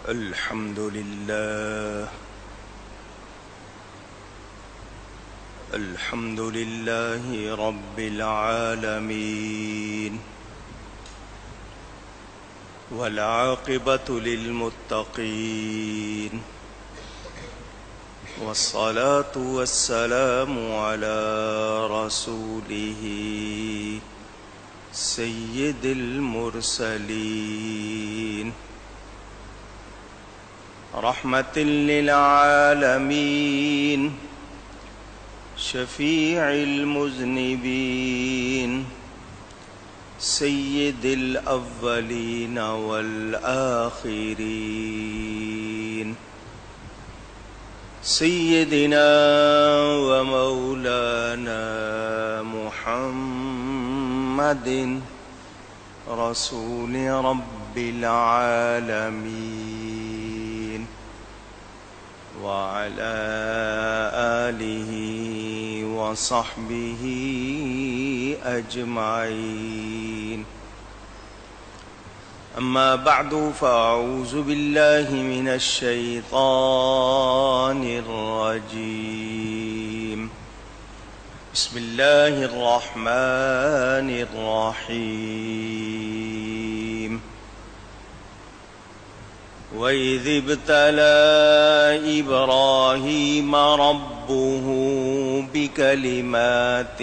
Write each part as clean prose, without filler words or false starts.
الحمد لله الحمد لله رب العالمين والعاقبة للمتقين والصلاة والسلام على رسوله سيد المرسلين رحمة للعالمين شفيع المذنبين سيد الأولين والآخرين سيدنا ومولانا محمد رسول رب العالمين وعلى آله وصحبه أجمعين. أما بعد فأعوذ بالله من الشيطان الرجيم. بسم الله الرحمن الرحيم. وَإِذِ ابْتَلَى إِبْرَاهِيمَ رَبُّهُ بِكَلِمَاتٍ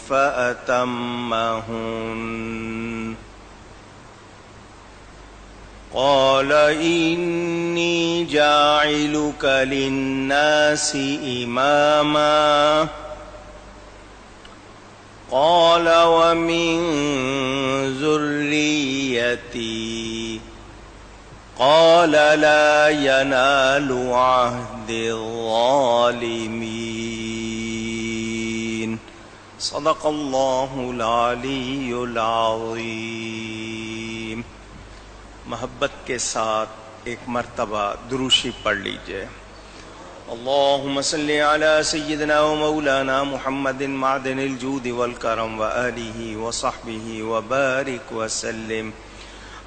فَأَتَمَّهُنَّ قَالَ إِنِّي جَاعِلُكَ لِلنَّاسِ إِمَامًا قَالَ وَمِن ذُرِّيَّتِي قال لا ينال عهد الظالمين. صدق الله العلی العظیم. محبت کے ساتھ ایک مرتبہ دروشی پڑھ لیجئے. اللهم صل على سيدنا ومولانا محمد معدن الجود والكرم وآله وصحبه وبارك وسلم.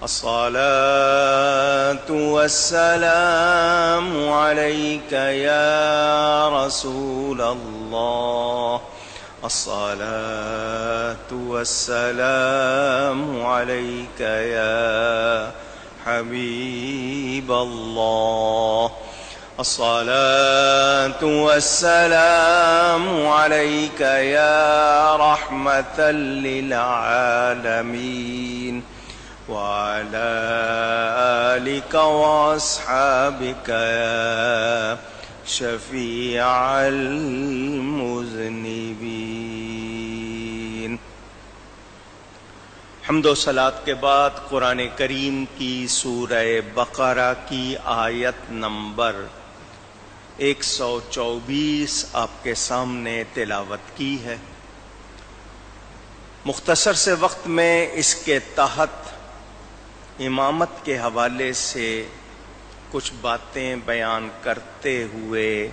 الصلاة والسلام عليك يا رسول الله. الصلاة والسلام عليك يا حبيب الله. الصلاة والسلام عليك يا رحمة للعالمين وعلى آلك وأصحابك يا شفيع المذنبين. حمد و صلات کے بعد قرآن کریم کی سورہ بقرہ کی آیت نمبر 124 آپ کے سامنے تلاوت کی ہے. مختصر سے وقت میں اس کے تحت امامت کے حوالے سے کچھ باتیں بیان کرتے ہوئے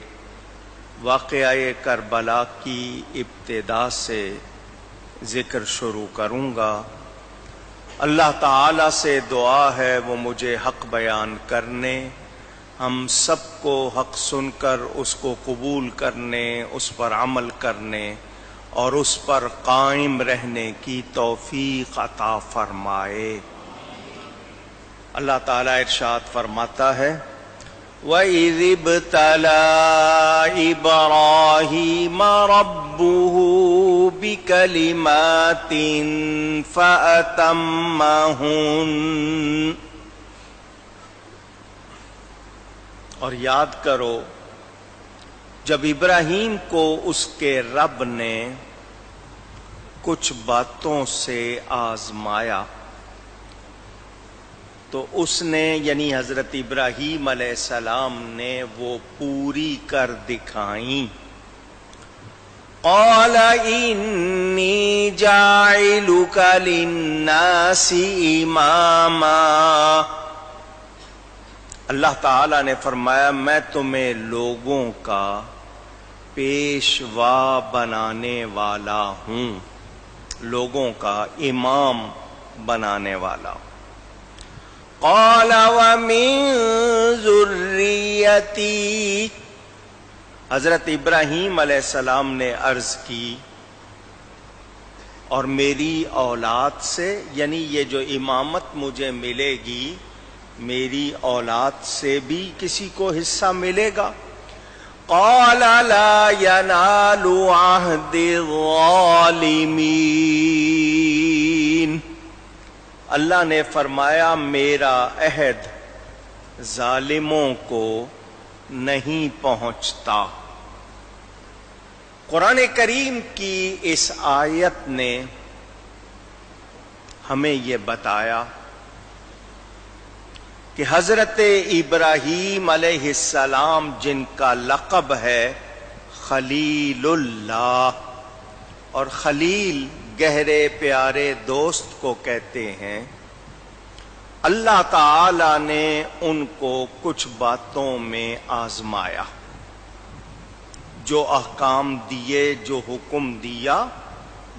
واقعہ کربلا کی ابتدا سے ذکر شروع کروں گا. اللہ تعالی سے دعا ہے وہ مجھے حق بیان کرنے، ہم سب کو حق سن کر اس کو قبول کرنے، اس پر عمل کرنے اور اس پر قائم رہنے کی توفیق عطا فرمائے. اللہ تعالیٰ ارشاد فرماتا ہے وَإِذِ ابْتَلَى إِبْرَاهِيمَ رَبُّهُ بِكَلِمَاتٍ فَأَتَمَّهُنَّ. اور یاد کرو جب ابراہیم کو اس کے رب نے کچھ باتوں سے آزمایا تو اس نے یعنی حضرت ابراہیم علیہ السلام نے وہ پوری کر دکھائیں. قال انی جاعلک للناس اماما. اللہ تعالی نے فرمایا میں تمہیں لوگوں کا پیشوا بنانے والا ہوں، لوگوں کا امام بنانے والا. قال ومن ذریتی، حضرت ابراہیم علیہ السلام نے عرض کی اور میری اولاد سے، یعنی یہ جو امامت مجھے ملے گی میری اولاد سے بھی کسی کو حصہ ملے گا. قال لا ينال عهد الظالمین، اللہ نے فرمایا میرا عہد ظالموں کو نہیں پہنچتا. قرآن کریم کی اس آیت نے ہمیں یہ بتایا کہ حضرت ابراہیم علیہ السلام جن کا لقب ہے خلیل اللہ، اور خلیل گہرے پیارے دوست کو کہتے ہیں، اللہ تعالی نے ان کو کچھ باتوں میں آزمایا، جو احکام دیے، جو حکم دیا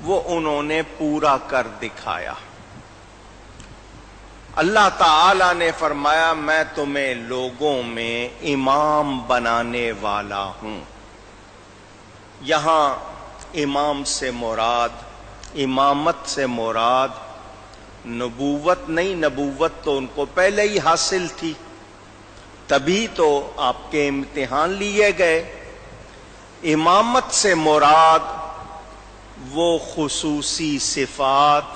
وہ انہوں نے پورا کر دکھایا. اللہ تعالی نے فرمایا میں تمہیں لوگوں میں امام بنانے والا ہوں. یہاں امام سے مراد، امامت سے مراد نبوت نہیں، نبوت تو ان کو پہلے ہی حاصل تھی، تبھی تو آپ کے امتحان لیے گئے. امامت سے مراد وہ خصوصی صفات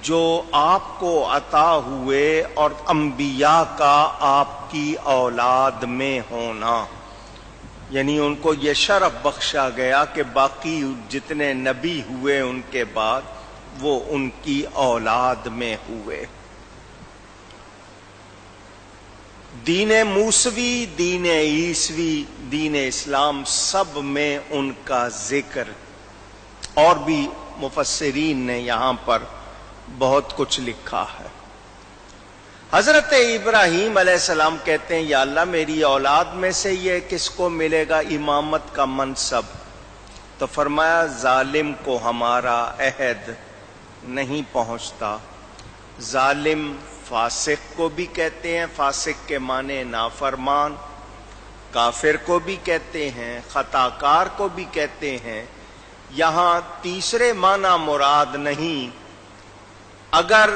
جو آپ کو عطا ہوئے اور انبیاء کا آپ کی اولاد میں ہونا، یعنی ان کو یہ شرف بخشا گیا کہ باقی جتنے نبی ہوئے ان کے بعد وہ ان کی اولاد میں ہوئے. دین موسوی، دین عیسوی، دین اسلام سب میں ان کا ذکر، اور بھی مفسرین نے یہاں پر بہت کچھ لکھا ہے. حضرت ابراہیم علیہ السلام کہتے ہیں یا اللہ میری اولاد میں سے یہ کس کو ملے گا امامت کا منصب؟ تو فرمایا ظالم کو ہمارا عہد نہیں پہنچتا. ظالم فاسق کو بھی کہتے ہیں، فاسق کے معنی نافرمان، کافر کو بھی کہتے ہیں، خطا کار کو بھی کہتے ہیں. یہاں تیسرے معنی مراد نہیں. اگر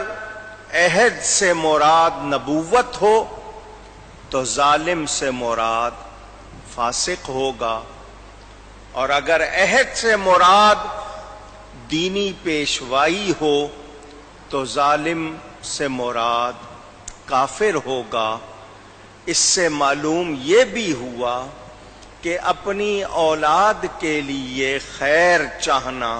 عہد سے مراد نبوت ہو تو ظالم سے مراد فاسق ہوگا، اور اگر عہد سے مراد دینی پیشوائی ہو تو ظالم سے مراد کافر ہوگا. اس سے معلوم یہ بھی ہوا کہ اپنی اولاد کے لیے خیر چاہنا،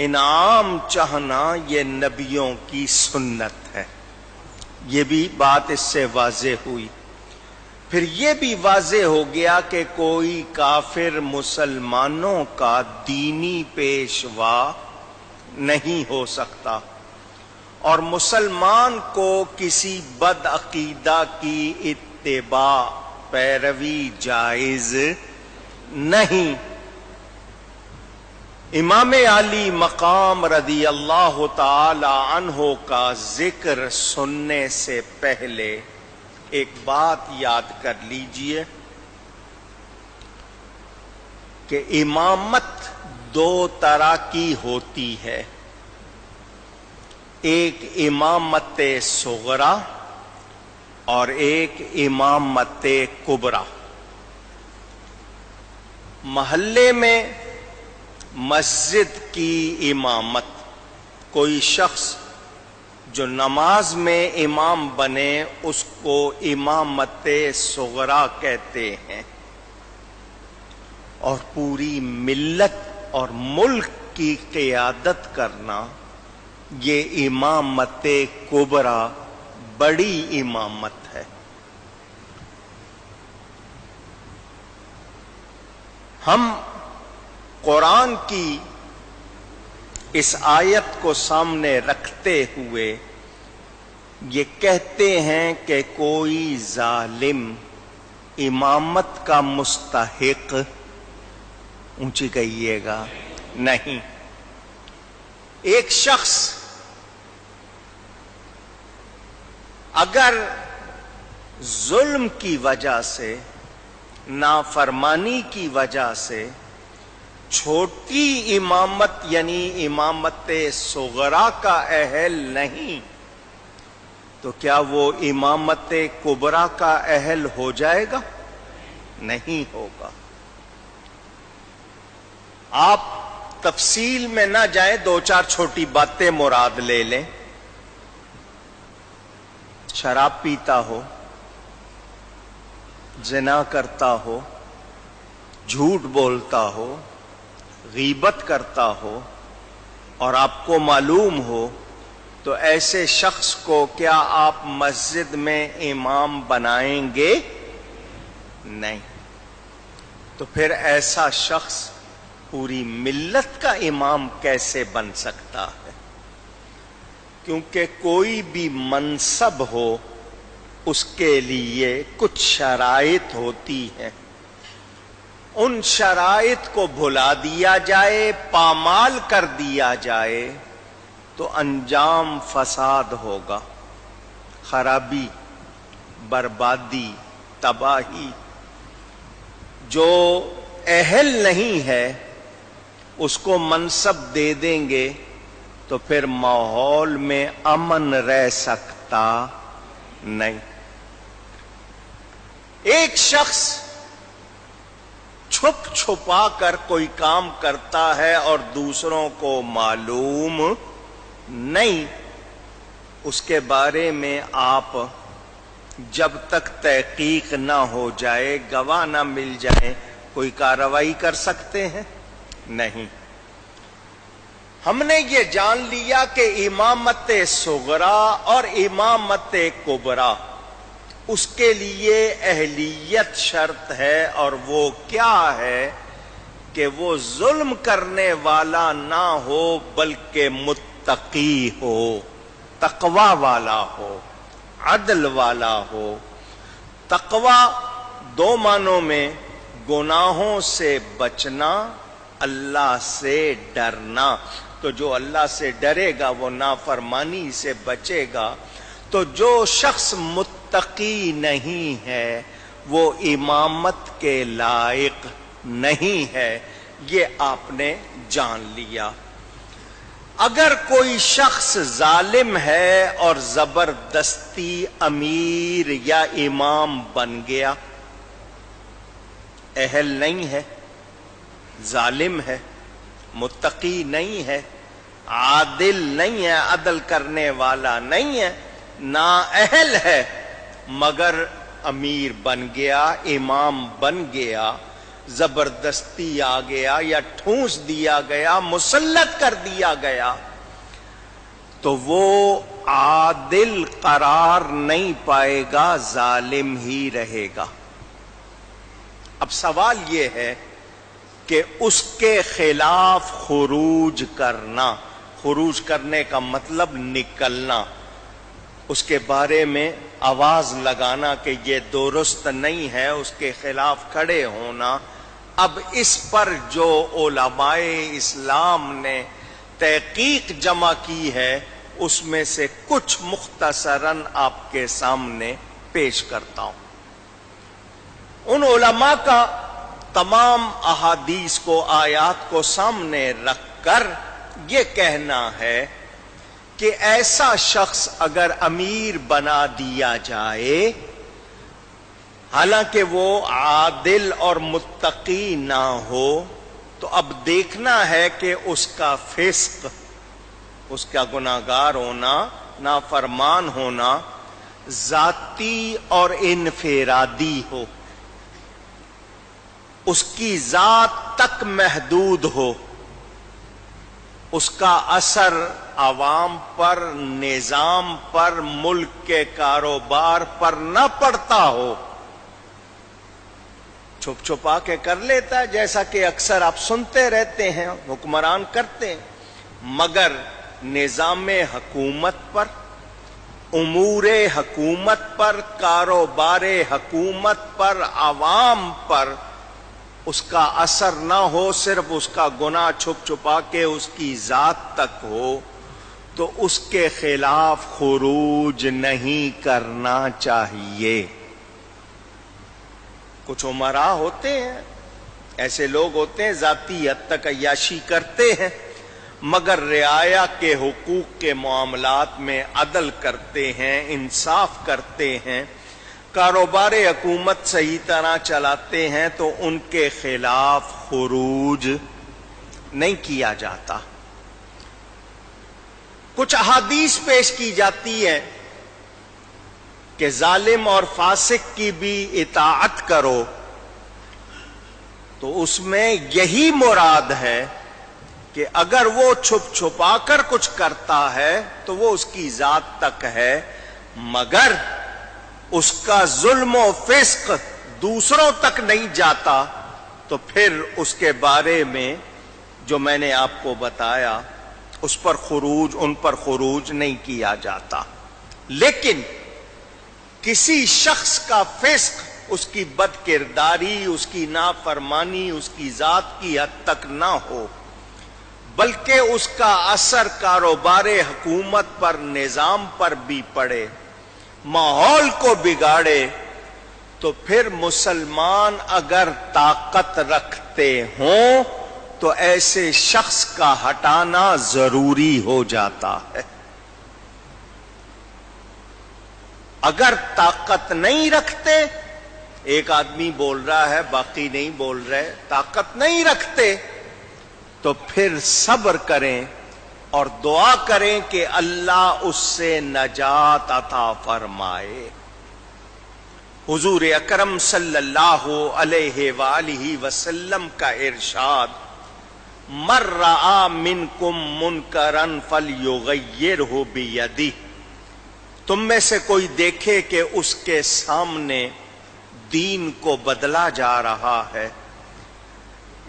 انعام چاہنا یہ نبیوں کی سنت ہے. یہ بھی بات اس سے واضح ہوئی. پھر یہ بھی واضح ہو گیا کہ کوئی کافر مسلمانوں کا دینی پیشوا نہیں ہو سکتا، اور مسلمان کو کسی بد عقیدہ کی اتباع پیروی جائز نہیں. امام علی مقام رضی اللہ تعالی عنہ کا ذکر سننے سے پہلے ایک بات یاد کر لیجئے کہ امامت دو طرح کی ہوتی ہے. ایک امامت صغرا اور ایک امامت کبرا. محلے میں مسجد کی امامت، کوئی شخص جو نماز میں امام بنے اس کو امامت صغرا کہتے ہیں، اور پوری ملت اور ملک کی قیادت کرنا یہ امامت کبرا، بڑی امامت ہے. ہم قرآن کی اس آیت کو سامنے رکھتے ہوئے یہ کہتے ہیں کہ کوئی ظالم امامت کا مستحق، اونچی کہیے گا، نہیں. ایک شخص اگر ظلم کی وجہ سے، نافرمانی کی وجہ سے چھوٹی امامت یعنی امامت صغرا کا اہل نہیں، تو کیا وہ امامت کبریٰ کا اہل ہو جائے گا؟ نہیں ہوگا۔ آپ تفصیل میں نہ جائیں، دو چار چھوٹی باتیں مراد لے لیں۔ شراب پیتا ہو، زنا کرتا ہو، جھوٹ بولتا ہو، غیبت کرتا ہو، اور آپ کو معلوم ہو، تو ایسے شخص کو کیا آپ مسجد میں امام بنائیں گے؟ نہیں۔ تو پھر ایسا شخص پوری ملت کا امام کیسے بن سکتا ہے؟ کیونکہ کوئی بھی منصب ہو اس کے لیے کچھ شرائط ہوتی ہیں، ان شرائط کو بھلا دیا جائے، پامال کر دیا جائے تو انجام فساد ہوگا، خرابی، بربادی، تباہی۔ جو اہل نہیں ہے اس کو منصب دے دیں گے تو پھر ماحول میں امن رہ سکتا نہیں۔ ایک شخص چھپ چھپا کر کوئی کام کرتا ہے اور دوسروں کو معلوم نہیں، اس کے بارے میں آپ جب تک تحقیق نہ ہو جائے، گواہ نہ مل جائیں، کوئی کارروائی کر سکتے ہیں؟ نہیں۔ ہم نے یہ جان لیا کہ امامت صغرا اور امامت کبریٰ اس کے لیے اہلیت شرط ہے، اور وہ کیا ہے کہ وہ ظلم کرنے والا نہ ہو بلکہ متقی ہو، تقوی والا ہو، عدل والا ہو۔ تقوی دو معنوں میں، گناہوں سے بچنا، اللہ سے ڈرنا۔ تو جو اللہ سے ڈرے گا وہ نافرمانی سے بچے گا۔ تو جو شخص متقی نہیں ہے وہ امامت کے لائق نہیں ہے، یہ آپ نے جان لیا۔ اگر کوئی شخص ظالم ہے اور زبردستی امیر یا امام بن گیا، اہل نہیں ہے، ظالم ہے، متقی نہیں ہے، عادل نہیں ہے، عدل کرنے والا نہیں ہے، نااہل ہے، مگر امیر بن گیا، امام بن گیا، زبردستی آ گیا یا ٹھونس دیا گیا، مسلط کر دیا گیا، تو وہ عادل قرار نہیں پائے گا، ظالم ہی رہے گا۔ اب سوال یہ ہے کہ اس کے خلاف خروج کرنا، خروج کرنے کا مطلب نکلنا، اس کے بارے میں آواز لگانا کہ یہ درست نہیں ہے، اس کے خلاف کھڑے ہونا۔ اب اس پر جو علماء اسلام نے تحقیق جمع کی ہے اس میں سے کچھ مختصراً آپ کے سامنے پیش کرتا ہوں۔ ان علماء کا تمام احادیث کو، آیات کو سامنے رکھ کر یہ کہنا ہے کہ ایسا شخص اگر امیر بنا دیا جائے، حالانکہ وہ عادل اور متقی نہ ہو، تو اب دیکھنا ہے کہ اس کا فسق، اس کا گناہگار ہونا، نافرمان ہونا ذاتی اور انفرادی ہو، اس کی ذات تک محدود ہو، اس کا اثر عوام پر، نظام پر، ملک کے کاروبار پر نہ پڑتا ہو۔ چھپ چھپا کے کر لیتا ہے، جیسا کہ اکثر آپ سنتے رہتے ہیں، حکمران کرتے ہیں، مگر نظام حکومت پر، امور حکومت پر، کاروبار حکومت پر، عوام پر اس کا اثر نہ ہو، صرف اس کا گناہ چھپ چھپا کے اس کی ذات تک ہو، تو اس کے خلاف خروج نہیں کرنا چاہیے۔ کچھ امراء ہوتے ہیں، ایسے لوگ ہوتے ہیں ذاتی حد تک عیاشی کرتے ہیں، مگر رعایا کے حقوق کے معاملات میں عدل کرتے ہیں، انصاف کرتے ہیں، کاروبار حکومت صحیح طرح چلاتے ہیں، تو ان کے خلاف خروج نہیں کیا جاتا۔ کچھ احادیث پیش کی جاتی ہے کہ ظالم اور فاسق کی بھی اطاعت کرو، تو اس میں یہی مراد ہے کہ اگر وہ چھپ چھپا کر کچھ کرتا ہے تو وہ اس کی ذات تک ہے، مگر اس کا ظلم و فسق دوسروں تک نہیں جاتا، تو پھر اس کے بارے میں جو میں نے آپ کو بتایا اس پر خروج، ان پر خروج نہیں کیا جاتا۔ لیکن کسی شخص کا فسق، اس کی بد کرداری، اس کی نافرمانی اس کی ذات کی حد تک نہ ہو، بلکہ اس کا اثر کاروبار حکومت پر، نظام پر بھی پڑے، ماحول کو بگاڑے، تو پھر مسلمان اگر طاقت رکھتے ہوں تو ایسے شخص کا ہٹانا ضروری ہو جاتا ہے۔ اگر طاقت نہیں رکھتے، ایک آدمی بول رہا ہے باقی نہیں بول رہے، طاقت نہیں رکھتے، تو پھر صبر کریں اور دعا کریں کہ اللہ اس سے نجات عطا فرمائے۔ حضور اکرم صلی اللہ علیہ وآلہ وسلم کا ارشاد، من رآ منکم منکرا فلیغیرہ بیدہ، تم میں سے کوئی دیکھے کہ اس کے سامنے دین کو بدلا جا رہا ہے،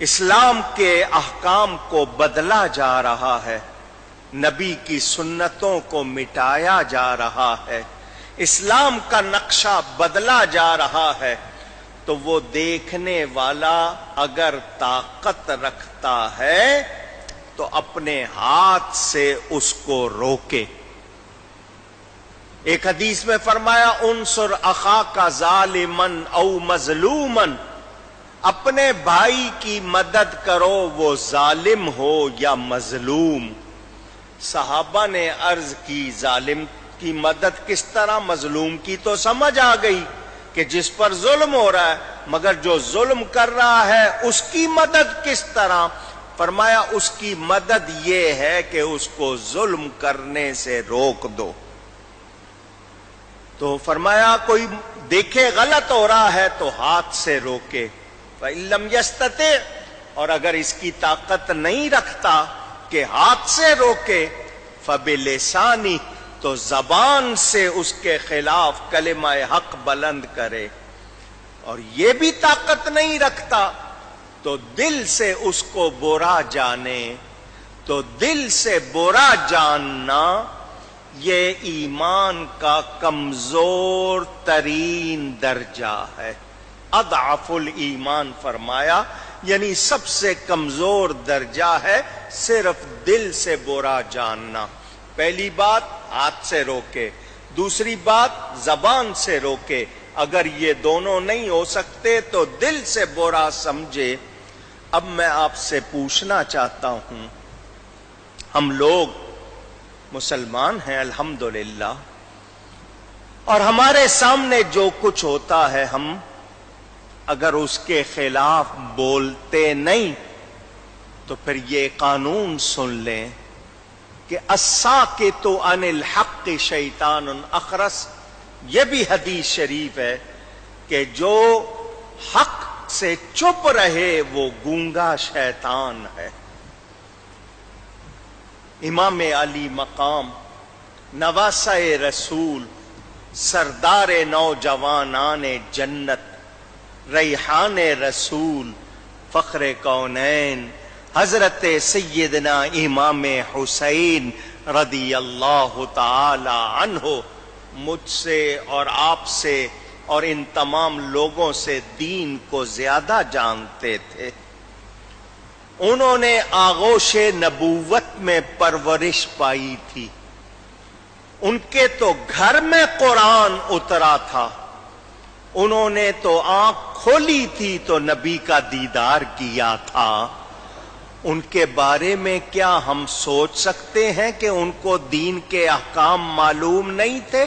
اسلام کے احکام کو بدلا جا رہا ہے، نبی کی سنتوں کو مٹایا جا رہا ہے، اسلام کا نقشہ بدلا جا رہا ہے، تو وہ دیکھنے والا اگر طاقت رکھتا ہے تو اپنے ہاتھ سے اس کو روکے۔ ایک حدیث میں فرمایا، انصر اخاک ظالما او مظلوما، اپنے بھائی کی مدد کرو وہ ظالم ہو یا مظلوم۔ صحابہ نے عرض کی ظالم کی مدد کس طرح، مظلوم کی تو سمجھ آ گئی کہ جس پر ظلم ہو رہا ہے، مگر جو ظلم کر رہا ہے اس کی مدد کس طرح؟ فرمایا اس کی مدد یہ ہے کہ اس کو ظلم کرنے سے روک دو۔ تو فرمایا کوئی دیکھے غلط ہو رہا ہے تو ہاتھ سے روکے، فَإِن لَمْ يَسْتَطِعْ، اور اگر اس کی طاقت نہیں رکھتا کہ ہاتھ سے روکے، فَبِلِسَانِهِ، تو زبان سے اس کے خلاف کلمہ حق بلند کرے، اور یہ بھی طاقت نہیں رکھتا تو دل سے اس کو برا جانے۔ تو دل سے برا جاننا یہ ایمان کا کمزور ترین درجہ ہے۔ اضعف الایمان فرمایا، یعنی سب سے کمزور درجہ ہے صرف دل سے برا جاننا۔ پہلی بات ہاتھ سے روکے، دوسری بات زبان سے روکے، اگر یہ دونوں نہیں ہو سکتے تو دل سے برا سمجھے۔ اب میں آپ سے پوچھنا چاہتا ہوں، ہم لوگ مسلمان ہیں الحمدللہ، اور ہمارے سامنے جو کچھ ہوتا ہے ہم اگر اس کے خلاف بولتے نہیں تو پھر یہ قانون سن لیں کہ الساکت عن الحق شیطان اخرس۔ یہ بھی حدیث شریف ہے کہ جو حق سے چپ رہے وہ گونگا شیطان ہے۔ امام علی مقام، نواسہ رسول، سردار نوجوانان جنت، ریحان رسول، فخر کونین، حضرت سیدنا امام حسین رضی اللہ تعالی عنہ مجھ سے اور آپ سے اور ان تمام لوگوں سے دین کو زیادہ جانتے تھے۔ انہوں نے آغوش نبوت میں پرورش پائی تھی۔ ان کے تو گھر میں قرآن اترا تھا، انہوں نے تو آنکھ کھولی تھی تو نبی کا دیدار کیا تھا۔ ان کے بارے میں کیا ہم سوچ سکتے ہیں کہ ان کو دین کے احکام معلوم نہیں تھے؟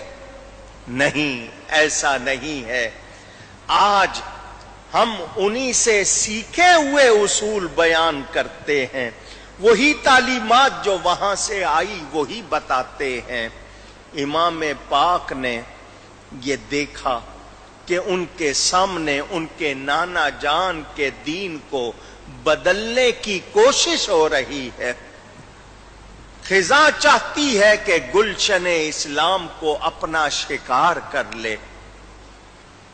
نہیں، ایسا نہیں ہے۔ آج ہم انہی سے سیکھے ہوئے اصول بیان کرتے ہیں، وہی تعلیمات جو وہاں سے آئی وہی بتاتے ہیں۔ امام پاک نے یہ دیکھا کہ ان کے سامنے ان کے نانا جان کے دین کو بدلنے کی کوشش ہو رہی ہے۔ خزاں چاہتی ہے کہ گلشن اسلام کو اپنا شکار کر لے۔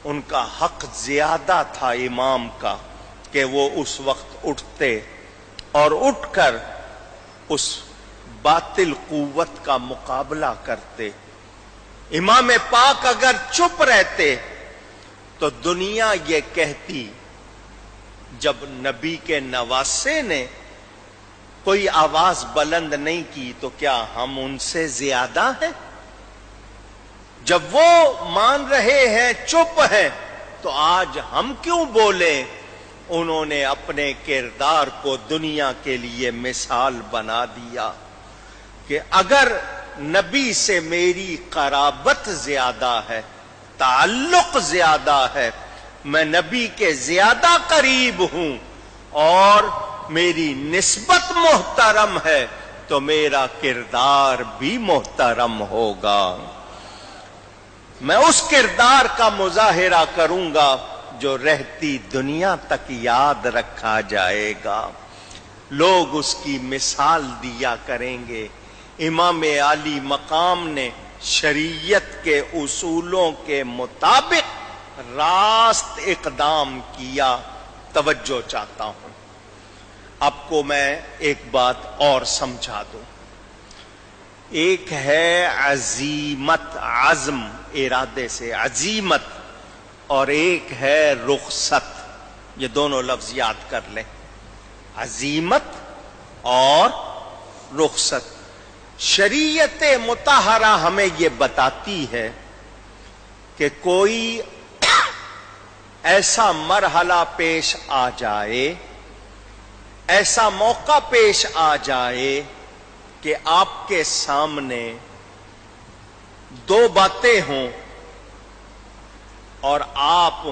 ان کا حق زیادہ تھا امام کا کہ وہ اس وقت اٹھتے اور اٹھ کر اس باطل قوت کا مقابلہ کرتے۔ امام پاک اگر چپ رہتے تو دنیا یہ کہتی جب نبی کے نواسے نے کوئی آواز بلند نہیں کی تو کیا ہم ان سے زیادہ ہیں؟ جب وہ مان رہے ہیں، چپ ہیں، تو آج ہم کیوں بولیں؟ انہوں نے اپنے کردار کو دنیا کے لیے مثال بنا دیا کہ اگر نبی سے میری قرابت زیادہ ہے، تعلق زیادہ ہے، میں نبی کے زیادہ قریب ہوں اور میری نسبت محترم ہے تو میرا کردار بھی محترم ہوگا۔ میں اس کردار کا مظاہرہ کروں گا جو رہتی دنیا تک یاد رکھا جائے گا۔ لوگ اس کی مثال دیا کریں گے۔ امام عالی مقام نے شریعت کے اصولوں کے مطابق راست اقدام کیا۔ توجہ چاہتا ہوں، آپ کو میں ایک بات اور سمجھا دوں۔ ایک ہے عزیمت، عزم، ارادے سے عزیمت، اور ایک ہے رخصت۔ یہ دونوں لفظ یاد کر لیں، عزیمت اور رخصت۔ شریعت مطہرہ ہمیں یہ بتاتی ہے کہ کوئی ایسا مرحلہ پیش آ جائے، ایسا موقع پیش آ جائے کہ آپ کے سامنے دو باتیں ہوں اور آپ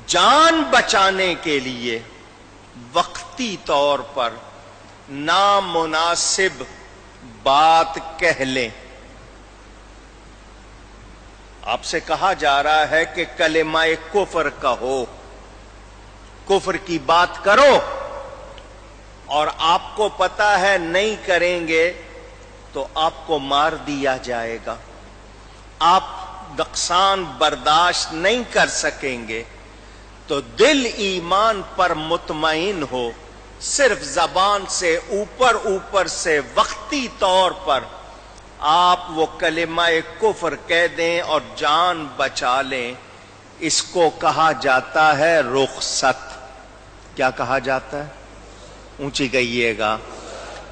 جان بچانے کے لیے وقتی طور پر نامناسب بات کہہ لیں۔ آپ سے کہا جا رہا ہے کہ کلمہ کفر کہو، کفر کی بات کرو، اور آپ کو پتا ہے نہیں کریں گے تو آپ کو مار دیا جائے گا، آپ نقصان برداشت نہیں کر سکیں گے، تو دل ایمان پر مطمئن ہو، صرف زبان سے اوپر اوپر سے وقتی طور پر آپ وہ کلمہ کفر کہہ دیں اور جان بچا لیں۔ اس کو کہا جاتا ہے رخصت۔ کیا کہا جاتا ہے؟ اونچی کہیے گا۔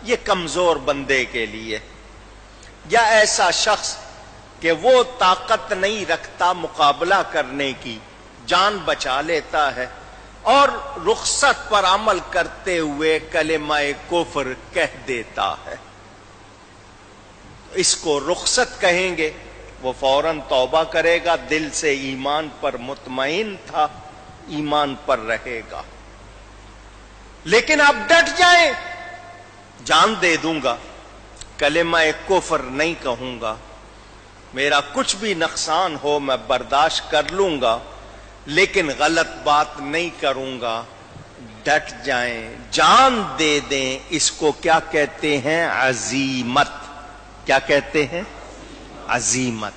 یہ کمزور بندے کے لیے، یا ایسا شخص کہ وہ طاقت نہیں رکھتا مقابلہ کرنے کی، جان بچا لیتا ہے اور رخصت پر عمل کرتے ہوئے کلمہ کفر کہہ دیتا ہے، اس کو رخصت کہیں گے۔ وہ فوراً توبہ کرے گا، دل سے ایمان پر مطمئن تھا، ایمان پر رہے گا۔ لیکن آپ ڈٹ جائیں، جان دے دوں گا، کلمہ کفر نہیں کہوں گا، میرا کچھ بھی نقصان ہو میں برداشت کر لوں گا، لیکن غلط بات نہیں کروں گا، ڈٹ جائیں، جان دے دیں، اس کو کیا کہتے ہیں؟ عزیمت۔ کیا کہتے ہیں؟ عزیمت۔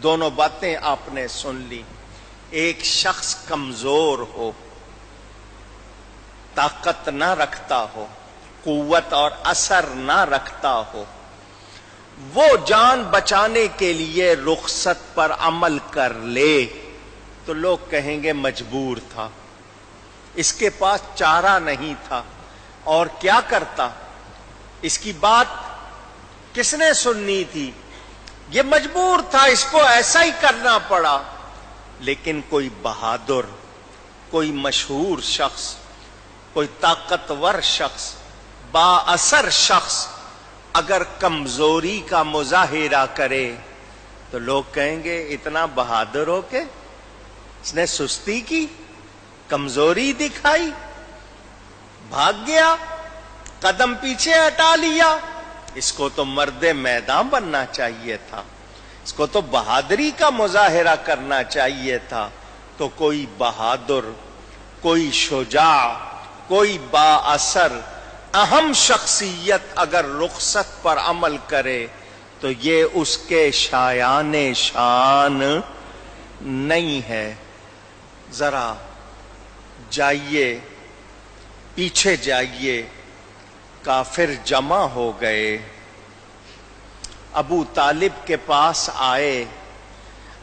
دونوں باتیں آپ نے سن لی۔ ایک شخص کمزور ہو، طاقت نہ رکھتا ہو، قوت اور اثر نہ رکھتا ہو، وہ جان بچانے کے لیے رخصت پر عمل کر لے تو لوگ کہیں گے مجبور تھا، اس کے پاس چارہ نہیں تھا، اور کیا کرتا؟ اس کی بات کس نے سننی تھی؟ یہ مجبور تھا، اس کو ایسا ہی کرنا پڑا۔ لیکن کوئی بہادر، کوئی مشہور شخص، کوئی طاقتور شخص، با اثر شخص اگر کمزوری کا مظاہرہ کرے تو لوگ کہیں گے اتنا بہادر ہو کے اس نے سستی کی، کمزوری دکھائی، بھاگ گیا، قدم پیچھے ہٹا لیا، اس کو تو مرد میدان بننا چاہیے تھا، اس کو تو بہادری کا مظاہرہ کرنا چاہیے تھا۔ تو کوئی بہادر، کوئی شجاع، کوئی با اثر اہم شخصیت اگر رخصت پر عمل کرے تو یہ اس کے شایان شان نہیں ہے۔ ذرا جائیے، پیچھے جائیے، کافر جمع ہو گئے، ابو طالب کے پاس آئے،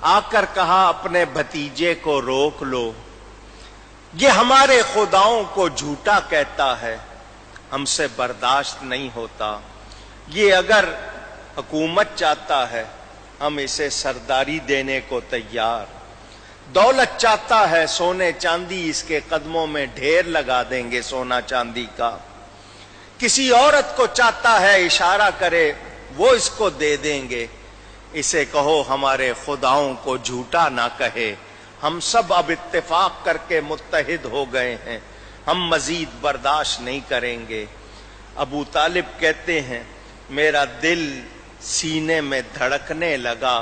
آ کر کہا اپنے بھتیجے کو روک لو، یہ ہمارے خداؤں کو جھوٹا کہتا ہے، ہم سے برداشت نہیں ہوتا، یہ اگر حکومت چاہتا ہے ہم اسے سرداری دینے کو تیار، دولت چاہتا ہے سونے چاندی اس کے قدموں میں ڈھیر لگا دیں گے سونا چاندی کا، کسی عورت کو چاہتا ہے اشارہ کرے وہ اس کو دے دیں گے، اسے کہو ہمارے خداؤں کو جھوٹا نہ کہے، ہم سب اب اتفاق کر کے متحد ہو گئے ہیں، ہم مزید برداشت نہیں کریں گے۔ ابو طالب کہتے ہیں میرا دل سینے میں دھڑکنے لگا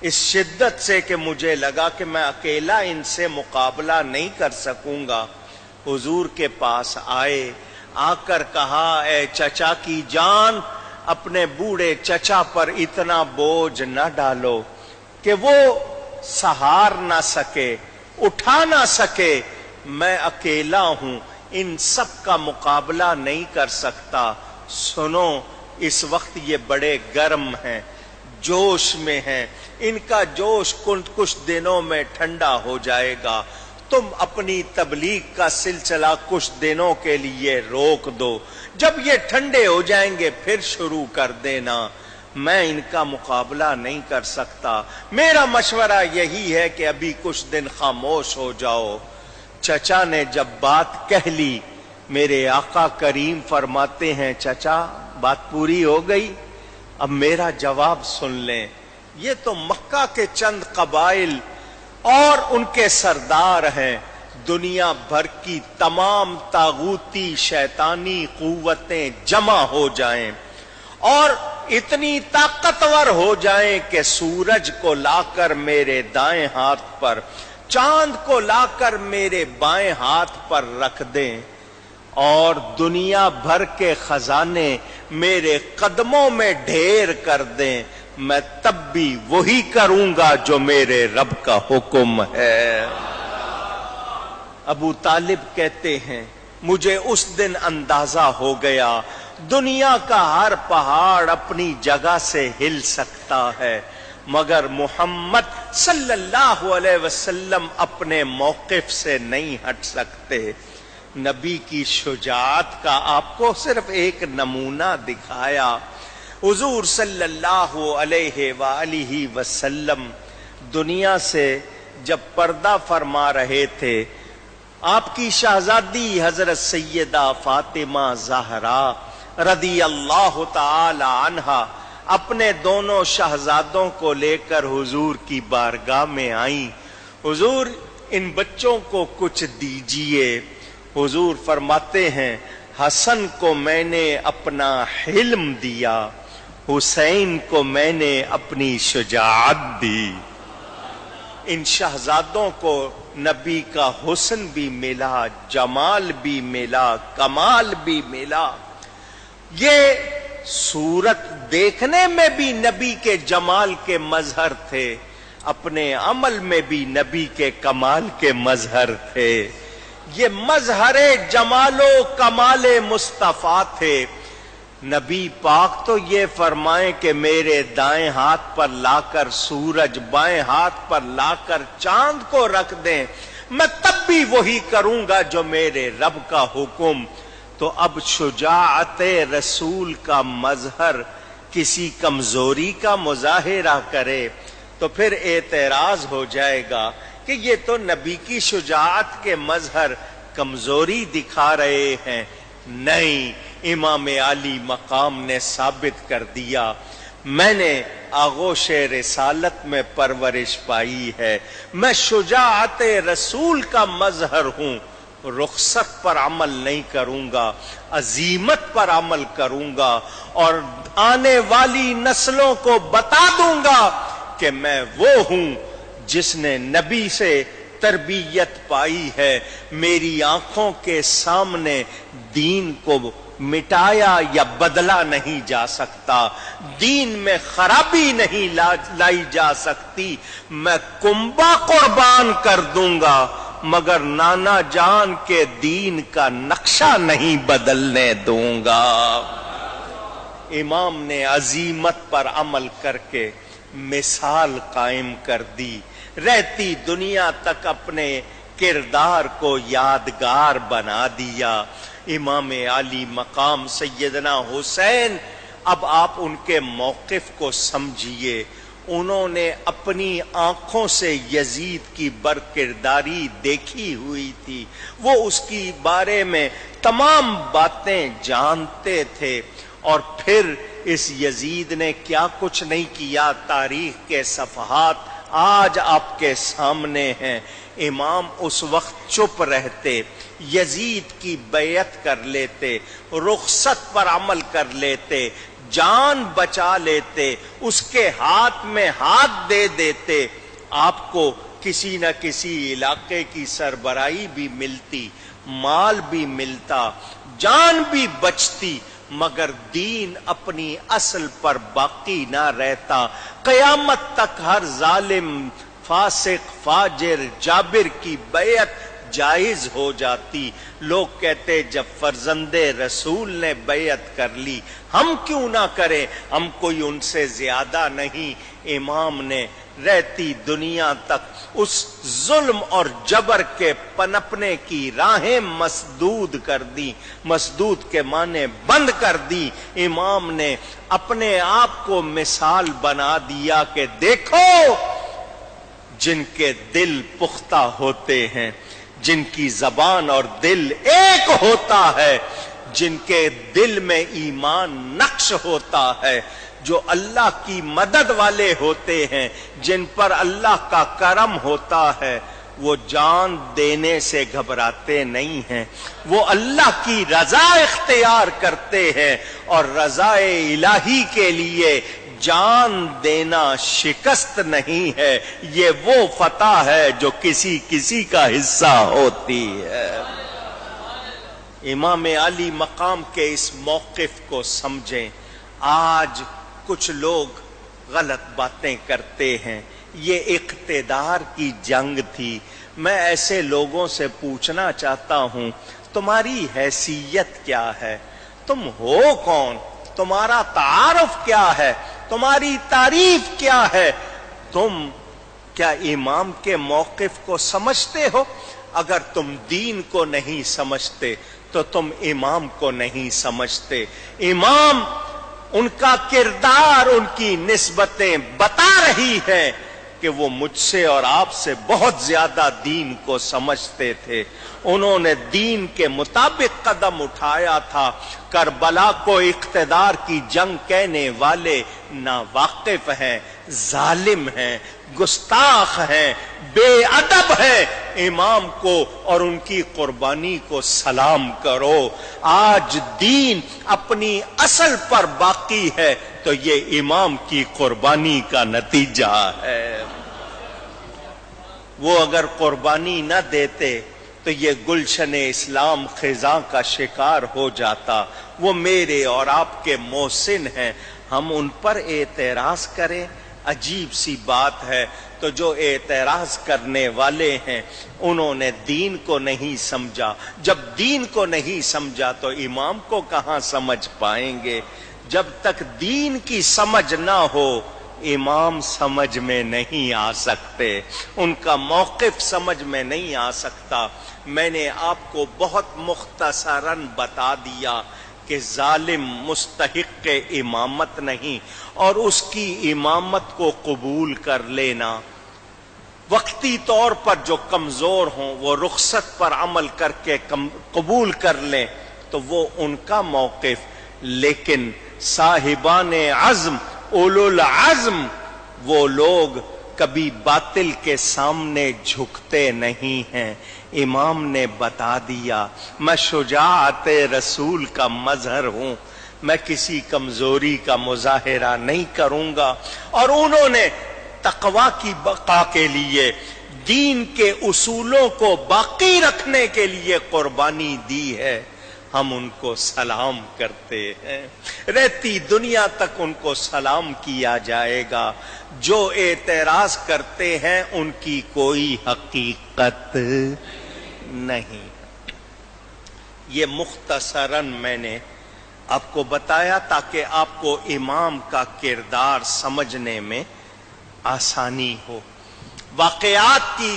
اس شدت سے کہ مجھے لگا کہ میں اکیلا ان سے مقابلہ نہیں کر سکوں گا۔ حضور کے پاس آئے، آ کر کہا اے چچا کی جان، اپنے بوڑھے چچا پر اتنا بوجھ نہ ڈالو کہ وہ سہار نہ سکے، اٹھا نہ سکے، میں اکیلا ہوں، ان سب کا مقابلہ نہیں کر سکتا۔ سنو اس وقت یہ بڑے گرم ہیں، جوش میں ہیں، ان کا جوش کچھ دنوں میں ٹھنڈا ہو جائے گا، تم اپنی تبلیغ کا سلسلہ کچھ دنوں کے لیے روک دو، جب یہ ٹھنڈے ہو جائیں گے پھر شروع کر دینا، میں ان کا مقابلہ نہیں کر سکتا، میرا مشورہ یہی ہے کہ ابھی کچھ دن خاموش ہو جاؤ۔ چچا نے جب بات کہہ لی، میرے آقا کریم فرماتے ہیں چچا بات پوری ہو گئی، اب میرا جواب سن لیں۔ یہ تو مکہ کے چند قبائل اور ان کے سردار ہیں، دنیا بھر کی تمام طاغوتی شیطانی قوتیں جمع ہو جائیں اور اتنی طاقتور ہو جائیں کہ سورج کو لا کر میرے دائیں ہاتھ پر، چاند کو لا کر میرے بائیں ہاتھ پر رکھ دیں اور دنیا بھر کے خزانے میرے قدموں میں ڈھیر کر دیں، میں تب بھی وہی کروں گا جو میرے رب کا حکم ہے۔ ابو طالب کہتے ہیں مجھے اس دن اندازہ ہو گیا دنیا کا ہر پہاڑ اپنی جگہ سے ہل سکتا ہے مگر محمد صلی اللہ علیہ وسلم اپنے موقف سے نہیں ہٹ سکتے۔ نبی کی شجاعت کا آپ کو صرف ایک نمونہ دکھایا۔ حضور صلی اللہ علیہ وآلہ وسلم دنیا سے جب پردہ فرما رہے تھے، آپ کی شہزادی حضرت سیدہ فاطمہ زہرا رضی اللہ تعالی عنہا اپنے دونوں شہزادوں کو لے کر حضور کی بارگاہ میں آئیں۔ حضور ان بچوں کو کچھ دیجئے۔ حضور فرماتے ہیں حسن کو میں نے اپنا حلم دیا، حسین کو میں نے اپنی شجاعت دی۔ ان شہزادوں کو نبی کا حسن بھی ملا، جمال بھی ملا، کمال بھی ملا۔ یہ صورت دیکھنے میں بھی نبی کے جمال کے مظہر تھے، اپنے عمل میں بھی نبی کے کمال کے مظہر تھے۔ یہ مظہر جمال و کمال مصطفیٰ تھے۔ نبی پاک تو یہ فرمائیں کہ میرے دائیں ہاتھ پر لا کر سورج، بائیں ہاتھ پر لا کر چاند کو رکھ دیں، میں تب بھی وہی کروں گا جو میرے رب کا حکم۔ تو اب شجاعت رسول کا مظہر کسی کمزوری کا مظاہرہ کرے تو پھر اعتراض ہو جائے گا کہ یہ تو نبی کی شجاعت کے مظہر کمزوری دکھا رہے ہیں۔ نہیں، امام عالی مقام نے ثابت کر دیا، میں نے آغوش رسالت میں پرورش پائی ہے، میں شجاعت رسول کا مظہر ہوں، رخصت پر عمل نہیں کروں گا، عزیمت پر عمل کروں گا، اور آنے والی نسلوں کو بتا دوں گا کہ میں وہ ہوں جس نے نبی سے تربیت پائی ہے۔ میری آنکھوں کے سامنے دین کو مٹایا یا بدلا نہیں جا سکتا، دین میں خرابی نہیں لائی جا سکتی۔ میں کنبہ قربان کر دوں گا مگر نانا جان کے دین کا نقشہ نہیں بدلنے دوں گا۔ امام نے عزیمت پر عمل کر کے مثال قائم کر دی، رہتی دنیا تک اپنے کردار کو یادگار بنا دیا۔ امام عالی مقام سیدنا حسین، اب آپ ان کے موقف کو سمجھیے، انہوں نے اپنی آنکھوں سے یزید کی برکرداری دیکھی ہوئی تھی، وہ اس کی بارے میں تمام باتیں جانتے تھے، اور پھر اس یزید نے کیا کچھ نہیں کیا، تاریخ کے صفحات آج آپ کے سامنے ہیں۔ امام اس وقت چپ رہتے، یزید کی بیعت کر لیتے، رخصت پر عمل کر لیتے، جان بچا لیتے، اس کے ہاتھ میں ہاتھ دے دیتے، آپ کو کسی نہ کسی علاقے کی سربراہی بھی ملتی، مال بھی ملتا، جان بھی بچتی، مگر دین اپنی اصل پر باقی نہ رہتا۔ قیامت تک ہر ظالم، فاسق، فاجر، جابر کی بیعت جائز ہو جاتی۔ لوگ کہتے جب فرزند رسول نے بیعت کر لی ہم کیوں نہ کریں، ہم کوئی ان سے زیادہ نہیں۔ امام نے رہتی دنیا تک اس ظلم اور جبر کے پنپنے کی راہیں مسدود کر دی، مسدود کے معنی بند کر دی۔ امام نے اپنے آپ کو مثال بنا دیا کہ دیکھو، جن کے دل پختہ ہوتے ہیں، جن کی زبان اور دل ایک ہوتا ہے، جن کے دل میں ایمان نقش ہوتا ہے، جو اللہ کی مدد والے ہوتے ہیں، جن پر اللہ کا کرم ہوتا ہے، وہ جان دینے سے گھبراتے نہیں ہیں، وہ اللہ کی رضا اختیار کرتے ہیں، اور رضا الہی کے لیے جان دینا شکست نہیں ہے، یہ وہ فتح ہے جو کسی کا حصہ ہوتی ہے۔ امام علی مقام کے اس موقف کو سمجھیں۔ آج کچھ لوگ غلط باتیں کرتے ہیں، یہ اقتدار کی جنگ تھی۔ میں ایسے لوگوں سے پوچھنا چاہتا ہوں، تمہاری حیثیت کیا ہے؟ تم ہو کون؟ تمہارا تعارف کیا ہے؟ تمہاری تعریف کیا ہے؟ تم کیا امام کے موقف کو سمجھتے ہو؟ اگر تم دین کو نہیں سمجھتے تو تم امام کو نہیں سمجھتے۔ امام، ان کا کردار، ان کی نسبتیں بتا رہی ہیں کہ وہ مجھ سے اور آپ سے بہت زیادہ دین کو سمجھتے تھے۔ انہوں نے دین کے مطابق قدم اٹھایا تھا۔ کربلا کو اقتدار کی جنگ کہنے والے ناواقف ہیں، ظالم ہیں، گستاخ ہیں، بے ادب ہیں۔ امام کو اور ان کی قربانی کو سلام کرو۔ آج دین اپنی اصل پر باقی ہے تو یہ امام کی قربانی کا نتیجہ ہے۔ وہ اگر قربانی نہ دیتے تو یہ گلشن اسلام خزاں کا شکار ہو جاتا۔ وہ میرے اور آپ کے محسن ہیں، ہم ان پر اعتراض کریں؟ عجیب سی بات ہے۔ تو جو اعتراض کرنے والے ہیں انہوں نے دین کو نہیں سمجھا۔ جب دین کو نہیں سمجھا تو امام کو کہاں سمجھ پائیں گے؟ جب تک دین کی سمجھ نہ ہو امام سمجھ میں نہیں آ سکتے، ان کا موقف سمجھ میں نہیں آ سکتا۔ میں نے آپ کو بہت مختصراً بتا دیا کہ ظالم مستحق امامت نہیں، اور اس کی امامت کو قبول کر لینا، وقتی طور پر جو کمزور ہوں وہ رخصت پر عمل کر کے قبول کر لیں تو وہ ان کا موقف، لیکن صاحبان عزم اولو العزم وہ لوگ کبھی باطل کے سامنے جھکتے نہیں ہیں۔ امام نے بتا دیا میں شجاعت رسول کا مظہر ہوں، میں کسی کمزوری کا مظاہرہ نہیں کروں گا، اور انہوں نے تقوی کی بقا کے لیے، دین کے اصولوں کو باقی رکھنے کے لیے قربانی دی ہے۔ ہم ان کو سلام کرتے ہیں، رہتی دنیا تک ان کو سلام کیا جائے گا۔ جو اعتراض کرتے ہیں ان کی کوئی حقیقت نہیں۔ یہ مختصراً میں نے آپ کو بتایا تاکہ آپ کو امام کا کردار سمجھنے میں آسانی ہو۔ واقعات کی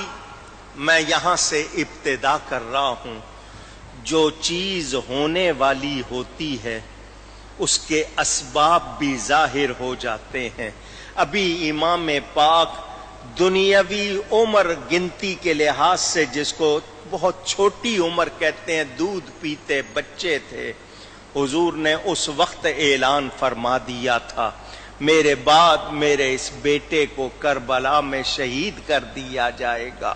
میں یہاں سے ابتدا کر رہا ہوں۔ جو چیز ہونے والی ہوتی ہے اس کے اسباب بھی ظاہر ہو جاتے ہیں۔ ابھی امام پاک دنیاوی عمر گنتی کے لحاظ سے جس کو بہت چھوٹی عمر کہتے ہیں، دودھ پیتے بچے تھے، حضور نے اس وقت اعلان فرما دیا تھا میرے بعد میرے اس بیٹے کو کربلا میں شہید کر دیا جائے گا،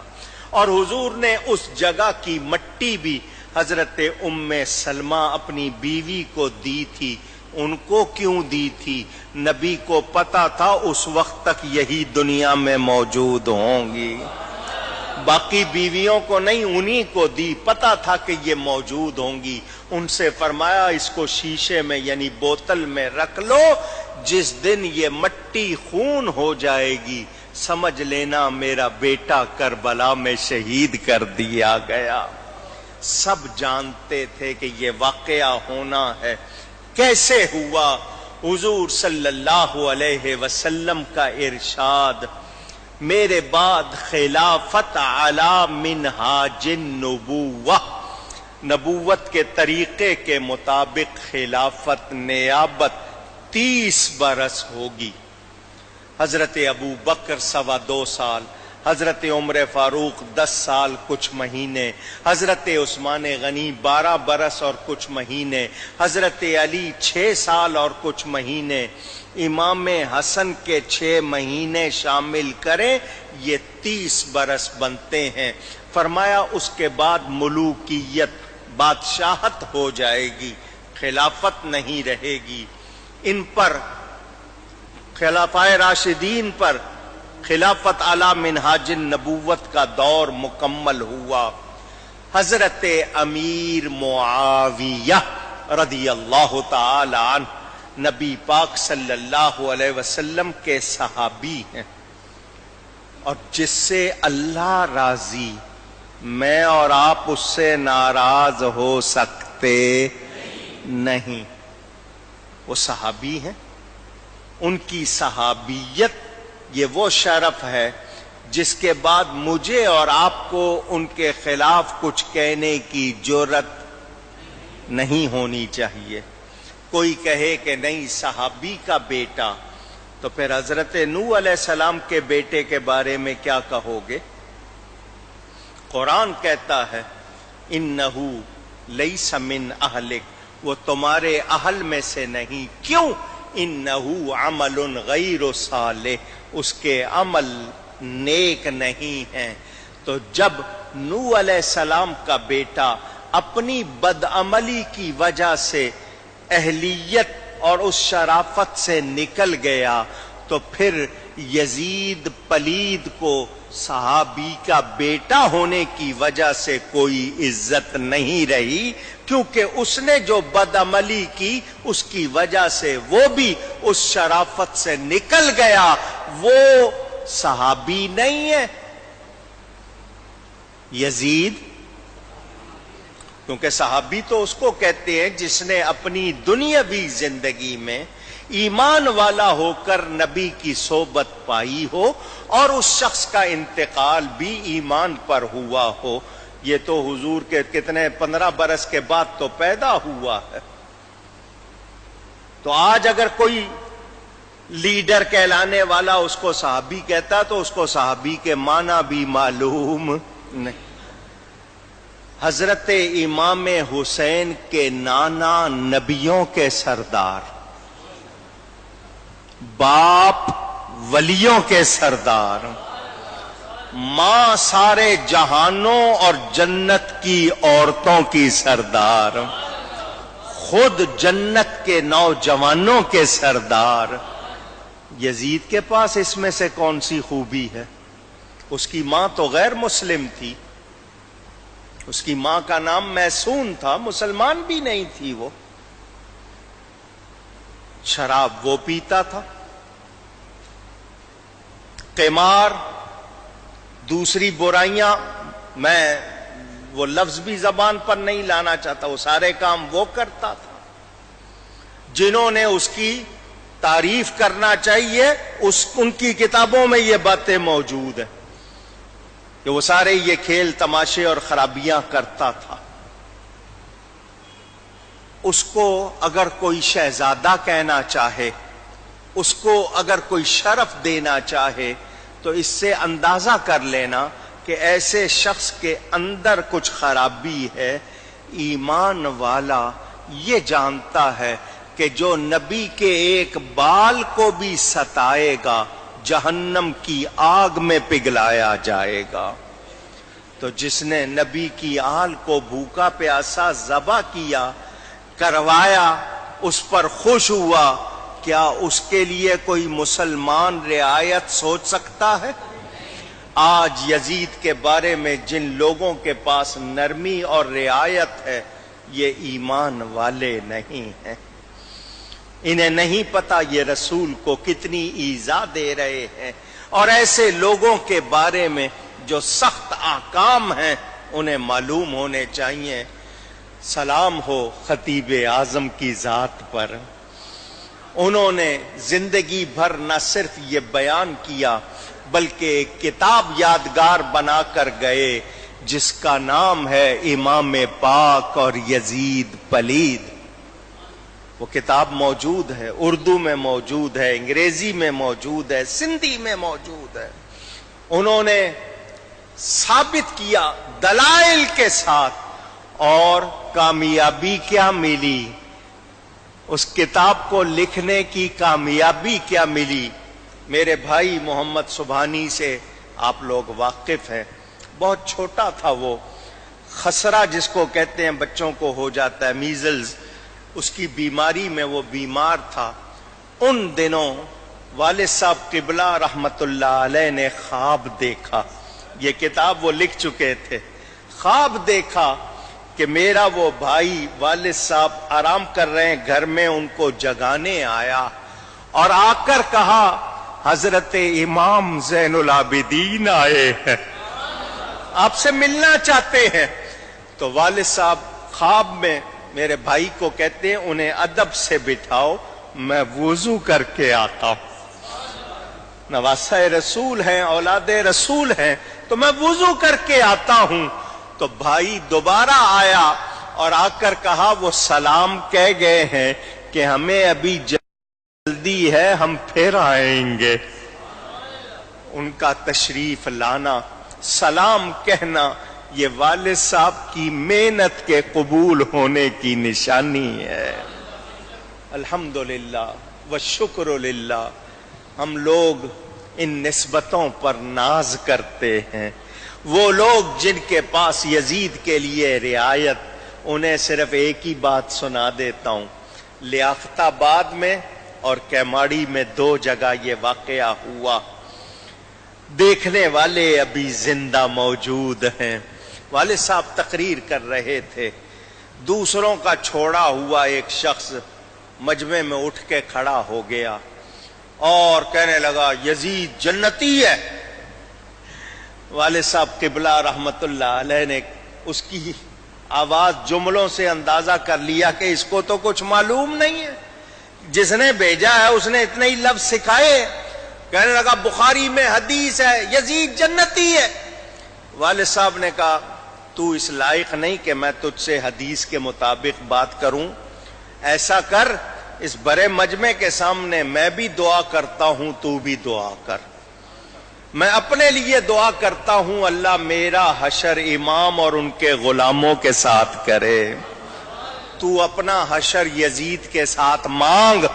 اور حضور نے اس جگہ کی مٹی بھی حضرت ام سلمہ اپنی بیوی کو دی تھی۔ ان کو کیوں دی تھی؟ نبی کو پتا تھا اس وقت تک یہی دنیا میں موجود ہوں گی، باقی بیویوں کو نہیں، انہی کو دی، پتا تھا کہ یہ موجود ہوں گی۔ ان سے فرمایا اس کو شیشے میں یعنی بوتل میں رکھ لو، جس دن یہ مٹی خون ہو جائے گی سمجھ لینا میرا بیٹا کربلا میں شہید کر دیا گیا۔ سب جانتے تھے کہ یہ واقعہ ہونا ہے۔ کیسے ہوا؟ حضور صلی اللہ علیہ وسلم کا ارشاد، میرے بعد خلافت علی منہاج النبوہ، نبوت کے طریقے کے مطابق خلافت نیابت 30 برس ہوگی۔ حضرت ابو بکر 2.25 سال، حضرت عمر فاروق 10 سال کچھ مہینے، حضرت عثمان غنی 12 برس اور کچھ مہینے، حضرت علی 6 سال اور کچھ مہینے، امام حسن کے 6 مہینے شامل کریں یہ 30 برس بنتے ہیں۔ فرمایا اس کے بعد ملوکیت بادشاہت ہو جائے گی، خلافت نہیں رہے گی۔ ان پر خلفائے راشدین پر خلافت علی منہاج النبوت کا دور مکمل ہوا۔ حضرت امیر معاویہ رضی اللہ تعالی عنہ نبی پاک صلی اللہ علیہ وسلم کے صحابی ہیں، اور جس سے اللہ راضی، میں اور آپ اس سے ناراض ہو سکتے نہیں۔ وہ صحابی ہیں، ان کی صحابیت یہ وہ شرف ہے جس کے بعد مجھے اور آپ کو ان کے خلاف کچھ کہنے کی جرأت نہیں ہونی چاہیے۔ کوئی کہے کہ نہیں صحابی کا بیٹا، تو پھر حضرت نوح علیہ السلام کے بیٹے کے بارے میں کیا کہو گے؟ قرآن کہتا ہے انہو لیس من اہلک، وہ تمہارے اہل میں سے نہیں۔ کیوں؟ انہو عمل غیر صالح، اس کے عمل نیک نہیں ہیں۔ تو جب نوح علیہ السلام کا بیٹا اپنی بدعملی کی وجہ سے اہلیت اور اس شرافت سے نکل گیا تو پھر یزید پلید کو صحابی کا بیٹا ہونے کی وجہ سے کوئی عزت نہیں رہی، کیونکہ اس نے جو بدعملی کی اس کی وجہ سے وہ بھی اس شرافت سے نکل گیا، وہ صحابی نہیں ہے یزید، کیونکہ صحابی تو اس کو کہتے ہیں جس نے اپنی دنیاوی زندگی میں ایمان والا ہو کر نبی کی صحبت پائی ہو اور اس شخص کا انتقال بھی ایمان پر ہوا ہو۔ یہ تو حضور کے کتنے 15 برس کے بعد تو پیدا ہوا ہے۔ تو آج اگر کوئی لیڈر کہلانے والا اس کو صحابی کہتا تو اس کو صحابی کے معنی بھی معلوم نہیں. حضرت امام حسین کے نانا نبیوں کے سردار، باپ ولیوں کے سردار، ماں سارے جہانوں اور جنت کی عورتوں کی سردار، خود جنت کے نوجوانوں کے سردار. یزید کے پاس اس میں سے کون سی خوبی ہے؟ اس کی ماں تو غیر مسلم تھی، اس کی ماں کا نام میسون تھا، مسلمان بھی نہیں تھی. وہ شراب وہ پیتا تھا، قمار، دوسری برائیاں، میں وہ لفظ بھی زبان پر نہیں لانا چاہتا، وہ سارے کام وہ کرتا تھا. جنہوں نے اس کی تعریف کرنا چاہیے ان کی کتابوں میں یہ باتیں موجود ہیں کہ وہ سارے یہ کھیل تماشے اور خرابیاں کرتا تھا. اس کو اگر کوئی شہزادہ کہنا چاہے، اس کو اگر کوئی شرف دینا چاہے، تو اس سے اندازہ کر لینا کہ ایسے شخص کے اندر کچھ خرابی ہے. ایمان والا یہ جانتا ہے کہ جو نبی کے ایک بال کو بھی ستائے گا جہنم کی آگ میں پگھلایا جائے گا. تو جس نے نبی کی آل کو بھوکا پیاسا ذبح کیا، کروایا، اس پر خوش ہوا، کیا اس کے لیے کوئی مسلمان رعایت سوچ سکتا ہے؟ آج یزید کے بارے میں جن لوگوں کے پاس نرمی اور رعایت ہے، یہ ایمان والے نہیں ہیں. انہیں نہیں پتا یہ رسول کو کتنی ایذا دے رہے ہیں. اور ایسے لوگوں کے بارے میں جو سخت احکام ہیں انہیں معلوم ہونے چاہیے. سلام ہو خطیب اعظم کی ذات پر. انہوں نے زندگی بھر نہ صرف یہ بیان کیا بلکہ ایک کتاب یادگار بنا کر گئے جس کا نام ہے امام پاک اور یزید پلید. وہ کتاب موجود ہے، اردو میں موجود ہے، انگریزی میں موجود ہے، سندھی میں موجود ہے. انہوں نے ثابت کیا دلائل کے ساتھ. اور کامیابی کیا ملی؟ اس کتاب کو لکھنے کی کامیابی کیا ملی؟ میرے بھائی محمد سبحانی سے آپ لوگ واقف ہیں. بہت چھوٹا تھا وہ، خسرہ جس کو کہتے ہیں بچوں کو ہو جاتا ہے، میزلز، اس کی بیماری میں وہ بیمار تھا. ان دنوں والد صاحب قبلہ رحمت اللہ علیہ نے خواب دیکھا. یہ کتاب وہ لکھ چکے تھے. خواب دیکھا کہ میرا وہ بھائی والد صاحب آرام کر رہے ہیں گھر میں، ان کو جگانے آیا اور آ کر کہا حضرت امام زین العابدین آئے ہیں، آپ سے ملنا چاہتے ہیں. تو والد صاحب خواب میں میرے بھائی کو کہتے ہیں انہیں ادب سے بٹھاؤ، میں وضو کر کے آتا ہوں. نواسہ رسول ہیں، اولاد رسول ہیں، تو میں وضو کر کے آتا ہوں. تو بھائی دوبارہ آیا اور آ کر کہا وہ سلام کہہ گئے ہیں کہ ہمیں ابھی جلدی ہے، ہم پھر آئیں گے. ان کا تشریف لانا، سلام کہنا، یہ والد صاحب کی محنت کے قبول ہونے کی نشانی ہے. الحمدللہ والشکر للہ. ہم لوگ ان نسبتوں پر ناز کرتے ہیں. وہ لوگ جن کے پاس یزید کے لیے رعایت، انہیں صرف ایک ہی بات سنا دیتا ہوں. لیاقت آباد میں اور کیماڑی میں 2 جگہ یہ واقعہ ہوا. دیکھنے والے ابھی زندہ موجود ہیں. والد صاحب تقریر کر رہے تھے. دوسروں کا چھوڑا ہوا ایک شخص مجمع میں اٹھ کے کھڑا ہو گیا اور کہنے لگا یزید جنتی ہے. والد صاحب قبلہ رحمت اللہ علیہ نے اس کی آواز جملوں سے اندازہ کر لیا کہ اس کو تو کچھ معلوم نہیں ہے، جس نے بھیجا ہے اس نے اتنے ہی لفظ سکھائے. کہنے لگا بخاری میں حدیث ہے یزید جنتی ہے. والد صاحب نے کہا تو اس لائق نہیں کہ میں تجھ سے حدیث کے مطابق بات کروں. ایسا کر اس بڑے مجمع کے سامنے میں بھی دعا کرتا ہوں، تو بھی دعا کر. میں اپنے لیے دعا کرتا ہوں، اللہ میرا حشر امام اور ان کے غلاموں کے ساتھ کرے. تو اپنا حشر یزید کے ساتھ مانگ.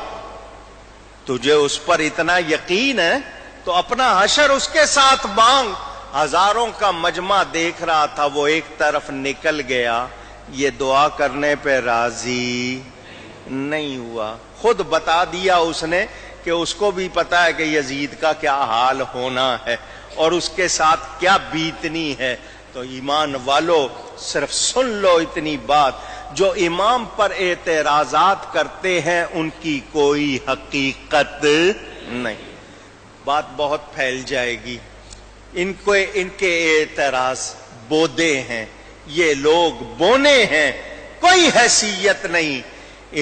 تجھے اس پر اتنا یقین ہے تو اپنا حشر اس کے ساتھ مانگ. ہزاروں کا مجمع دیکھ رہا تھا، وہ ایک طرف نکل گیا، یہ دعا کرنے پہ راضی نہیں ہوا. خود بتا دیا اس نے کہ اس کو بھی پتا ہے کہ یزید کا کیا حال ہونا ہے اور اس کے ساتھ کیا بیتنی ہے. تو ایمان والو صرف سن لو اتنی بات، جو امام پر اعتراضات کرتے ہیں ان کی کوئی حقیقت نہیں. بات بہت پھیل جائے گی. ان کے اعتراض بودے ہیں، یہ لوگ بونے ہیں، کوئی حیثیت نہیں.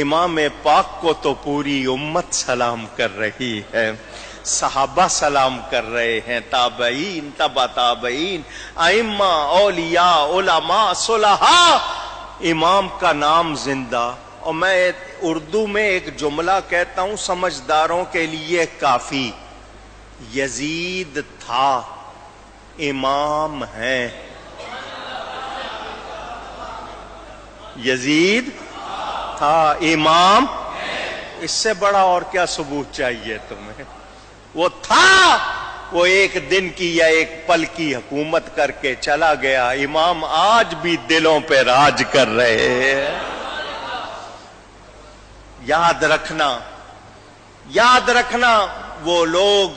امام پاک کو تو پوری امت سلام کر رہی ہے، صحابہ سلام کر رہے ہیں، تابعین، تبع تابعین، ائمہ، اولیاء، علماء، صلحاء. امام کا نام زندہ. اور میں اردو میں ایک جملہ کہتا ہوں سمجھداروں کے لیے کافی، یزید تھا، امام ہے. یزید تھا، امام. اس سے بڑا اور کیا ثبوت چاہیے تمہیں؟ وہ تھا، وہ ایک دن کی یا ایک پل کی حکومت کر کے چلا گیا. امام آج بھی دلوں پہ راج کر رہے ہیں. یاد رکھنا وہ لوگ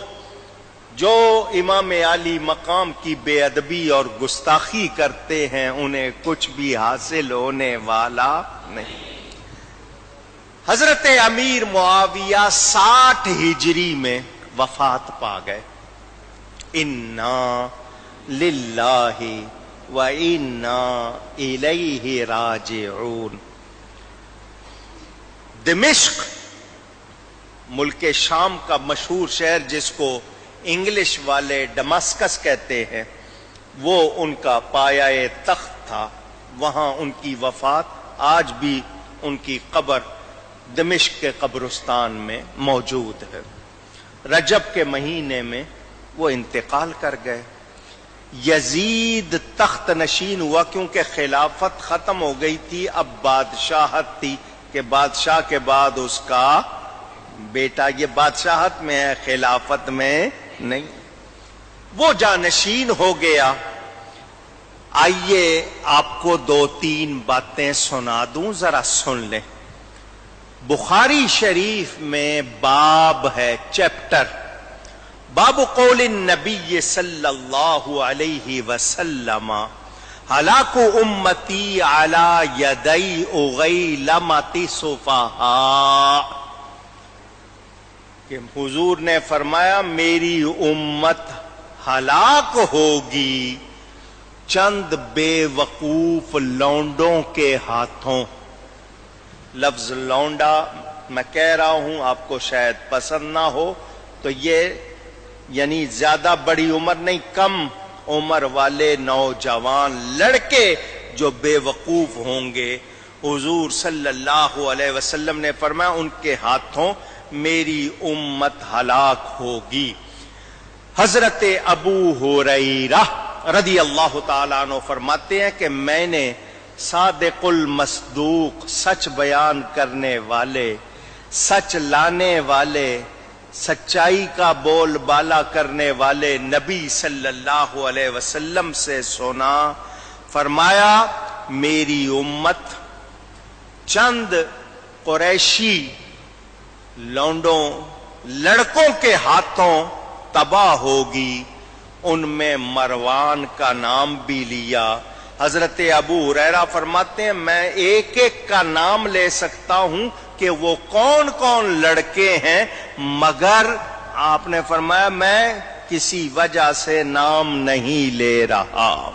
جو امام علی مقام کی بے ادبی اور گستاخی کرتے ہیں انہیں کچھ بھی حاصل ہونے والا نہیں. حضرت امیر معاویہ 60 ہجری میں وفات پا گئے. انا للہ و انا الیہ راجعون. دمشق ملک شام کا مشہور شہر جس کو انگلش والے ڈماسکس کہتے ہیں، وہ ان کا پایہ تخت تھا. وہاں ان کی وفات، آج بھی ان کی قبر دمشق کے قبرستان میں موجود ہے. رجب کے مہینے میں وہ انتقال کر گئے. یزید تخت نشین ہوا کیونکہ خلافت ختم ہو گئی تھی، اب بادشاہت تھی کہ بادشاہ کے بعد اس کا بیٹا. یہ بادشاہت میں ہے، خلافت میں نہیں. وہ جانشین ہو گیا. آئیے آپ کو 2-3 باتیں سنا دوں، ذرا سن لیں. بخاری شریف میں باب ہے، چیپٹر، باب قول النبی صلی اللہ علیہ وسلم ہلاک امتی علی یدی اغیلمۃ سفہاء. کہ حضور نے فرمایا میری امت ہلاک ہوگی چند بے وقوف لونڈوں کے ہاتھوں. لفظ لونڈا میں کہہ رہا ہوں، آپ کو شاید پسند نہ ہو، تو یہ یعنی زیادہ بڑی عمر نہیں، کم عمر والے نوجوان لڑکے جو بے وقوف ہوں گے. حضور صلی اللہ علیہ وسلم نے فرمایا ان کے ہاتھوں میری امت ہلاک ہوگی. حضرت ابو ہریرہ رضی اللہ تعالیٰ عنہ فرماتے ہیں کہ میں نے صادق المصدوق، سچ بیان کرنے والے، سچ لانے والے، سچائی کا بول بالا کرنے والے نبی صلی اللہ علیہ وسلم سے سنا، فرمایا میری امت چند قریشی لونڈوں لڑکوں کے ہاتھوں تباہ ہوگی. ان میں مروان کا نام بھی لیا. حضرت ابو ہریرہ فرماتے ہیں میں ایک ایک کا نام لے سکتا ہوں کہ وہ کون کون لڑکے ہیں، مگر آپ نے فرمایا میں کسی وجہ سے نام نہیں لے رہا،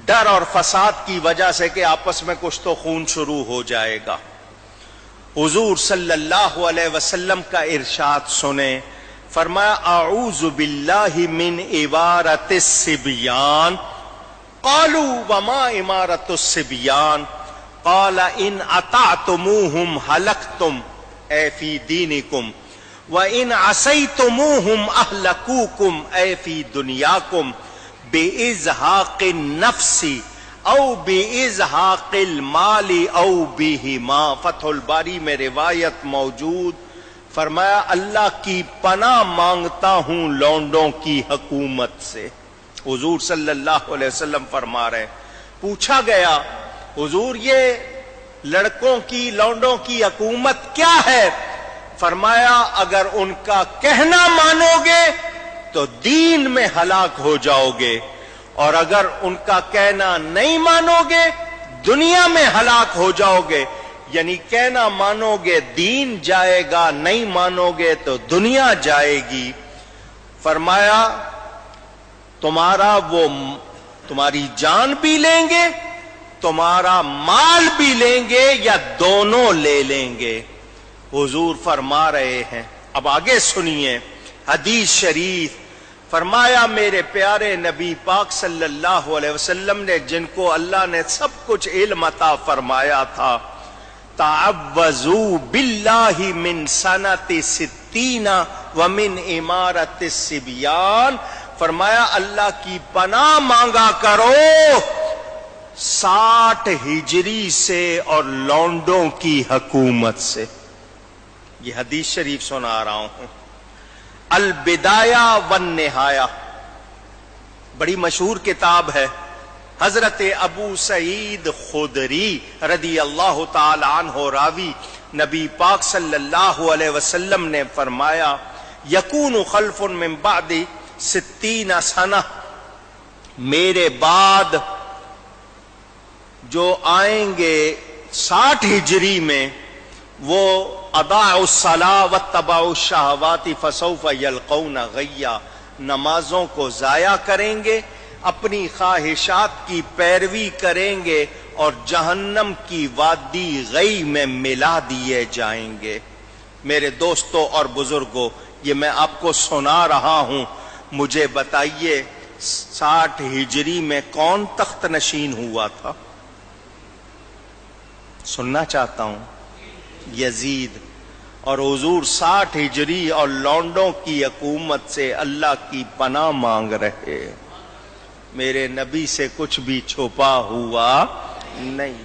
ڈر اور فساد کی وجہ سے کہ آپس میں کچھ تو خون شروع ہو جائے گا. حضور صلی اللہ علیہ وسلم کا ارشاد سنیں، فرمایا اعوذ باللہ من عبارت الصبیان. قالوا وما عمارت الصبیان؟ قال ان اطعتموہم ہلکتم اے فی دینکم وان عصیتموہم اہلکوکم اے فی دنیاکم بازہاق النفس او بازہاق المال او بہما. فتح الباری میں روایت موجود. فرمایا اللہ کی پناہ مانگتا ہوں لونڈوں کی حکومت سے. حضور صلی اللہ علیہ وسلم فرما رہے. پوچھا گیا حضور یہ لڑکوں کی لونڈوں کی حکومت کیا ہے؟ فرمایا اگر ان کا کہنا مانو گے تو دین میں ہلاک ہو جاؤ گے، اور اگر ان کا کہنا نہیں مانو گے دنیا میں ہلاک ہو جاؤ گے. یعنی کہنا مانو گے دین جائے گا، نہیں مانو گے تو دنیا جائے گی. فرمایا تمہاری جان بھی لیں گے، تمہارا مال بھی لیں گے، یا دونوں لے لیں گے. حضور فرما رہے ہیں. اب آگے سنیے حدیث شریف. فرمایا میرے پیارے نبی پاک صلی اللہ علیہ وسلم نے، جن کو اللہ نے سب کچھ علم عطا فرمایا تھا، تعوذوا باللہ من سنۃ 60 ومن امارۃ الصبیان. فرمایا اللہ کی پناہ مانگا کرو 60 ہجری سے اور لونڈوں کی حکومت سے. یہ حدیث شریف سنا رہا ہوں. البدایہ والنہایہ بڑی مشہور کتاب ہے. حضرت ابو سعید خدری رضی اللہ تعالی عنہ راوی، نبی پاک صلی اللہ علیہ وسلم نے فرمایا یکون خلف من بعد 60 سنہ، میرے بعد جو آئیں گے 60 ہجری میں، وہ اضاعوا الصلاۃ واتبعوا الشہوات فسوف یلقون غیا، نمازوں کو ضائع کریں گے، اپنی خواہشات کی پیروی کریں گے، اور جہنم کی وادی غی میں ملا دیے جائیں گے. میرے دوستوں اور بزرگوں، یہ میں آپ کو سنا رہا ہوں. مجھے بتائیے 60 ہجری میں کون تخت نشین ہوا تھا؟ سننا چاہتا ہوں. یزید. اور حضور 60 ہجری اور لونڈوں کی حکومت سے اللہ کی پناہ مانگ رہے. میرے نبی سے کچھ بھی چھپا ہوا نہیں.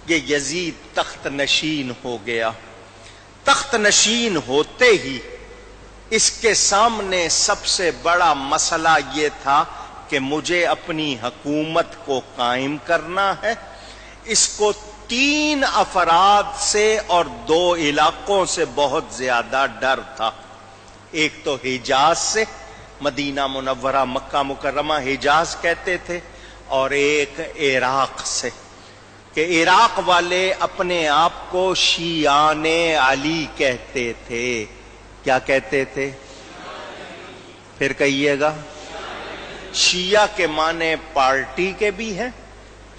یہ یزید تخت نشین ہو گیا. تخت نشین ہوتے ہی اس کے سامنے سب سے بڑا مسئلہ یہ تھا کہ مجھے اپنی حکومت کو قائم کرنا ہے. اس کو 3 افراد سے اور 2 علاقوں سے بہت زیادہ ڈر تھا. ایک تو حجاز سے، مدینہ منورہ مکہ مکرمہ حجاز کہتے تھے، اور ایک عراق سے، کہ عراق والے اپنے آپ کو شیعان علی کہتے تھے. کیا کہتے تھے؟ پھر کہیے گا. شیعہ کے معنی پارٹی کے بھی ہیں،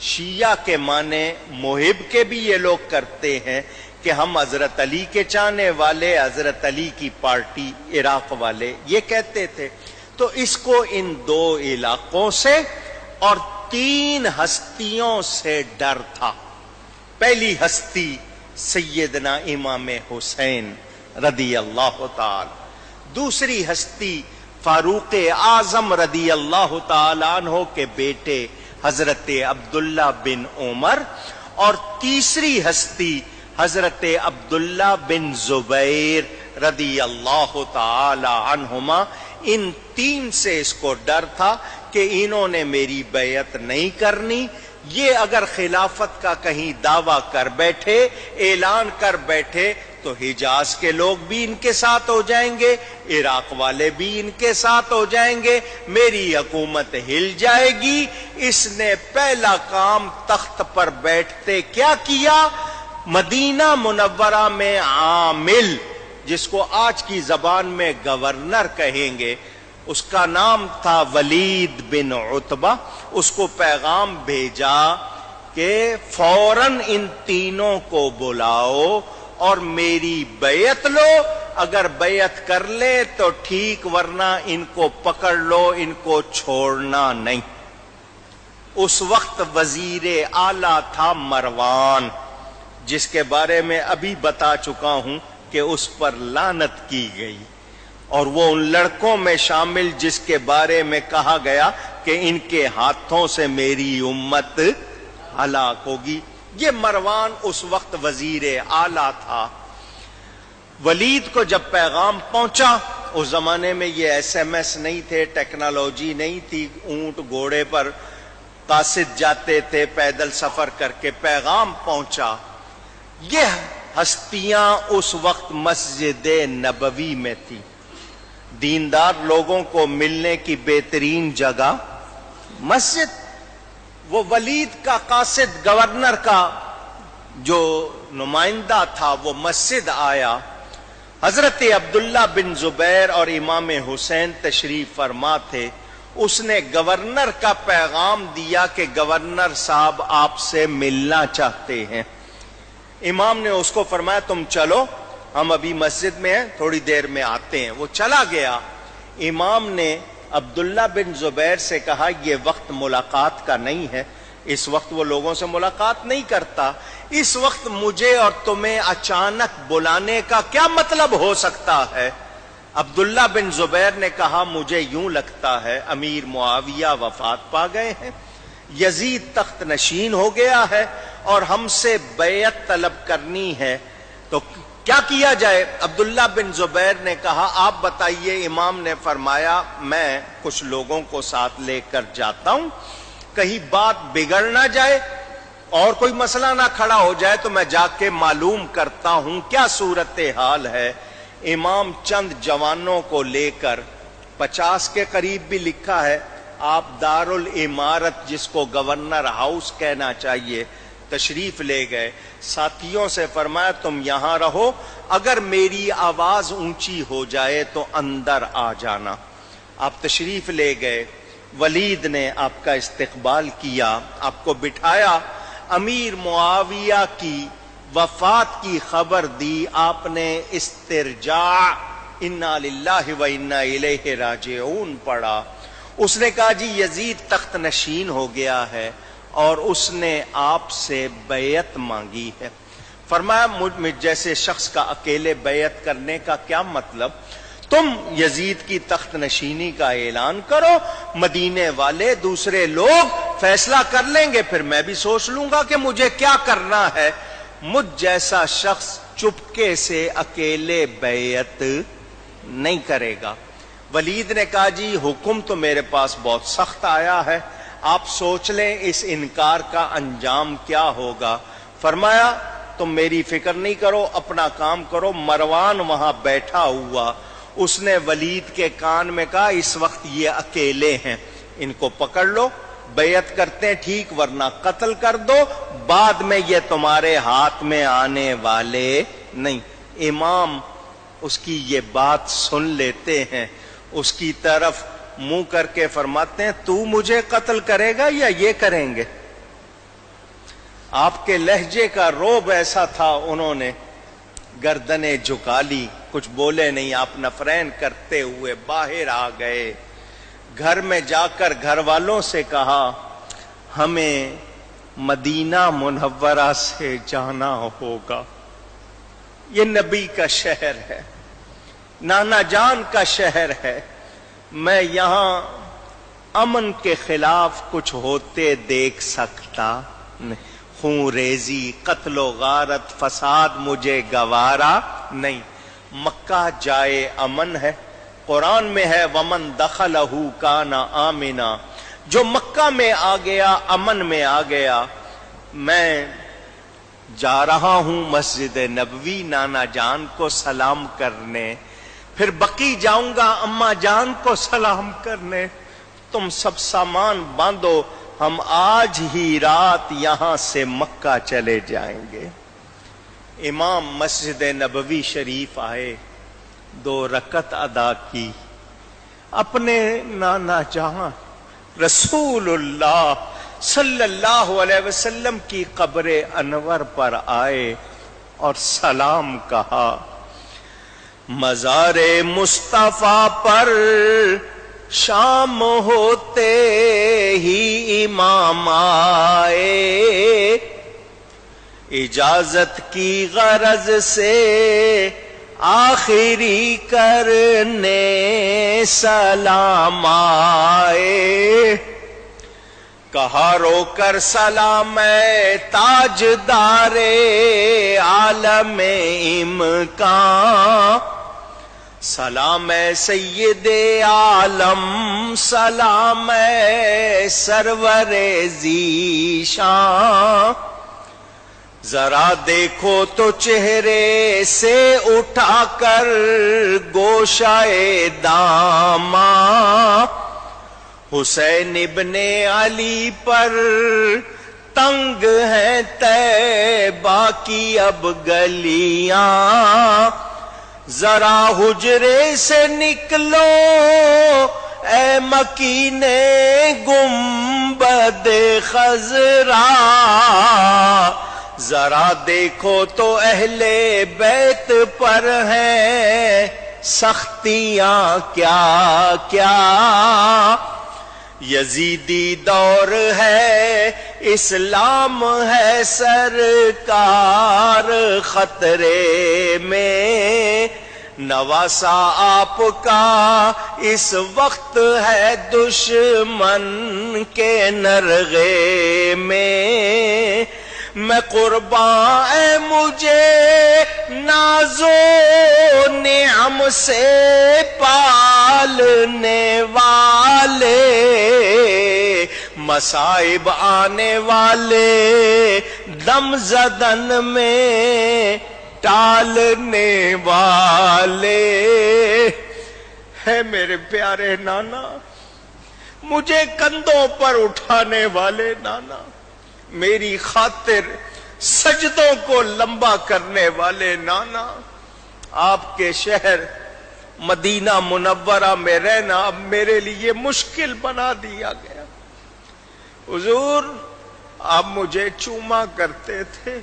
شیعہ کے معنی محب کے بھی یہ لوگ کرتے ہیں کہ ہم حضرت علی کے چاہنے والے، حضرت علی کی پارٹی. عراق والے یہ کہتے تھے. تو اس کو ان 2 علاقوں سے اور 3 ہستیوں سے ڈر تھا. پہلی ہستی سیدنا امام حسین رضی اللہ تعالی، دوسری ہستی فاروق اعظم رضی اللہ تعالی عنہ کے بیٹے حضرت عبداللہ بن عمر، اور تیسری ہستی حضرت عبداللہ بن زبیر رضی اللہ تعالی عنہما. ان 3 سے اس کو ڈر تھا کہ انہوں نے میری بیعت نہیں کرنی. یہ اگر خلافت کا کہیں دعویٰ کر بیٹھے، اعلان کر بیٹھے، تو حجاز کے لوگ بھی ان کے ساتھ ہو جائیں گے، عراق والے بھی ان کے ساتھ ہو جائیں گے، میری حکومت ہل جائے گی. اس نے پہلا کام تخت پر بیٹھتے کیا کیا؟ مدینہ منورہ میں عامل، جس کو آج کی زبان میں گورنر کہیں گے، اس کا نام تھا ولید بن عتبہ. اس کو پیغام بھیجا کہ فوراً ان تینوں کو بلاؤ اور میری بیعت لو. اگر بیعت کر لے تو ٹھیک، ورنہ ان کو پکڑ لو، ان کو چھوڑنا نہیں. اس وقت وزیر اعلیٰ تھا مروان، جس کے بارے میں ابھی بتا چکا ہوں کہ اس پر لعنت کی گئی، اور وہ ان لڑکوں میں شامل جس کے بارے میں کہا گیا کہ ان کے ہاتھوں سے میری امت ہلاک ہوگی۔ یہ مروان اس وقت وزیر اعلیٰ تھا۔ ولید کو جب پیغام پہنچا، اس زمانے میں یہ ایس ایم ایس نہیں تھے، ٹیکنالوجی نہیں تھی، اونٹ گھوڑے پر قاصد جاتے تھے پیدل سفر کر کے، پیغام پہنچا۔ یہ ہستیاں اس وقت مسجد نبوی میں تھی، دیندار لوگوں کو ملنے کی بہترین جگہ مسجد۔ وہ ولید کا قاصد، گورنر کا جو نمائندہ تھا، وہ مسجد آیا۔ حضرت عبداللہ بن زبیر اور امام حسین تشریف فرما تھے۔ اس نے گورنر کا پیغام دیا کہ گورنر صاحب آپ سے ملنا چاہتے ہیں۔ امام نے اس کو فرمایا تم چلو، ہم ابھی مسجد میں ہیں، تھوڑی دیر میں آتے ہیں۔ وہ چلا گیا۔ امام نے عبداللہ بن زبیر سے کہا یہ وقت ملاقات کا نہیں ہے، اس وقت وہ لوگوں سے ملاقات نہیں کرتا، اس وقت مجھے اور تمہیں اچانک بلانے کا کیا مطلب ہو سکتا ہے؟ عبداللہ بن زبیر نے کہا مجھے یوں لگتا ہے امیر معاویہ وفات پا گئے ہیں، یزید تخت نشین ہو گیا ہے اور ہم سے بیعت طلب کرنی ہے، تو کیا کیا جائے؟ عبداللہ بن زبیر نے کہا آپ بتائیے۔ امام نے فرمایا میں کچھ لوگوں کو ساتھ لے کر جاتا ہوں، کہیں بات بگڑ نہ جائے اور کوئی مسئلہ نہ کھڑا ہو جائے تو میں جا کے معلوم کرتا ہوں کیا صورتحال ہے۔ امام چند جوانوں کو لے کر، 50 کے قریب بھی لکھا ہے، آپ دارالعمارت جس کو گورنر ہاؤس کہنا چاہیے، تشریف لے گئے۔ ساتھیوں سے فرمایا تم یہاں رہو، اگر میری آواز اونچی ہو جائے تو اندر آ جانا۔ آپ تشریف لے گئے۔ ولید نے آپ کا استقبال کیا، آپ کو بٹھایا، امیر معاویہ کی وفات کی خبر دی۔ آپ نے استرجاع انا للہ و انا الیہ راجعون پڑھا۔ اس نے کہا جی یزید تخت نشین ہو گیا ہے اور اس نے آپ سے بیعت مانگی ہے۔ فرمایا مجھ جیسے شخص کا اکیلے بیعت کرنے کا کیا مطلب؟ تم یزید کی تخت نشینی کا اعلان کرو، مدینے والے دوسرے لوگ فیصلہ کر لیں گے، پھر میں بھی سوچ لوں گا کہ مجھے کیا کرنا ہے۔ مجھ جیسا شخص چپکے سے اکیلے بیعت نہیں کرے گا۔ ولید نے کہا جی حکم تو میرے پاس بہت سخت آیا ہے، آپ سوچ لیں اس انکار کا انجام کیا ہوگا۔ فرمایا تم میری فکر نہیں کرو، اپنا کام کرو۔ مروان وہاں بیٹھا ہوا، اس نے ولید کے کان میں کہا اس وقت یہ اکیلے ہیں، ان کو پکڑ لو، بیعت کرتے ہیں ٹھیک، ورنہ قتل کر دو، بعد میں یہ تمہارے ہاتھ میں آنے والے نہیں۔ امام اس کی یہ بات سن لیتے ہیں، اس کی طرف منہ کر کے فرماتے ہیں تو مجھے قتل کرے گا یا یہ کریں گے؟ آپ کے لہجے کا روب ایسا تھا، انہوں نے گردنیں جھکا لی، کچھ بولے نہیں۔ آپ نفرین کرتے ہوئے باہر آ گئے۔ گھر میں جا کر گھر والوں سے کہا ہمیں مدینہ منورہ سے جانا ہوگا، یہ نبی کا شہر ہے، نانا جان کا شہر ہے، میں یہاں امن کے خلاف کچھ ہوتے دیکھ سکتا نہیں، خون ریزی، قتل و غارت، فساد مجھے گوارا نہیں۔ مکہ جائے امن ہے، قرآن میں ہے ومن دخلہ کان آمنا، جو مکہ میں آ گیا امن میں آ گیا۔ میں جا رہا ہوں مسجد نبوی نانا جان کو سلام کرنے، پھر بقی جاؤں گا اماں جان کو سلام کرنے، تم سب سامان باندھو، ہم آج ہی رات یہاں سے مکہ چلے جائیں گے۔ امام مسجد نبوی شریف آئے، 2 رکعت ادا کی، اپنے نانا جان رسول اللہ صلی اللہ علیہ وسلم کی قبر انور پر آئے اور سلام کہا۔ مزار مصطفیٰ پر شام ہوتے ہی امام آئے، اجازت کی غرض سے آخری کرنے سلام آئے، کہا رو کر سلام تاجدار عالم امکان، سلام سید عالم، سلام سرور ذیشان، ذرا دیکھو تو چہرے سے اٹھا کر گوشائے داماں، حسین ابن علی پر تنگ ہے طیبہ کی اب گلیاں، ذرا حجرے سے نکلو اے مکین گنبد خضرا، ذرا دیکھو تو اہل بیت پر ہیں سختیاں کیا کیا، یزیدی دور ہے اسلام ہے سرکار خطرے میں، نواسا آپ کا اس وقت ہے دشمن کے نرغے میں، میں قرباں اے مجھے نازو نعم سے پالنے والے، مصائب آنے والے دم زدن میں ٹالنے والے، ہے میرے پیارے نانا، مجھے کندھوں پر اٹھانے والے نانا، میری خاطر سجدوں کو لمبا کرنے والے نانا، آپ کے شہر مدینہ منورہ میں رہنا اب میرے لیے مشکل بنا دیا گیا۔ حضور آپ مجھے چوما کرتے تھے،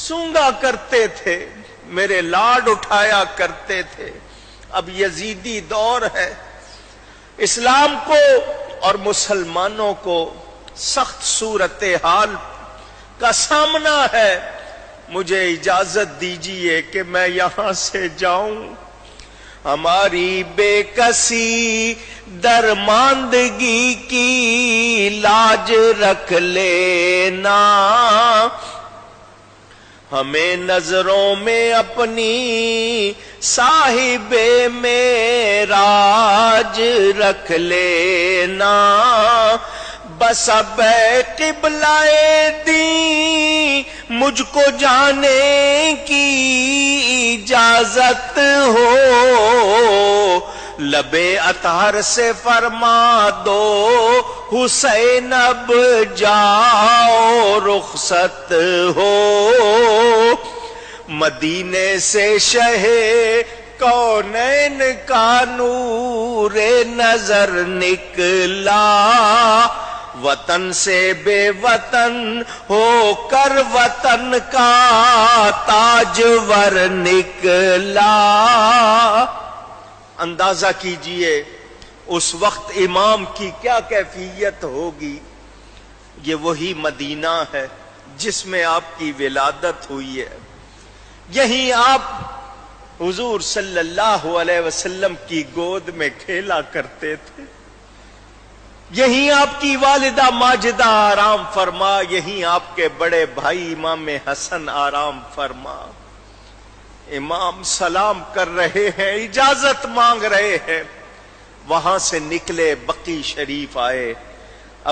سونگا کرتے تھے، میرے لاڈ اٹھایا کرتے تھے، اب یزیدی دور ہے، اسلام کو اور مسلمانوں کو سخت صورتحال کا سامنا ہے، مجھے اجازت دیجیے کہ میں یہاں سے جاؤں، ہماری بے کسی درماندگی کی لاج رکھ لینا، ہمیں نظروں میں اپنی صاحب معراج رکھ لینا، بس اب قبلہ دین مجھ کو جانے کی اجازت ہو، لب اطہر سے فرما دو حسین اب جاؤ رخصت ہو، مدینے سے شہ کونین کا نور نظر نکلا، وطن سے بے وطن ہو کر وطن کا تاجور نکلا۔ اندازہ کیجئے اس وقت امام کی کیا کیفیت ہوگی۔ یہ وہی مدینہ ہے جس میں آپ کی ولادت ہوئی ہے، یہیں آپ حضور صلی اللہ علیہ وسلم کی گود میں کھیلا کرتے تھے، یہیں آپ کی والدہ ماجدہ آرام فرما، یہیں آپ کے بڑے بھائی امام حسن آرام فرما۔ امام سلام کر رہے ہیں، اجازت مانگ رہے ہیں، وہاں سے نکلے بقی شریف آئے،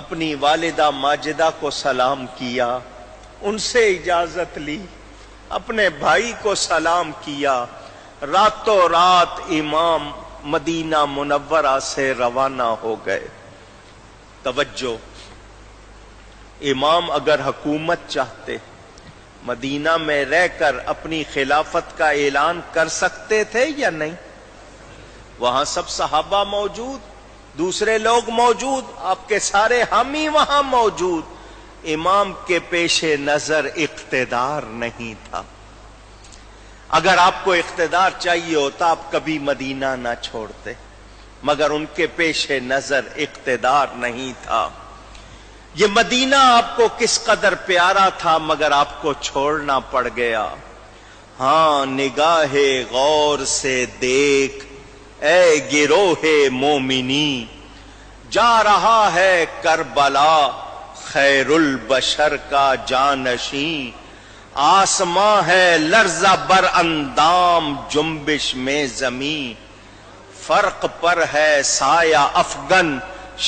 اپنی والدہ ماجدہ کو سلام کیا، ان سے اجازت لی، اپنے بھائی کو سلام کیا، راتوں رات امام مدینہ منورہ سے روانہ ہو گئے۔ توجہ، امام اگر حکومت چاہتے مدینہ میں رہ کر اپنی خلافت کا اعلان کر سکتے تھے یا نہیں؟ وہاں سب صحابہ موجود، دوسرے لوگ موجود، آپ کے سارے حامی وہاں موجود، امام کے پیش نظر اقتدار نہیں تھا۔ اگر آپ کو اقتدار چاہیے ہوتا آپ کبھی مدینہ نہ چھوڑتے، مگر ان کے پیش نظر اقتدار نہیں تھا۔ یہ مدینہ آپ کو کس قدر پیارا تھا مگر آپ کو چھوڑنا پڑ گیا۔ ہاں نگاہ غور سے دیکھ اے گروہ مومنی، جا رہا ہے کربلا خیر البشر کا جانشین، آسماں ہے لرزہ بر اندام جنبش میں زمین، فرق پر ہے سایہ افغن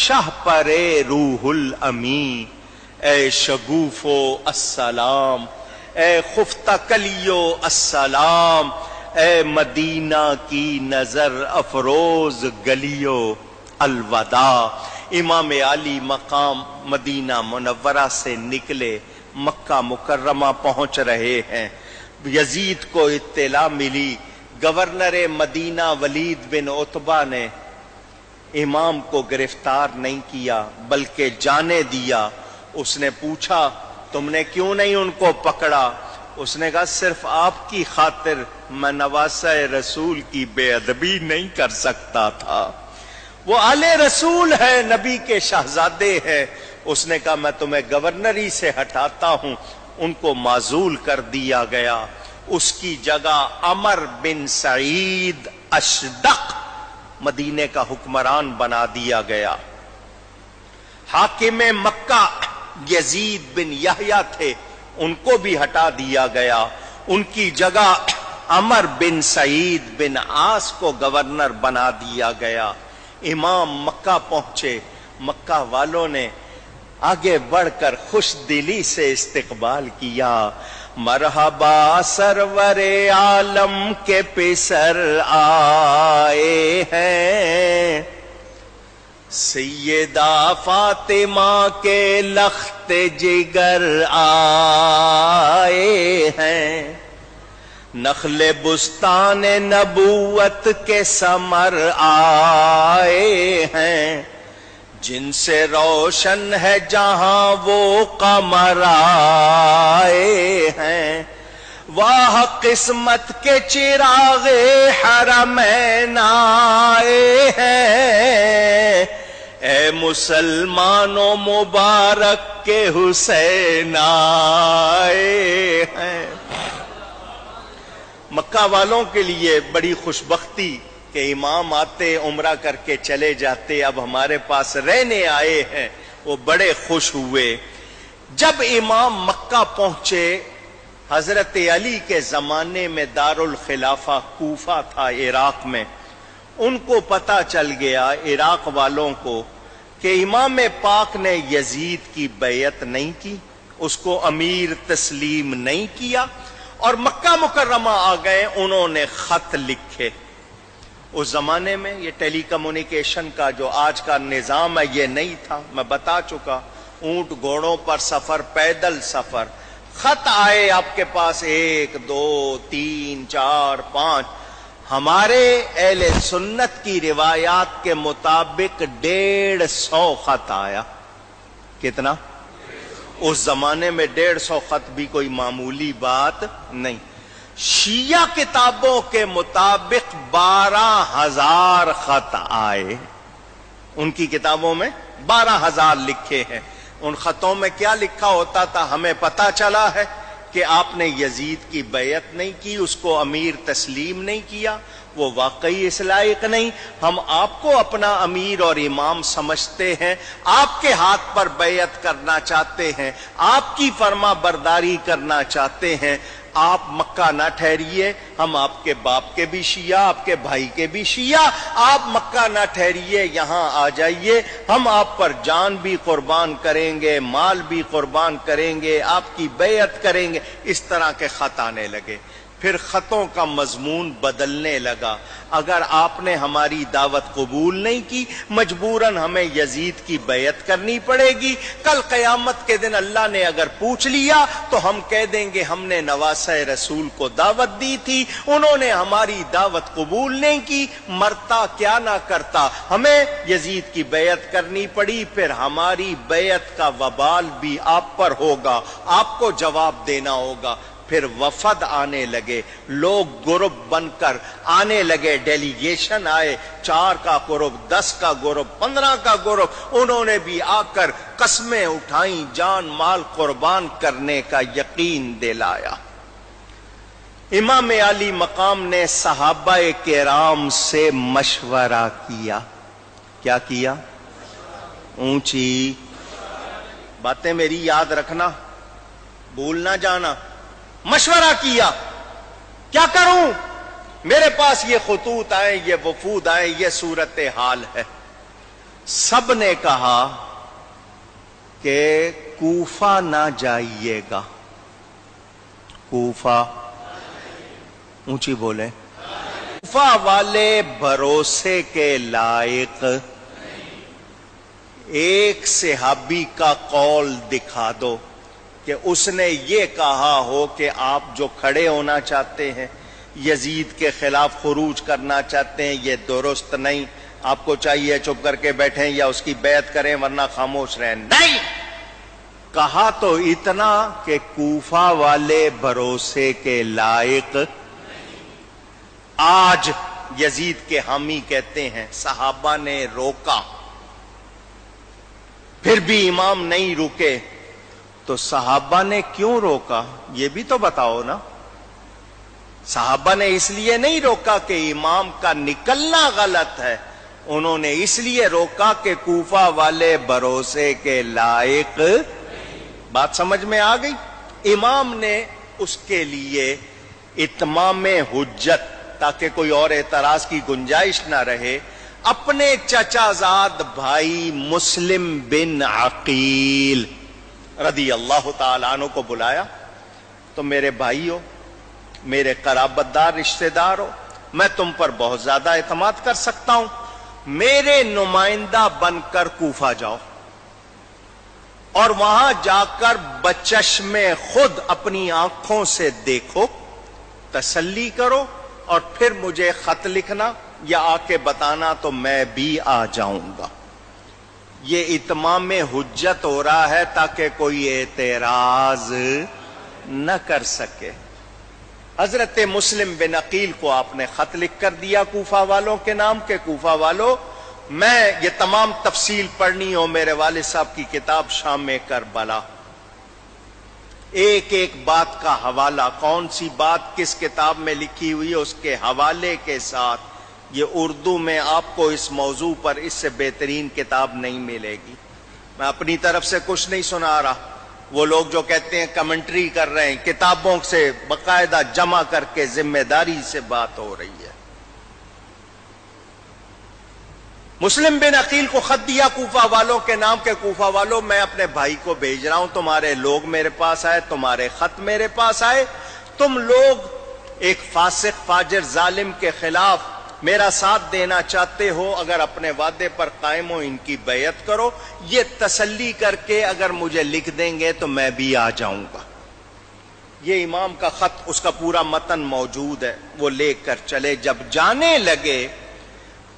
شاہ پر روح الامین، اے شگوفو السلام، اے خفتہ کلیو السلام، اے مدینہ کی نظر افروز گلیو الوداع۔ امام عالی مقام مدینہ منورہ سے نکلے، مکہ مکرمہ پہنچ رہے ہیں۔ یزید کو اطلاع ملی، گورنر مدینہ ولید بن عتبہ نے امام کو گرفتار نہیں کیا بلکہ جانے دیا۔ اس نے پوچھا تم نے کیوں نہیں ان کو پکڑا؟ اس نے کہا صرف آپ کی خاطر میں نواسہ رسول کی بے ادبی نہیں کر سکتا تھا، وہ آل رسول ہے، نبی کے شہزادے ہیں۔ اس نے کہا میں تمہیں گورنری سے ہٹاتا ہوں۔ ان کو معزول کر دیا گیا۔ اس کی جگہ عمر بن سعید اشدق مدینے کا حکمران بنا دیا گیا۔ حاکم مکہ یزید بن یحییٰ تھے، ان کو بھی ہٹا دیا گیا۔ ان کی جگہ عمر بن سعید بن عاص کو گورنر بنا دیا گیا۔ امام مکہ پہنچے، مکہ والوں نے آگے بڑھ کر خوش دلی سے استقبال کیا۔ مرحبا سرور عالم کے پسر آئے ہیں، سیدہ فاطمہ کے لخت جگر آئے ہیں، نخل بستان نبوت کے ثمر آئے ہیں، جن سے روشن ہے جہاں وہ قمر آئے ہیں، واہ قسمت کے چراغ حرمین آئے ہیں، اے مسلمانوں مبارک کے حسین آئے ہیں۔ مکہ والوں کے لیے بڑی خوشبختی کہ امام آتے عمرہ کر کے چلے جاتے، اب ہمارے پاس رہنے آئے ہیں، وہ بڑے خوش ہوئے۔ جب امام مکہ پہنچے، حضرت علی کے زمانے میں دارالخلافہ کوفہ تھا عراق میں، ان کو پتہ چل گیا عراق والوں کو کہ امام پاک نے یزید کی بیعت نہیں کی، اس کو امیر تسلیم نہیں کیا، اور مکہ مکرمہ آ گئے۔ انہوں نے خط لکھے۔ اس زمانے میں یہ ٹیلی کمیونیکیشن کا جو آج کا نظام ہے یہ نہیں تھا، میں بتا چکا، اونٹ گھوڑوں پر سفر، پیدل سفر۔ خط آئے آپ کے پاس 1 2 3 4 5۔ ہمارے اہل سنت کی روایات کے مطابق 150 خط آیا۔ کتنا؟ اس زمانے میں 150 خط بھی کوئی معمولی بات نہیں۔ شیعہ کتابوں کے مطابق 12,000 خط آئے۔ ان کی کتابوں میں 12,000 لکھے ہیں۔ ان خطوں میں کیا لکھا ہوتا تھا ہمیں پتا چلا ہے کہ آپ نے یزید کی بیعت نہیں کی، اس کو امیر تسلیم نہیں کیا، وہ واقعی اس لائق نہیں، ہم آپ کو اپنا امیر اور امام سمجھتے ہیں، آپ کے ہاتھ پر بیعت کرنا چاہتے ہیں، آپ کی فرما برداری کرنا چاہتے ہیں، آپ مکہ نہ ٹھہریے، ہم آپ کے باپ کے بھی شیعہ، آپ کے بھائی کے بھی شیعہ، آپ مکہ نہ ٹھہریے، یہاں آ جائیے، ہم آپ پر جان بھی قربان کریں گے، مال بھی قربان کریں گے، آپ کی بیعت کریں گے۔ اس طرح کے خط آنے لگے۔ پھر خطوں کا مضمون بدلنے لگا۔ اگر آپ نے ہماری دعوت قبول نہیں کی، مجبوراً ہمیں یزید کی بیعت کرنی پڑے گی۔ کل قیامت کے دن اللہ نے اگر پوچھ لیا تو ہم کہہ دیں گے ہم نے نواسہ رسول کو دعوت دی تھی، انہوں نے ہماری دعوت قبول نہیں کی، مرتا کیا نہ کرتا، ہمیں یزید کی بیعت کرنی پڑی، پھر ہماری بیعت کا وبال بھی آپ پر ہوگا، آپ کو جواب دینا ہوگا۔ پھر وفد آنے لگے، لوگ گروپ بن کر آنے لگے، ڈیلیگیشن آئے، 4 کا گروپ، 10 کا گروپ، 15 کا گروپ، انہوں نے بھی آ کر قسمیں اٹھائیں، جان مال قربان کرنے کا یقین دلایا۔ امام علی مقام نے صحابہ کرام سے مشورہ کیا۔ کیا کیا؟ اونچی باتیں میری یاد رکھنا، بھول نہ جانا۔ مشورہ کیا، کیا کروں؟ میرے پاس یہ خطوط آئے، یہ وفود آئے، یہ صورتحال ہے۔ سب نے کہا کہ کوفہ نہ جائیے گا۔ کوفہ، اونچی بولیں، کوفہ والے بھروسے کے لائق ایک صحابی کا قول دکھا دو کہ اس نے یہ کہا ہو کہ آپ جو کھڑے ہونا چاہتے ہیں، یزید کے خلاف خروج کرنا چاہتے ہیں، یہ درست نہیں، آپ کو چاہیے چپ کر کے بیٹھیں یا اس کی بیعت کریں ورنہ خاموش رہیں۔ نہیں، کہا تو اتنا کہ کوفہ والے بھروسے کے لائق۔ آج یزید کے حامی کہتے ہیں صحابہ نے روکا، پھر بھی امام نہیں رکے، تو صحابہ نے کیوں روکا یہ بھی تو بتاؤ نا۔ صحابہ نے اس لیے نہیں روکا کہ امام کا نکلنا غلط ہے، انہوں نے اس لیے روکا کہ کوفہ والے بھروسے کے لائق۔ بات سمجھ میں آ گئی؟ امام نے اس کے لیے اتمام حجت، تاکہ کوئی اور اعتراض کی گنجائش نہ رہے، اپنے چچا زاد بھائی مسلم بن عقیل رضی اللہ تعالیٰ عنہ کو بلایا۔ تو میرے بھائی ہو، میرے قرابت دار رشتہ دار ہو، میں تم پر بہت زیادہ اعتماد کر سکتا ہوں، میرے نمائندہ بن کر کوفہ جاؤ اور وہاں جا کر بچشم خود اپنی آنکھوں سے دیکھو، تسلی کرو، اور پھر مجھے خط لکھنا یا آ کے بتانا تو میں بھی آ جاؤں گا۔ یہ اتمام حجت ہو رہا ہے تاکہ کوئی اعتراض نہ کر سکے۔ حضرت مسلم بن عقیل کو آپ نے خط لکھ کر دیا کوفہ والوں کے نام کے، کوفہ والوں، میں یہ تمام تفصیل پڑھنی ہو میرے والد صاحب کی کتاب شام کربلا، ایک ایک بات کا حوالہ، کون سی بات کس کتاب میں لکھی ہوئی ہے اس کے حوالے کے ساتھ، یہ اردو میں آپ کو اس موضوع پر اس سے بہترین کتاب نہیں ملے گی۔ میں اپنی طرف سے کچھ نہیں سنا رہا، وہ لوگ جو کہتے ہیں کمنٹری کر رہے ہیں، کتابوں سے باقاعدہ جمع کر کے ذمہ داری سے بات ہو رہی ہے۔ مسلم بن عقیل کو خط دیا کوفہ والوں کے نام کے، کوفہ والوں میں اپنے بھائی کو بھیج رہا ہوں، تمہارے لوگ میرے پاس آئے، تمہارے خط میرے پاس آئے، تم لوگ ایک فاسق فاجر ظالم کے خلاف میرا ساتھ دینا چاہتے ہو، اگر اپنے وعدے پر قائم ہو ان کی بیعت کرو، یہ تسلی کر کے اگر مجھے لکھ دیں گے تو میں بھی آ جاؤں گا۔ یہ امام کا خط، اس کا پورا متن موجود ہے، وہ لے کر چلے۔ جب جانے لگے،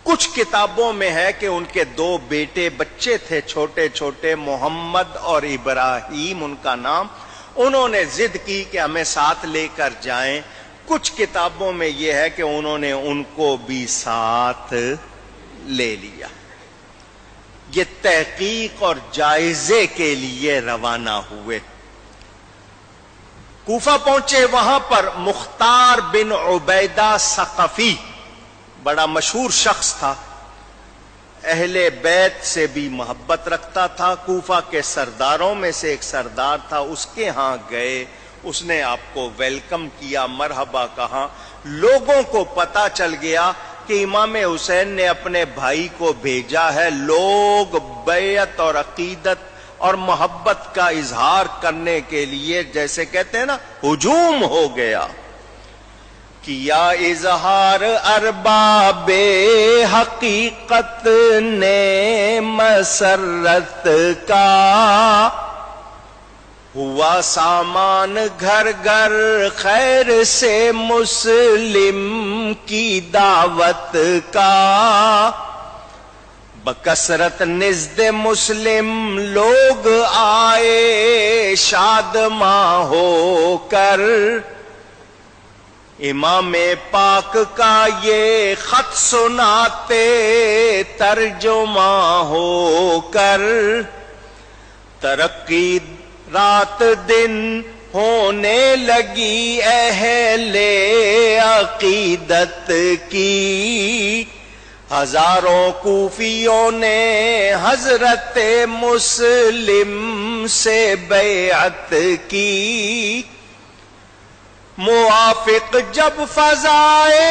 کچھ کتابوں میں ہے کہ ان کے 2 بیٹے بچے تھے چھوٹے چھوٹے، محمد اور ابراہیم ان کا نام، انہوں نے ضد کی کہ ہمیں ساتھ لے کر جائیں۔ کچھ کتابوں میں یہ ہے کہ انہوں نے ان کو بھی ساتھ لے لیا۔ یہ تحقیق اور جائزے کے لیے روانہ ہوئے، کوفہ پہنچے۔ وہاں پر مختار بن عبیدہ ثقفی بڑا مشہور شخص تھا، اہل بیت سے بھی محبت رکھتا تھا، کوفہ کے سرداروں میں سے ایک سردار تھا، اس کے ہاں گئے، اس نے آپ کو ویلکم کیا، مرحبا کہا۔ لوگوں کو پتا چل گیا کہ امام حسین نے اپنے بھائی کو بھیجا ہے، لوگ بیعت اور عقیدت اور محبت کا اظہار کرنے کے لیے، جیسے کہتے ہیں نا، ہجوم ہو گیا۔ کیا اظہار ارباب حقیقت نے مسرت کا، ہوا سامان گھر گھر خیر سے مسلم کی دعوت کا، بکثرت نزد مسلم لوگ آئے شادماں ہو کر، امام پاک کا یہ خط سناتے ترجمہ ہو کر، ترقی رات دن ہونے لگی اہل عقیدت کی، ہزاروں کوفیوں نے حضرت مسلم سے بیعت کی، موافق جب فضائے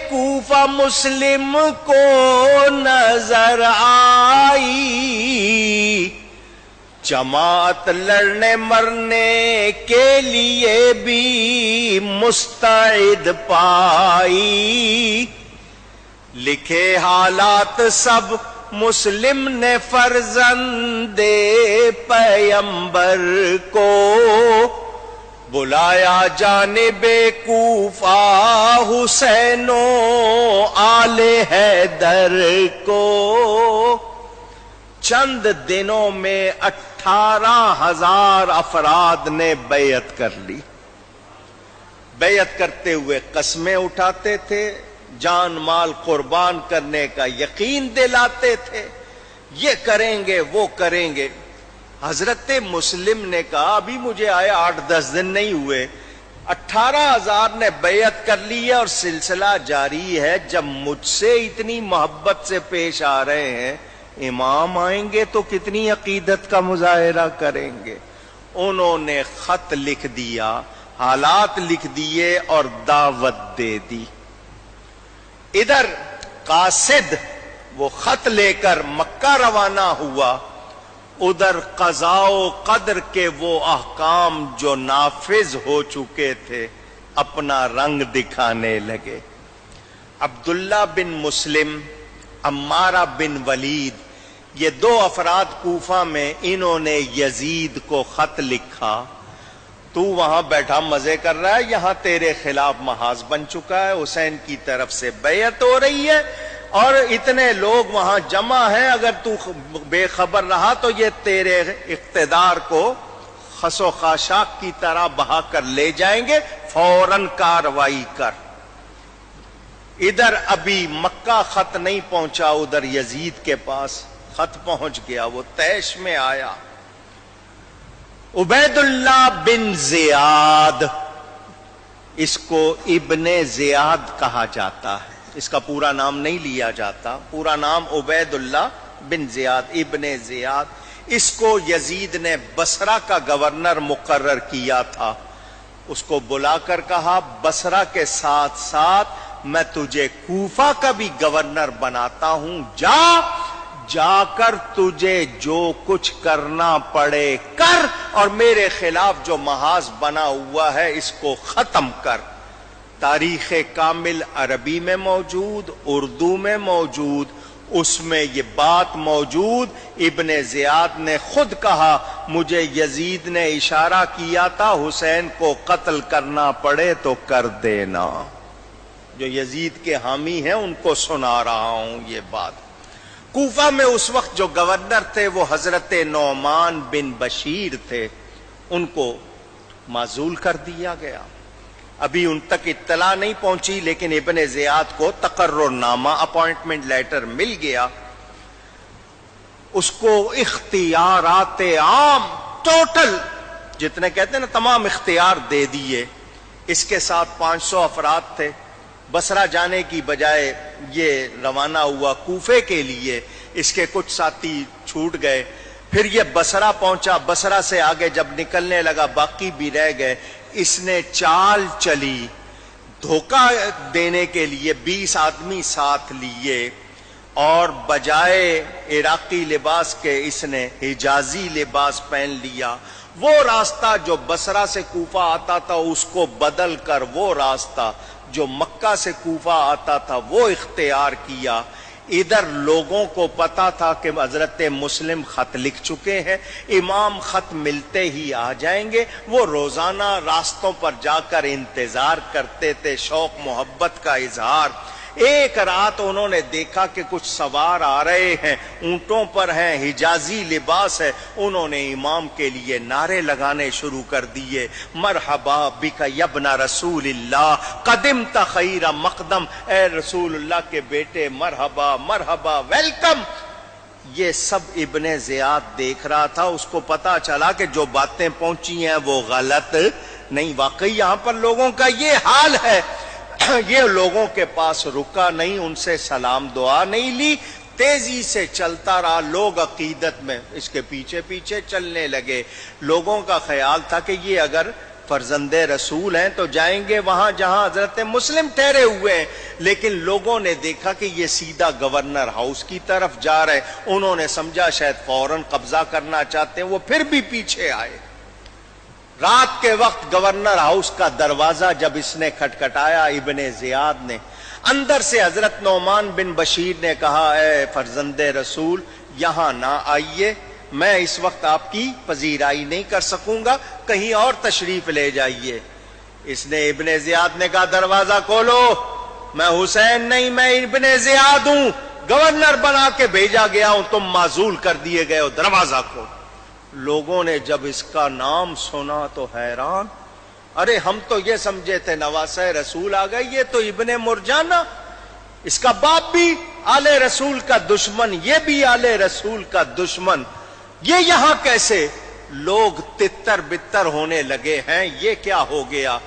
کوفہ مسلم کو نظر آئی، جماعت لڑنے مرنے کے لیے بھی مستعد پائی، لکھے حالات سب مسلم نے فرزند پیمبر کو، بلایا جانب کوفہ حسین و آل حیدر کو، چند دنوں میں 18,000 افراد نے بیعت کر لی۔ بیعت کرتے ہوئے قسمیں اٹھاتے تھے، جان مال قربان کرنے کا یقین دلاتے تھے، یہ کریں گے وہ کریں گے۔ حضرت مسلم نے کہا ابھی مجھے آئے 8-10 دن نہیں ہوئے، 18,000 نے بیعت کر لی ہے اور سلسلہ جاری ہے، جب مجھ سے اتنی محبت سے پیش آ رہے ہیں، امام آئیں گے تو کتنی عقیدت کا مظاہرہ کریں گے۔ انہوں نے خط لکھ دیا، حالات لکھ دیے اور دعوت دے دی۔ ادھر قاصد وہ خط لے کر مکہ روانہ ہوا، ادھر قضاء و قدر کے وہ احکام جو نافذ ہو چکے تھے اپنا رنگ دکھانے لگے۔ عبداللہ بن مسلم، عمارہ بن ولید، یہ 2 افراد کوفہ میں، انہوں نے یزید کو خط لکھا، تو وہاں بیٹھا مزے کر رہا ہے، یہاں تیرے خلاف محاذ بن چکا ہے، حسین کی طرف سے بیعت ہو رہی ہے اور اتنے لوگ وہاں جمع ہیں، اگر تو بے خبر رہا تو یہ تیرے اقتدار کو خس و خاشاک کی طرح بہا کر لے جائیں گے، فوراً کارروائی کر۔ ادھر ابھی مکہ خط نہیں پہنچا، ادھر یزید کے پاس خط پہنچ گیا، وہ طیش میں آیا۔ عبید اللہ بن زیاد، اس کو ابن زیاد کہا جاتا ہے، اس کا پورا نام نہیں لیا جاتا، پورا نام عبید اللہ بن زیاد ابن زیاد۔ اس کو یزید نے بصرہ کا گورنر مقرر کیا تھا، اس کو بلا کر کہا بصرہ کے ساتھ ساتھ میں تجھے کوفہ کا بھی گورنر بناتا ہوں، جا کر تجھے جو کچھ کرنا پڑے کر، اور میرے خلاف جو محاذ بنا ہوا ہے اس کو ختم کر۔ تاریخ کامل عربی میں موجود، اردو میں موجود، اس میں یہ بات موجود، ابن زیاد نے خود کہا مجھے یزید نے اشارہ کیا تھا حسین کو قتل کرنا پڑے تو کر دینا۔ جو یزید کے حامی ہیں ان کو سنا رہا ہوں یہ بات۔ کوفہ میں اس وقت جو گورنر تھے وہ حضرت نعمان بن بشیر تھے، ان کو معزول کر دیا گیا۔ ابھی ان تک اطلاع نہیں پہنچی، لیکن ابن زیاد کو تقرر نامہ اپوائنٹمنٹ لیٹر مل گیا، اس کو اختیارات عام ٹوٹل جتنے کہتے ہیں نا تمام اختیار دے دیے۔ اس کے ساتھ 500 افراد تھے، بصرہ جانے کی بجائے یہ روانہ ہوا کوفے کے لیے، اس کے کچھ ساتھی چھوٹ گئے، پھر یہ بصرہ پہنچا، بصرہ سے آگے جب نکلنے لگا باقی بھی رہ گئے۔ اس نے چال چلی دھوکہ دینے کے لیے، 20 آدمی ساتھ لیے اور بجائے عراقی لباس کے اس نے حجازی لباس پہن لیا۔ وہ راستہ جو بصرہ سے کوفہ آتا تھا اس کو بدل کر وہ راستہ جو مکہ سے کوفہ آتا تھا وہ اختیار کیا۔ ادھر لوگوں کو پتا تھا کہ حضرت مسلم خط لکھ چکے ہیں، امام خط ملتے ہی آ جائیں گے، وہ روزانہ راستوں پر جا کر انتظار کرتے تھے، شوق محبت کا اظہار۔ ایک رات انہوں نے دیکھا کہ کچھ سوار آ رہے ہیں، اونٹوں پر ہیں، حجازی لباس ہے، انہوں نے امام کے لیے نعرے لگانے شروع کر دیے، مرحبا بک یبن رسول اللہ قدمت خیر مقدم، اے رسول اللہ کے بیٹے مرحبا مرحبا، ویلکم۔ یہ سب ابن زیاد دیکھ رہا تھا، اس کو پتا چلا کہ جو باتیں پہنچی ہیں وہ غلط نہیں، واقعی یہاں پر لوگوں کا یہ حال ہے۔ یہ لوگوں کے پاس رکا نہیں، ان سے سلام دعا نہیں لی، تیزی سے چلتا رہا، لوگ عقیدت میں اس کے پیچھے پیچھے چلنے لگے۔ لوگوں کا خیال تھا کہ یہ اگر فرزند رسول ہیں تو جائیں گے وہاں جہاں حضرت مسلم ٹھہرے ہوئے ہیں، لیکن لوگوں نے دیکھا کہ یہ سیدھا گورنر ہاؤس کی طرف جا رہے، انہوں نے سمجھا شاید فوراً قبضہ کرنا چاہتے ہیں، وہ پھر بھی پیچھے آئے۔ رات کے وقت گورنر ہاؤس کا دروازہ جب اس نے کھٹکھٹایا ابن زیاد نے، اندر سے حضرت نعمان بن بشیر نے کہا اے فرزند رسول یہاں نہ آئیے، میں اس وقت آپ کی پذیرائی نہیں کر سکوں گا، کہیں اور تشریف لے جائیے۔ اس نے ابن زیاد نے کہا دروازہ کھولو، میں حسین نہیں میں ابن زیاد ہوں، گورنر بنا کے بھیجا گیا ہوں، تم معزول کر دیے گئے ہو، دروازہ کھولو۔ لوگوں نے جب اس کا نام سنا تو حیران، ارے ہم تو یہ سمجھے تھے نواسہ رسول آ گئے، یہ تو ابن مرجانہ، اس کا باپ بھی آل رسول کا دشمن، یہ بھی آل رسول کا دشمن، یہ یہاں کیسے؟ لوگ تتر بتر ہونے لگے ہیں، یہ کیا ہو گیا؟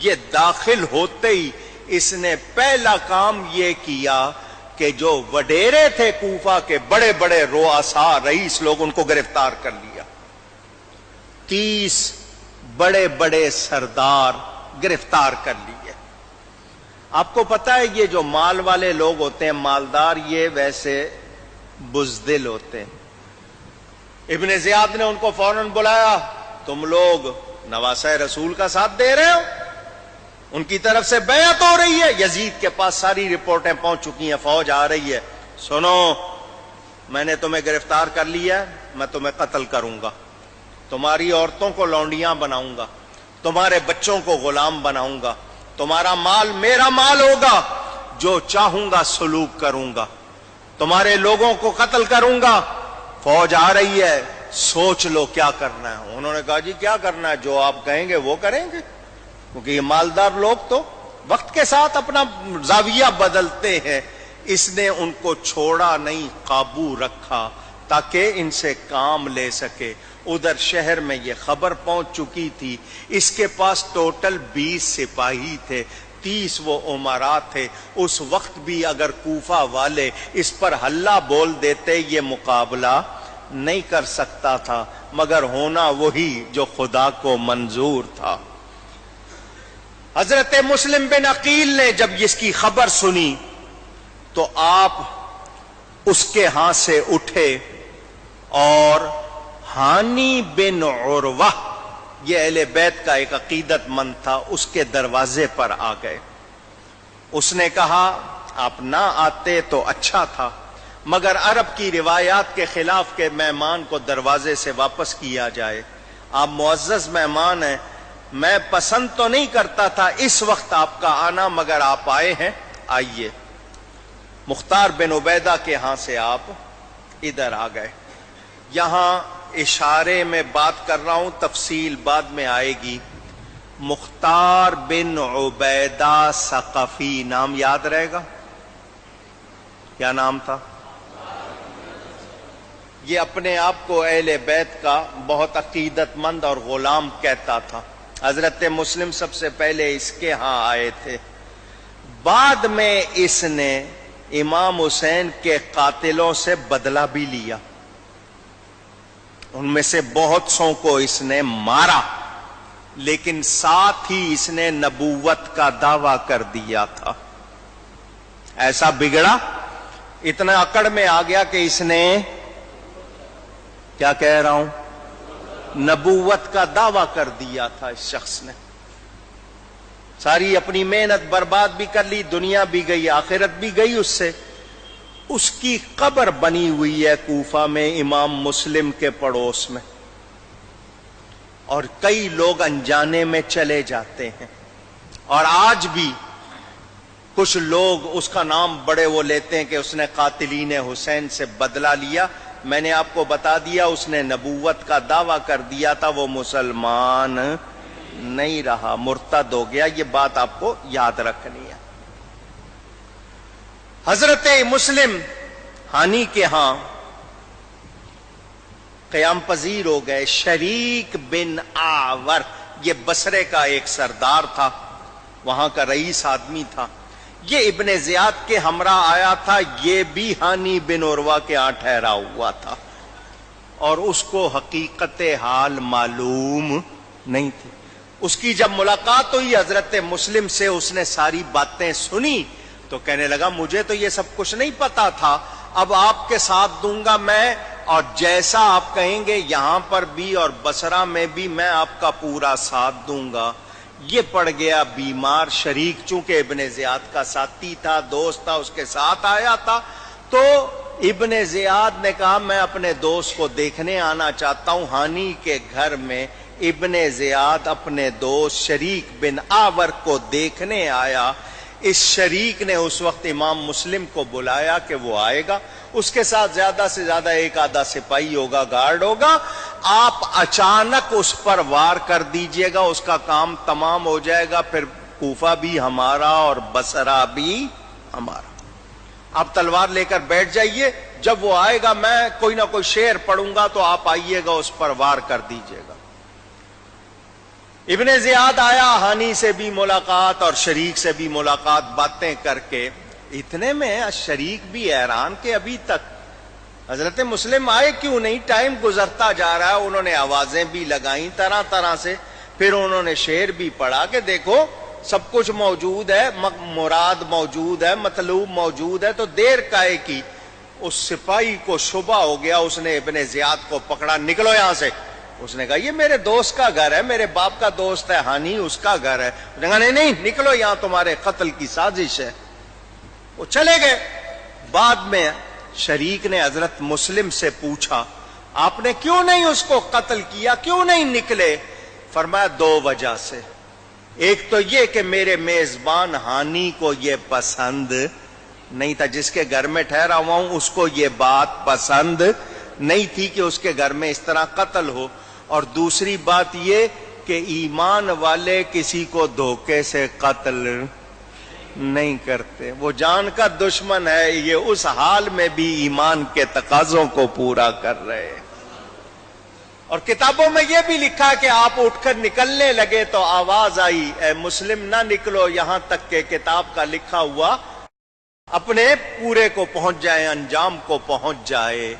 یہ داخل ہوتے ہی اس نے پہلا کام یہ کیا کہ جو وڈیرے تھے کوفہ کے بڑے بڑے رؤساء رئیس لوگ، ان کو گرفتار کر لیا۔ 30 بڑے بڑے سردار گرفتار کر لیے۔ آپ کو پتا ہے یہ جو مال والے لوگ ہوتے ہیں، مالدار، یہ ویسے بزدل ہوتے ہیں۔ ابن زیاد نے ان کو فوراً بلایا، تم لوگ نواسہ رسول کا ساتھ دے رہے ہو، ان کی طرف سے بیعت ہو رہی ہے، یزید کے پاس ساری رپورٹیں پہنچ چکی ہیں، فوج آ رہی ہے، سنو میں نے تمہیں گرفتار کر لیا ہے، میں تمہیں قتل کروں گا، تمہاری عورتوں کو لونڈیاں بناؤں گا، تمہارے بچوں کو غلام بناؤں گا، تمہارا مال میرا مال ہوگا، جو چاہوں گا سلوک کروں گا، تمہارے لوگوں کو قتل کروں گا، فوج آ رہی ہے، سوچ لو کیا کرنا ہے۔ انہوں نے کہا جی کیا کرنا ہے، جو آپ کہیں گے وہ کریں گے، کیونکہ یہ مالدار لوگ تو وقت کے ساتھ اپنا زاویہ بدلتے ہیں۔ اس نے ان کو چھوڑا نہیں، قابو رکھا تاکہ ان سے کام لے سکے۔ ادھر شہر میں یہ خبر پہنچ چکی تھی، اس کے پاس ٹوٹل 20 سپاہی تھے، 30 وہ امراء تھے۔ اس وقت بھی اگر کوفہ والے اس پر ہلہ بول دیتے یہ مقابلہ نہیں کر سکتا تھا، مگر ہونا وہی جو خدا کو منظور تھا۔ حضرت مسلم بن عقیل نے جب اس کی خبر سنی تو آپ اس کے ہاں سے اٹھے اور ہانی بن عروہ، یہ اہل بیت کا ایک عقیدت مند تھا، اس کے دروازے پر آ گئے۔ اس نے کہا آپ نہ آتے تو اچھا تھا، مگر عرب کی روایات کے خلاف کہ مہمان کو دروازے سے واپس کیا جائے، آپ معزز مہمان ہیں، میں پسند تو نہیں کرتا تھا اس وقت آپ کا آنا، مگر آپ آئے ہیں، آئیے۔ مختار بن عبیدہ کے ہاں سے آپ ادھر آ گئے۔ یہاں اشارے میں بات کر رہا ہوں، تفصیل بعد میں آئے گی۔ مختار بن عبیدہ ثقفی نام یاد رہے گا؟ کیا نام تھا؟ یہ اپنے آپ کو اہل بیت کا بہت عقیدت مند اور غلام کہتا تھا۔ حضرت مسلم سب سے پہلے اس کے ہاں آئے تھے، بعد میں اس نے امام حسین کے قاتلوں سے بدلہ بھی لیا، ان میں سے بہت سو کو اس نے مارا، لیکن ساتھ ہی اس نے نبوت کا دعویٰ کر دیا تھا۔ ایسا بگڑا، اتنا اکڑ میں آ گیا کہ اس نے کیا کہہ رہا ہوں، نبوت کا دعویٰ کر دیا تھا۔ اس شخص نے ساری اپنی محنت برباد بھی کر لی، دنیا بھی گئی، آخرت بھی گئی اس سے۔ اس کی قبر بنی ہوئی ہے کوفہ میں امام مسلم کے پڑوس میں، اور کئی لوگ انجانے میں چلے جاتے ہیں، اور آج بھی کچھ لوگ اس کا نام بڑے وہ لیتے ہیں کہ اس نے قاتلین حسین سے بدلہ لیا. میں نے آپ کو بتا دیا اس نے نبوت کا دعویٰ کر دیا تھا، وہ مسلمان نہیں رہا، مرتد ہو گیا. یہ بات آپ کو یاد رکھنی ہے. حضرت مسلم ہانی کے ہاں قیام پذیر ہو گئے. شریک بن آور یہ بصرے کا ایک سردار تھا، وہاں کا رئیس آدمی تھا. یہ ابن زیاد کے ہمراہ آیا تھا. یہ بھی ہانی بن عروہ کے ہاں ٹھہرا ہوا تھا اور اس کو حقیقت حال معلوم نہیں تھی. اس کی جب ملاقات ہوئی حضرت مسلم سے، اس نے ساری باتیں سنی تو کہنے لگا مجھے تو یہ سب کچھ نہیں پتا تھا، اب آپ کے ساتھ دوں گا میں، اور جیسا آپ کہیں گے یہاں پر بھی اور بصرہ میں بھی میں آپ کا پورا ساتھ دوں گا. یہ پڑ گیا بیمار. شریک چونکہ ابن زیاد کا ساتھی تھا، دوست تھا، اس کے ساتھ آیا تھا. تو ابن زیاد نے کہا میں اپنے دوست کو دیکھنے آنا چاہتا ہوں. ہانی کے گھر میں ابن زیاد اپنے دوست شریک بن آور کو دیکھنے آیا. اس شریک نے اس وقت امام مسلم کو بلایا کہ وہ آئے گا، اس کے ساتھ زیادہ سے زیادہ ایک آدھا سپاہی ہوگا، گارڈ ہوگا، آپ اچانک اس پر وار کر دیجئے گا، اس کا کام تمام ہو جائے گا، پھر کوفہ بھی ہمارا اور بصرہ بھی ہمارا. آپ تلوار لے کر بیٹھ جائیے، جب وہ آئے گا میں کوئی نہ کوئی شعر پڑھوں گا تو آپ آئیے گا، اس پر وار کر دیجئے گا. ابن زیاد آیا، ہانی سے بھی ملاقات اور شریک سے بھی ملاقات، باتیں کر کے اتنے میں شریک بھی حیران کہ ابھی تک حضرت مسلم آئے کیوں نہیں، ٹائم گزرتا جا رہا ہے. انہوں نے آوازیں بھی لگائیں طرح طرح سے، پھر انہوں نے شعر بھی پڑھا کہ دیکھو سب کچھ موجود ہے، مراد موجود ہے، مطلوب موجود ہے، تو دیر کائے کی. اس سپاہی کو شبہ ہو گیا، اس نے ابن زیاد کو پکڑا، نکلو یہاں سے. اس نے کہا یہ میرے دوست کا گھر ہے، میرے باپ کا دوست ہے ہانی، اس کا گھر ہے. اس نے کہا نہیں نکلو یہاں، تمہارے قتل کی سازش ہے. وہ چلے گئے. بعد میں شریک نے حضرت مسلم سے پوچھا آپ نے کیوں نہیں اس کو قتل کیا، کیوں نہیں نکلے؟ فرمایا دو وجہ سے. ایک تو یہ کہ میرے میزبان ہانی کو یہ پسند نہیں تھا، جس کے گھر میں ٹھہرا ہوا ہوں اس کو یہ بات پسند نہیں تھی کہ اس کے گھر میں اس طرح قتل ہو. اور دوسری بات یہ کہ ایمان والے کسی کو دھوکے سے قتل نہیں کرتے، وہ جان کا دشمن ہے، یہ اس حال میں بھی ایمان کے تقاضوں کو پورا کر رہے ہیں. اور کتابوں میں یہ بھی لکھا کہ آپ اٹھ کر نکلنے لگے تو آواز آئی اے مسلم نہ نکلو، یہاں تک کہ کتاب کا لکھا ہوا اپنے پورے کو پہنچ جائے، انجام کو پہنچ جائے.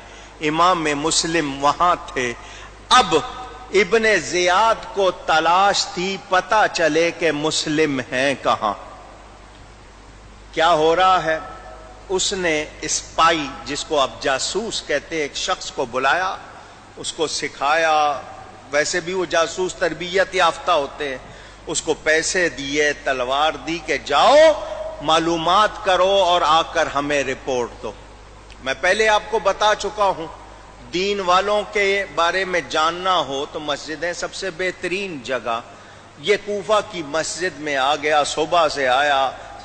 امام مسلم وہاں تھے. اب ابن زیاد کو تلاش تھی، پتہ چلے کہ مسلم ہیں کہاں، کیا ہو رہا ہے. اس نے اسپائی جس کو آپ جاسوس کہتے ہیں، ایک شخص کو بلایا، اس کو سکھایا، ویسے بھی وہ جاسوس تربیت یافتہ ہوتے ہیں، اس کو پیسے دیے، تلوار دی کہ جاؤ معلومات کرو اور آ کر ہمیں رپورٹ دو. میں پہلے آپ کو بتا چکا ہوں دین والوں کے بارے میں جاننا ہو تو مسجدیں سب سے بہترین جگہ. یہ کوفہ کی مسجد میں آ گیا، صبح سے آیا،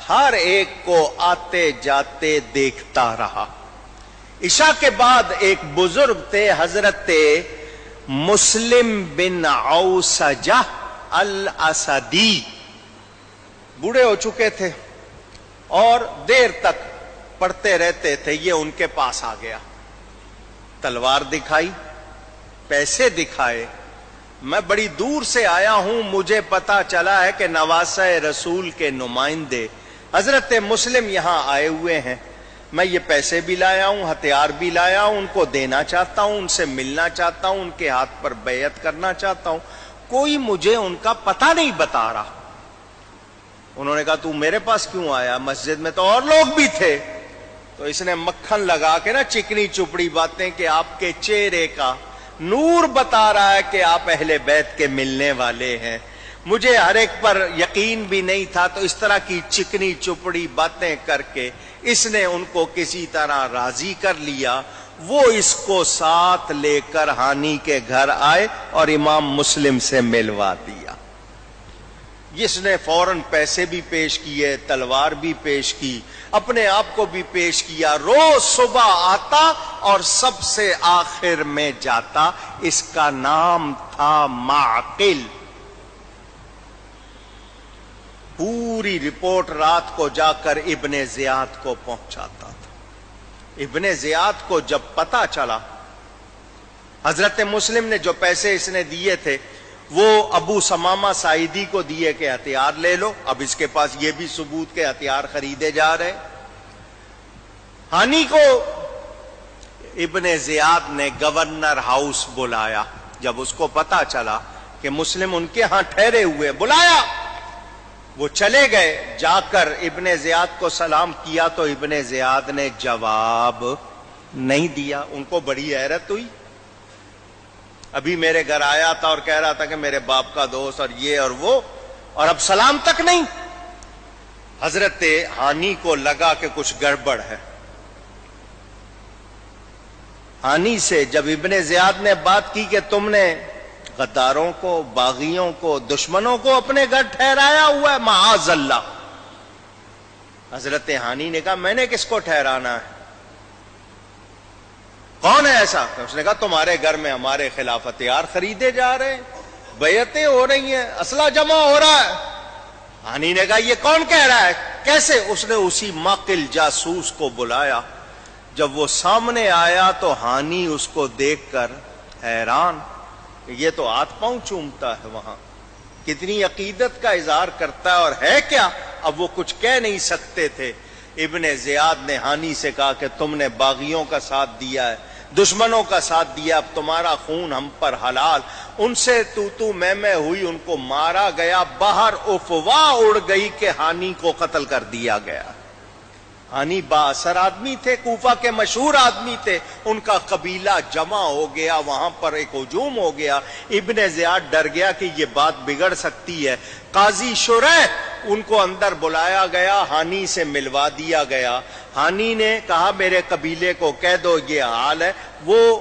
ہر ایک کو آتے جاتے دیکھتا رہا. عشاء کے بعد ایک بزرگ تھے حضرت مسلم بن عوسجہ الاسدی، بوڑھے ہو چکے تھے اور دیر تک پڑھتے رہتے تھے. یہ ان کے پاس آ گیا، تلوار دکھائی، پیسے دکھائے. میں بڑی دور سے آیا ہوں، مجھے پتا چلا ہے کہ نواسہ رسول کے نمائندے حضرت مسلم یہاں آئے ہوئے ہیں. میں یہ پیسے بھی لایا ہوں، ہتھیار بھی لایا ہوں، ان کو دینا چاہتا ہوں، ان سے ملنا چاہتا ہوں، ان کے ہاتھ پر بیعت کرنا چاہتا ہوں. کوئی مجھے ان کا پتہ نہیں بتا رہا. انہوں نے کہا تو میرے پاس کیوں آیا، مسجد میں تو اور لوگ بھی تھے. تو اس نے مکھن لگا کے نا چکنی چپڑی باتیں کہ آپ کے چہرے کا نور بتا رہا ہے کہ آپ اہل بیت کے ملنے والے ہیں. مجھے ہر ایک پر یقین بھی نہیں تھا، تو اس طرح کی چکنی چپڑی باتیں کر کے اس نے ان کو کسی طرح راضی کر لیا. وہ اس کو ساتھ لے کر ہانی کے گھر آئے اور امام مسلم سے ملوا دیا. جس نے فوراً پیسے بھی پیش کیے، تلوار بھی پیش کی، اپنے آپ کو بھی پیش کیا، روز صبح آتا اور سب سے آخر میں جاتا۔ اس کا نام تھا معقل۔ پوری رپورٹ رات کو جا کر ابن زیاد کو پہنچاتا تھا۔ ابن زیاد کو جب پتا چلا، حضرت مسلم نے جو پیسے اس نے دیے تھے وہ ابو سمامہ ساعدی کو دیے کہ ہتھیار لے لو، اب اس کے پاس یہ بھی ثبوت کے ہتھیار خریدے جا رہے۔ ہانی کو ابن زیاد نے گورنر ہاؤس بلایا، جب اس کو پتا چلا کہ مسلم ان کے ہاں ٹھہرے ہوئے، بلایا۔ وہ چلے گئے، جا کر ابن زیاد کو سلام کیا تو ابن زیاد نے جواب نہیں دیا۔ ان کو بڑی حیرت ہوئی، ابھی میرے گھر آیا تھا اور کہہ رہا تھا کہ میرے باپ کا دوست اور یہ اور وہ، اور اب سلام تک نہیں۔ حضرت ہانی کو لگا کہ کچھ گڑبڑ ہے۔ ہانی سے جب ابن زیاد نے بات کی کہ تم نے غداروں کو، باغیوں کو، دشمنوں کو اپنے گھر ٹھہرایا ہوا ہے، معاذ اللہ، حضرت ہانی نے کہا میں نے کس کو ٹھہرانا ہے؟ کون ہے ایسا؟ اس نے کہا تمہارے گھر میں ہمارے خلاف ہتھیار خریدے جا رہے ہیں، بیعتیں ہو رہی ہیں، اسلحہ جمع ہو رہا ہے۔ ہانی نے کہا یہ کون کہہ رہا ہے؟ کیسے؟ اس نے اسی معقل جاسوس کو بلایا۔ جب وہ سامنے آیا تو ہانی اس کو دیکھ کر حیران کہ یہ تو ہاتھ پاؤں چومتا ہے، وہاں کتنی عقیدت کا اظہار کرتا ہے، اور ہے کیا؟ اب وہ کچھ کہہ نہیں سکتے تھے۔ ابن زیاد نے ہانی سے کہا کہ تم نے باغیوں کا ساتھ دیا ہے، دشمنوں کا ساتھ دیا، اب تمہارا خون ہم پر حلال۔ ان سے تو میں ہوئی، ان کو مارا گیا، باہر افواہ اڑ گئی کہ ہانی کو قتل کر دیا گیا۔ ہانی با اثر آدمی تھے، کوفہ کے مشہور آدمی تھے، ان کا قبیلہ جمع ہو گیا، وہاں پر ایک ہجوم ہو گیا۔ ابن زیاد ڈر گیا کہ یہ بات بگڑ سکتی ہے۔ قاضی شریح ان کو اندر بلایا گیا، ہانی سے ملوا دیا گیا۔ ہانی نے کہا میرے قبیلے کو کہہ دو یہ حال ہے۔ وہ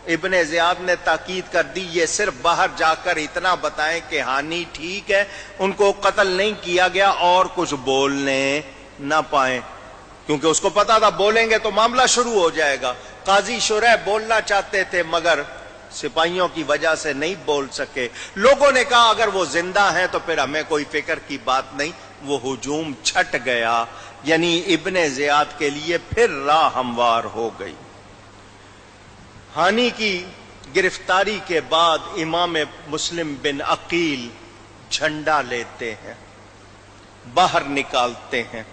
ابن زیاد نے تاکید کر دی یہ صرف باہر جا کر اتنا بتائیں کہ ہانی ٹھیک ہے، ان کو قتل نہیں کیا گیا، اور کچھ بولنے نہ پائیں، کیونکہ اس کو پتا تھا بولیں گے تو معاملہ شروع ہو جائے گا۔ قاضی شریح بولنا چاہتے تھے مگر سپاہیوں کی وجہ سے نہیں بول سکے۔ لوگوں نے کہا اگر وہ زندہ ہیں تو پھر ہمیں کوئی فکر کی بات نہیں۔ وہ ہجوم چھٹ گیا، یعنی ابن زیاد کے لیے پھر راہ ہموار ہو گئی۔ ہانی کی گرفتاری کے بعد امام مسلم بن عقیل جھنڈا لیتے ہیں، باہر نکالتے ہیں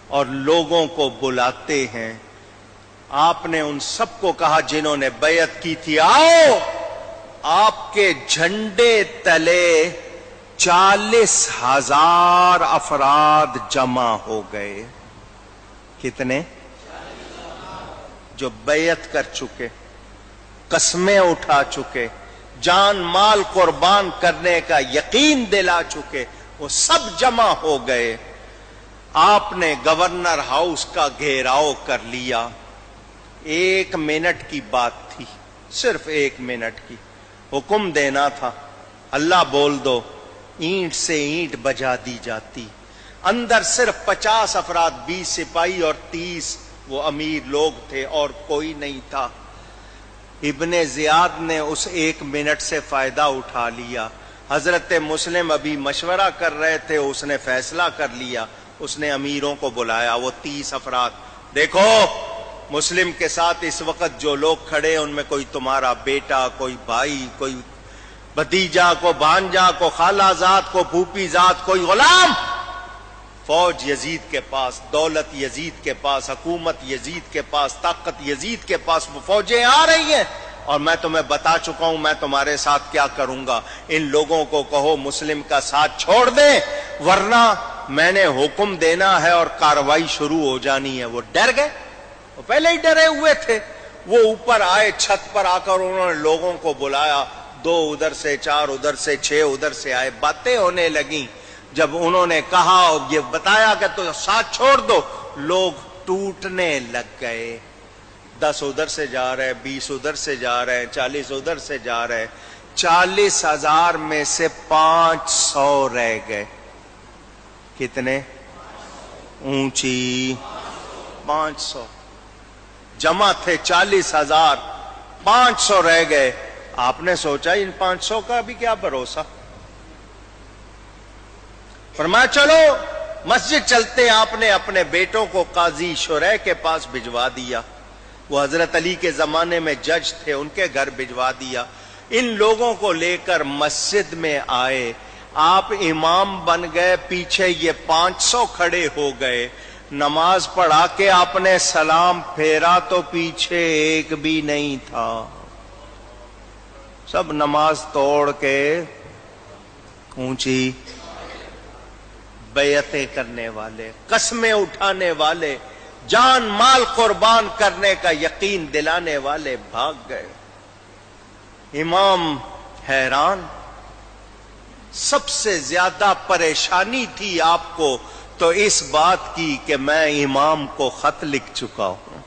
اور لوگوں کو بلاتے ہیں۔ آپ نے ان سب کو کہا جنہوں نے بیعت کی تھی آؤ، آپ کے جھنڈے تلے 40,000 افراد جمع ہو گئے۔ کتنے؟ جو بیعت کر چکے، قسمیں اٹھا چکے، جان مال قربان کرنے کا یقین دلا چکے، وہ سب جمع ہو گئے۔ آپ نے گورنر ہاؤس کا گھیراؤ کر لیا۔ 1 منٹ کی بات تھی، صرف 1 منٹ کی، حکم دینا تھا، اللہ بول دو، اینٹ سے اینٹ بجا دی جاتی۔ اندر صرف 50 افراد، 20 سپاہی اور 30 وہ امیر لوگ تھے، اور کوئی نہیں تھا۔ ابن زیاد نے اس 1 منٹ سے فائدہ اٹھا لیا۔ حضرت مسلم ابھی مشورہ کر رہے تھے، اس نے فیصلہ کر لیا، اس نے امیروں کو بلایا، وہ 30 افراد، دیکھو مسلم کے ساتھ اس وقت جو لوگ کھڑے ان میں کوئی تمہارا بیٹا، کوئی بھائی، کوئی بھتیجا، کو بھانجا، کو خالہ زاد، کو پھوپھی زاد، کوئی غلام۔ فوج یزید کے پاس، دولت یزید کے پاس، حکومت یزید کے پاس، طاقت یزید کے پاس، وہ فوجیں آ رہی ہیں، اور میں تمہیں بتا چکا ہوں میں تمہارے ساتھ کیا کروں گا۔ ان لوگوں کو کہو مسلم کا ساتھ چھوڑ دیں، ورنہ میں نے حکم دینا ہے اور کارروائی شروع ہو جانی ہے۔ وہ ڈر گئے، وہ پہلے ہی ڈرے ہوئے تھے۔ وہ اوپر آئے، چھت پر آ کر انہوں نے لوگوں کو بلایا، 2 ادھر سے، 4 ادھر سے، 6 ادھر سے آئے، باتیں ہونے لگیں۔ جب انہوں نے کہا اور یہ بتایا کہ تو ساتھ چھوڑ دو، لوگ ٹوٹنے لگ گئے۔ 10 ادھر سے جا رہے، 20 ادھر سے جا رہے، 40 ادھر سے جا رہے۔ 40,000 میں سے 500 رہ گئے۔ کتنے؟ اونچی 500. جمع تھے 40,000، 500 رہ گئے. آپ نے سوچا ان 500 کا بھی کیا بھروسہ. فرمایا چلو مسجد چلتے ہیں. آپ نے اپنے بیٹوں کو قاضی شریح کے پاس بھجوا دیا. وہ حضرت علی کے زمانے میں جج تھے، ان کے گھر بھجوا دیا. ان لوگوں کو لے کر مسجد میں آئے. آپ امام بن گئے، پیچھے یہ 500 کھڑے ہو گئے. نماز پڑھا کے آپ نے سلام پھیرا تو پیچھے ایک بھی نہیں تھا. سب نماز توڑ کے اونچی بیعتیں کرنے والے، قسمیں اٹھانے والے، جان مال قربان کرنے کا یقین دلانے والے بھاگ گئے. امام حیران. سب سے زیادہ پریشانی تھی آپ کو تو اس بات کی کہ میں امام کو خط لکھ چکا ہوں.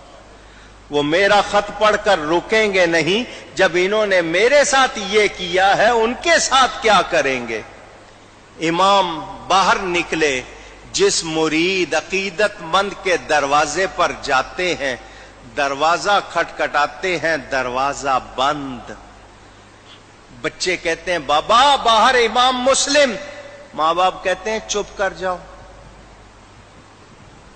وہ میرا خط پڑھ کر رکیں گے نہیں. جب انہوں نے میرے ساتھ یہ کیا ہے ان کے ساتھ کیا کریں گے. امام باہر نکلے. جس مرید عقیدت مند کے دروازے پر جاتے ہیں، دروازہ کھٹکھٹاتے ہیں، دروازہ بند. بچے کہتے ہیں بابا باہر امام مسلم. ماں باپ کہتے ہیں چپ کر جاؤ.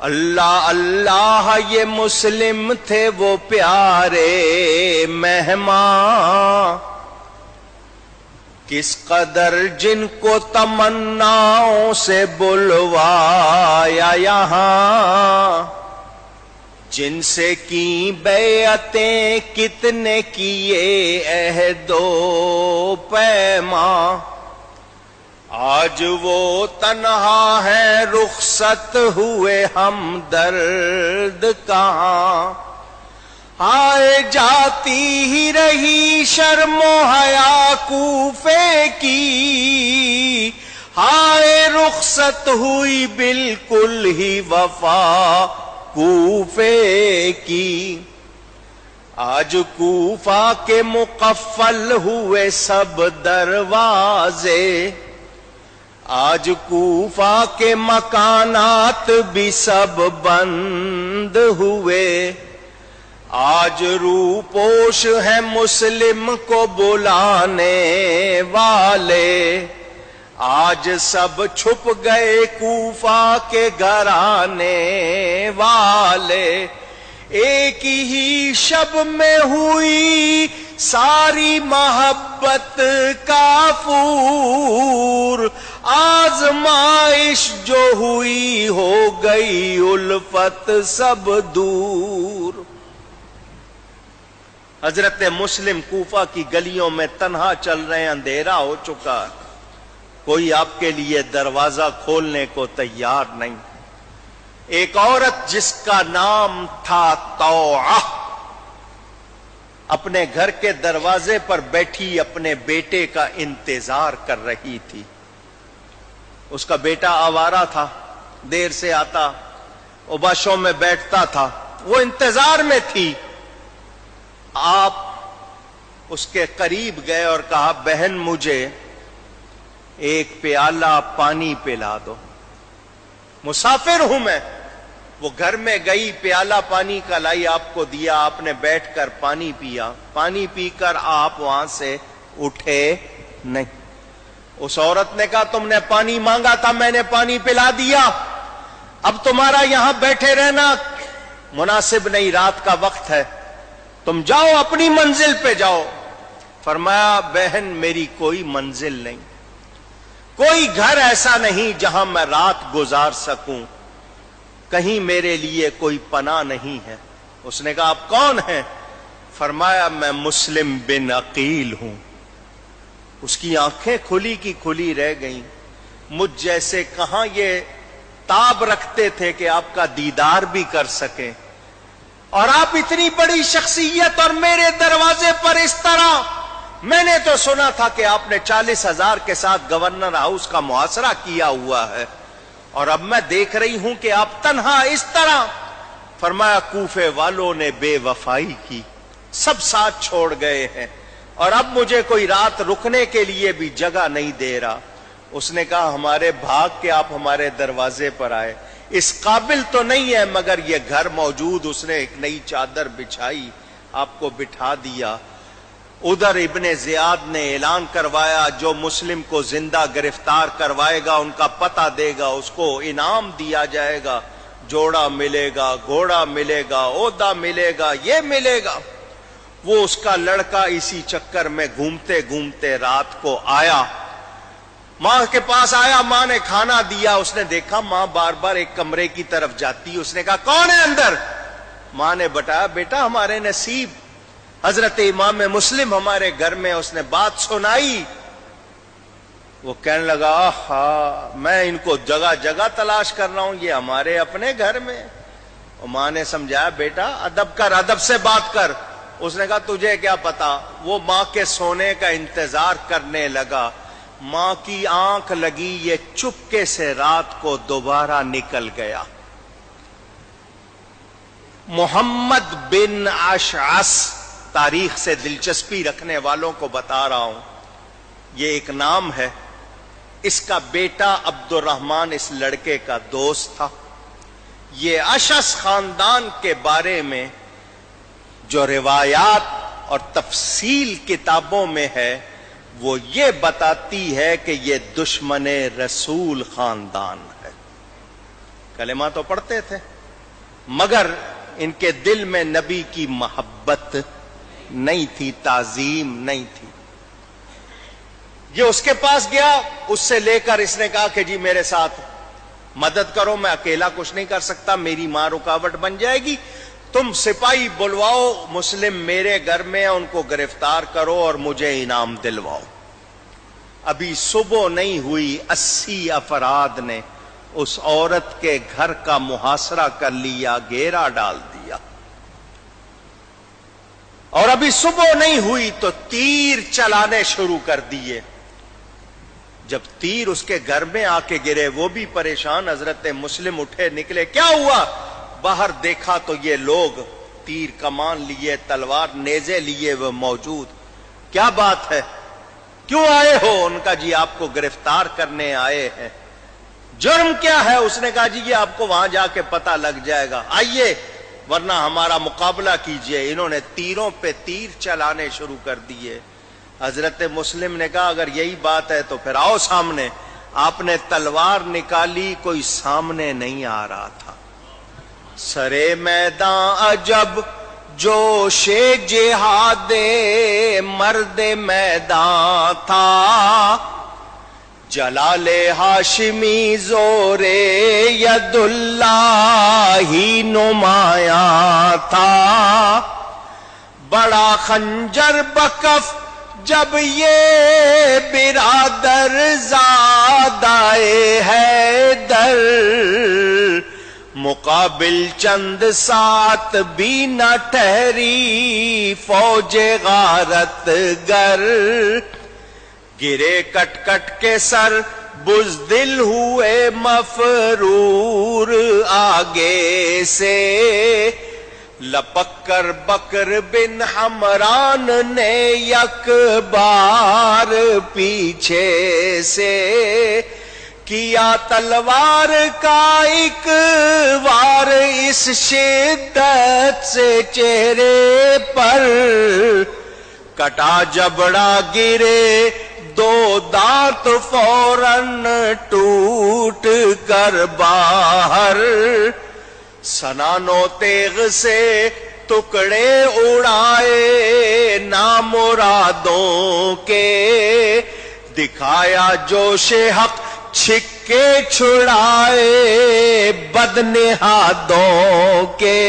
اللہ اللہ یہ مسلم تھے وہ پیارے مہمان، کس قدر جن کو تمناؤں سے بلوایا یہاں، جن سے کی بیعتیں کتنے کیے عہد و پیمان. آج وہ تنہا ہے رخصت ہوئے ہم درد کہاں. آئے جاتی ہی رہی شرم و حیا کوفے کی، آئے رخصت ہوئی بالکل ہی وفا کوفے کی. آج کوفہ کے مقفل ہوئے سب دروازے، آج کوفہ کے مکانات بھی سب بند ہوئے. آج روپوش ہے مسلم کو بلانے والے، آج سب چھپ گئے کوفہ کے گھرانے والے. ایک ہی شب میں ہوئی ساری محبت کافور، آزمائش جو ہوئی ہو گئی الفت سب دور. حضرت مسلم کوفہ کی گلیوں میں تنہا چل رہے ہیں، اندھیرا ہو چکا، کوئی آپ کے لیے دروازہ کھولنے کو تیار نہیں. ایک عورت جس کا نام تھا طوعہ اپنے گھر کے دروازے پر بیٹھی اپنے بیٹے کا انتظار کر رہی تھی. اس کا بیٹا آوارہ تھا، دیر سے آتا، اوباشوں میں بیٹھتا تھا، وہ انتظار میں تھی. آپ اس کے قریب گئے اور کہا بہن مجھے ایک پیالہ پانی پلا دو، مسافر ہوں میں. وہ گھر میں گئی، پیالہ پانی کا لائی، آپ کو دیا. آپ نے بیٹھ کر پانی پیا. پانی پی کر آپ وہاں سے اٹھے نہیں. اس عورت نے کہا تم نے پانی مانگا تھا، میں نے پانی پلا دیا، اب تمہارا یہاں بیٹھے رہنا مناسب نہیں، رات کا وقت ہے، تم جاؤ اپنی منزل پہ جاؤ. فرمایا بہن میری کوئی منزل نہیں، کوئی گھر ایسا نہیں جہاں میں رات گزار سکوں، کہیں میرے لیے کوئی پناہ نہیں ہے. اس نے کہا آپ کون ہیں؟ فرمایا میں مسلم بن عقیل ہوں. اس کی آنکھیں کھلی کی کھلی رہ گئیں. مجھ جیسے کہاں یہ تاب رکھتے تھے کہ آپ کا دیدار بھی کر سکیں، اور آپ اتنی بڑی شخصیت اور میرے دروازے پر اس طرح. میں نے تو سنا تھا کہ آپ نے 40,000 کے ساتھ گورنر ہاؤس کا محاصرہ کیا ہوا ہے، اور اب میں دیکھ رہی ہوں کہ آپ تنہا اس طرح. فرمایا کوفے والوں نے بے وفائی کی، سب ساتھ چھوڑ گئے ہیں، اور اب مجھے کوئی رات رکنے کے لیے بھی جگہ نہیں دے رہا. اس نے کہا ہمارے بھاگ کے آپ ہمارے دروازے پر آئے، اس قابل تو نہیں ہے مگر یہ گھر موجود، اس نے ایک نئی چادر بچھائی، آپ کو بٹھا دیا۔ ادھر ابن زیاد نے اعلان کروایا جو مسلم کو زندہ گرفتار کروائے گا ان کا پتہ دے گا، اس کو انعام دیا جائے گا، جوڑا ملے گا، گھوڑا ملے گا، عہدہ ملے گا، یہ ملے گا۔ وہ اس کا لڑکا اسی چکر میں گھومتے گھومتے رات کو آیا، ماں کے پاس آیا، ماں نے کھانا دیا، اس نے دیکھا ماں بار بار ایک کمرے کی طرف جاتی، اس نے کہا کون ہے اندر؟ ماں نے بتایا بیٹا ہمارے نصیب حضرت امام مسلم ہمارے گھر میں، اس نے بات سنائی۔ وہ کہنے لگا آہا میں ان کو جگہ جگہ تلاش کر رہا ہوں، یہ ہمارے اپنے گھر میں۔ اور ماں نے سمجھایا بیٹا ادب کر، ادب سے بات کر۔ اس نے کہا تجھے کیا پتا۔ وہ ماں کے سونے کا انتظار کرنے لگا، ماں کی آنکھ لگی، یہ چپکے سے رات کو دوبارہ نکل گیا۔ محمد بن اشعث، تاریخ سے دلچسپی رکھنے والوں کو بتا رہا ہوں، یہ ایک نام ہے، اس کا بیٹا عبد الرحمن اس لڑکے کا دوست تھا۔ یہ اشعث خاندان کے بارے میں جو روایات اور تفصیل کتابوں میں ہے وہ یہ بتاتی ہے کہ یہ دشمن رسول خاندان ہے۔ کلمہ تو پڑھتے تھے مگر ان کے دل میں نبی کی محبت نہیں تھی، تعظیم نہیں تھی۔ یہ اس کے پاس گیا، اس سے لے کر اس نے کہا کہ جی میرے ساتھ مدد کرو، میں اکیلا کچھ نہیں کر سکتا، میری ماں رکاوٹ بن جائے گی، تم سپاہی بلواؤ، مسلم میرے گھر میں ان کو گرفتار کرو اور مجھے انعام دلواؤ۔ ابھی صبح نہیں ہوئی 80 افراد نے اس عورت کے گھر کا محاصرہ کر لیا، گھیرا ڈال دیا، اور ابھی صبح نہیں ہوئی تو تیر چلانے شروع کر دیے۔ جب تیر اس کے گھر میں آ کے گرے وہ بھی پریشان، حضرت مسلم اٹھے نکلے، کیا ہوا؟ باہر دیکھا تو یہ لوگ تیر کمان لیے، تلوار نیزے لیے وہ موجود۔ کیا بات ہے، کیوں آئے ہو؟ ان کا جی آپ کو گرفتار کرنے آئے ہیں۔ جرم کیا ہے؟ اس نے کہا جی یہ آپ کو وہاں جا کے پتہ لگ جائے گا، آئیے ورنہ ہمارا مقابلہ کیجئے۔ انہوں نے تیروں پہ تیر چلانے شروع کر دیے۔ حضرت مسلم نے کہا اگر یہی بات ہے تو پھر آؤ سامنے۔ آپ نے تلوار نکالی، کوئی سامنے نہیں آ رہا تھا۔ سرے میدان عجب جوش جہاد مرد میدان تھا، جلال ہاشمی زور ید اللہ ہی نمایاں تھا، بڑا خنجر بکف جب یہ برادر زاد آئے حیدر، مقابل چند سات بھی نہ ٹھہری فوج غارت گر، گرے کٹ کٹ کے سر بزدل ہوئے مفرور آگے سے، لپک کر بکر بن حمران نے یک بار پیچھے سے، کیا تلوار کا ایک وار اس شدت سے چہرے پر، کٹا جبڑا گرے دو دانت فوراً ٹوٹ کر باہر، سنانو تیغ سے ٹکڑے اڑائے نامرادوں کے، دکھایا جوش حق چھکے چھڑائے بدنہادوں کے۔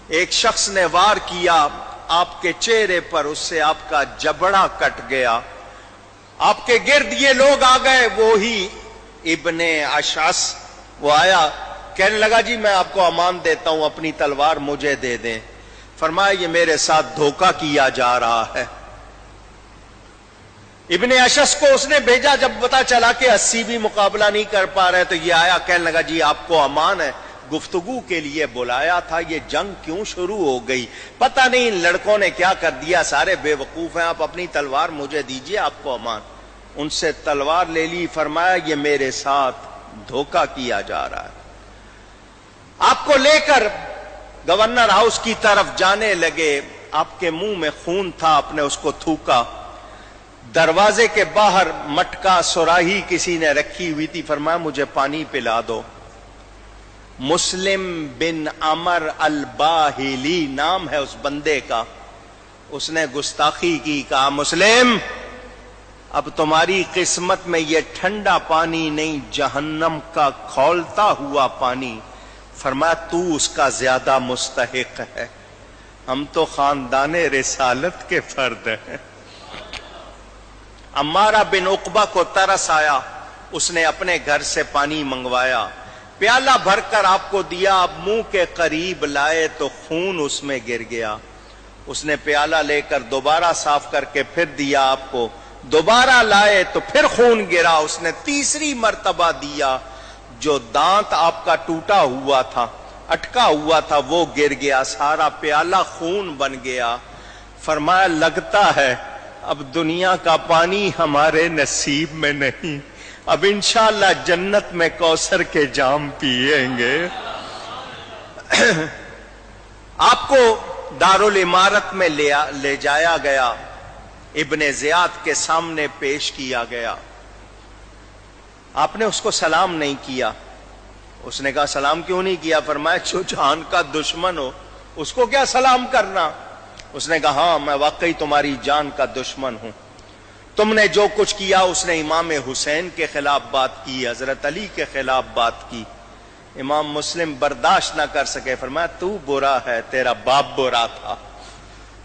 ایک شخص نے وار کیا آپ کے چہرے پر، اس سے آپ کا جبڑا کٹ گیا، آپ کے گرد یہ لوگ آ گئے، وہی ابن اشعث، وہ آیا کہنے لگا جی میں آپ کو امان دیتا ہوں، اپنی تلوار مجھے دے دیں۔ فرمایا یہ میرے ساتھ دھوکہ کیا جا رہا ہے۔ ابن اشعث کو اس نے بھیجا، جب پتا چلا کہ 80 بھی مقابلہ نہیں کر پا رہے تو یہ آیا کہنے لگا جی آپ کو امان ہے، گفتگو کے لیے بلایا تھا، یہ جنگ کیوں شروع ہو گئی پتہ نہیں، ان لڑکوں نے کیا کر دیا، سارے بے وقوف ہیں، آپ اپنی تلوار مجھے دیجئے، آپ کو امان۔ ان سے تلوار لے لی، فرمایا یہ میرے ساتھ دھوکہ کیا جا رہا ہے۔ آپ کو لے کر گورنر ہاؤس کی طرف جانے لگے، آپ کے منہ میں خون تھا، آپ نے اس کو تھوکا۔ دروازے کے باہر مٹکا سراہی کسی نے رکھی ہوئی تھی، فرمایا مجھے پانی پلا دو۔ مسلم بن عمر الباہلی نام ہے اس بندے کا، اس نے گستاخی کی، کہا مسلم اب تمہاری قسمت میں یہ ٹھنڈا پانی نہیں، جہنم کا کھولتا ہوا پانی۔ فرمایا تو اس کا زیادہ مستحق ہے، ہم تو خاندان رسالت کے فرد ہیں۔ عمارہ بن عقبہ کو ترس آیا، اس نے اپنے گھر سے پانی منگوایا، پیالہ بھر کر آپ کو دیا، آپ منہ کے قریب لائے تو خون اس میں گر گیا۔ اس نے پیالہ لے کر دوبارہ صاف کر کے پھر دیا آپ کو، دوبارہ لائے تو پھر خون گرا۔ اس نے تیسری مرتبہ دیا، جو دانت آپ کا ٹوٹا ہوا تھا، اٹکا ہوا تھا، وہ گر گیا، سارا پیالہ خون بن گیا۔ فرمایا لگتا ہے اب دنیا کا پانی ہمارے نصیب میں نہیں، اب انشاءاللہ جنت میں کوثر کے جام پیئیں گے۔ آپ کو دارالعمارت میں لے جایا گیا، ابن زیاد کے سامنے پیش کیا گیا۔ آپ نے اس کو سلام نہیں کیا۔ اس نے کہا سلام کیوں نہیں کیا؟ فرمایا جو جان کا دشمن ہو اس کو کیا سلام کرنا؟ اس نے کہا ہاں میں واقعی تمہاری جان کا دشمن ہوں، تم نے جو کچھ کیا۔ اس نے امام حسین کے خلاف بات کی، حضرت علی کے خلاف بات کی۔ امام مسلم برداشت نہ کر سکے، فرمایا تو برا ہے، تیرا باپ برا تھا،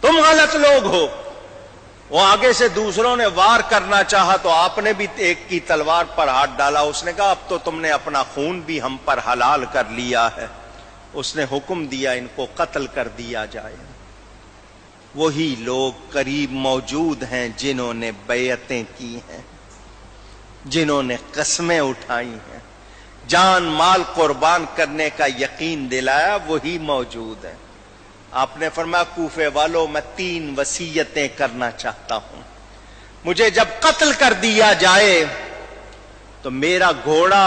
تم غلط لوگ ہو۔ وہ آگے سے دوسروں نے وار کرنا چاہا تو آپ نے بھی ایک کی تلوار پر ہاتھ ڈالا۔ اس نے کہا اب تو تم نے اپنا خون بھی ہم پر حلال کر لیا ہے۔ اس نے حکم دیا ان کو قتل کر دیا جائے۔ وہی لوگ قریب موجود ہیں جنہوں نے بیعتیں کی ہیں، جنہوں نے قسمیں اٹھائی ہیں، جان مال قربان کرنے کا یقین دلایا، وہی موجود ہیں۔ آپ نے فرمایا کوفے والوں میں 3 وصیتیں کرنا چاہتا ہوں، مجھے جب قتل کر دیا جائے تو میرا گھوڑا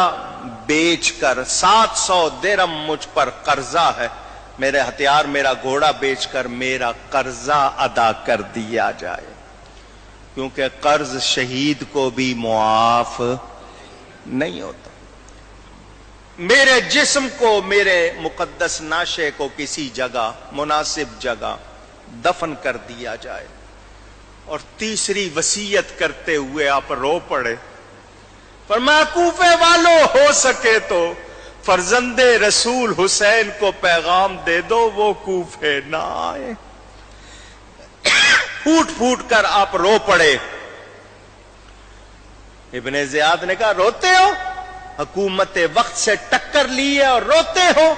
بیچ کر 700 درہم مجھ پر قرضہ ہے، میرے ہتھیار میرا گھوڑا بیچ کر میرا قرضہ ادا کر دیا جائے، کیونکہ قرض شہید کو بھی معاف نہیں ہوتا۔ میرے جسم کو، میرے مقدس ناشے کو کسی جگہ، مناسب جگہ دفن کر دیا جائے۔ اور تیسری وصیت کرتے ہوئے آپ رو پڑے، فرمایا کوفے والوں ہو سکے تو فرزند رسول حسین کو پیغام دے دو وہ کوفے نہ آئے۔ پھوٹ پھوٹ کر آپ رو پڑے۔ ابن زیاد نے کہا روتے ہو؟ حکومت وقت سے ٹکر لی ہے اور روتے ہو؟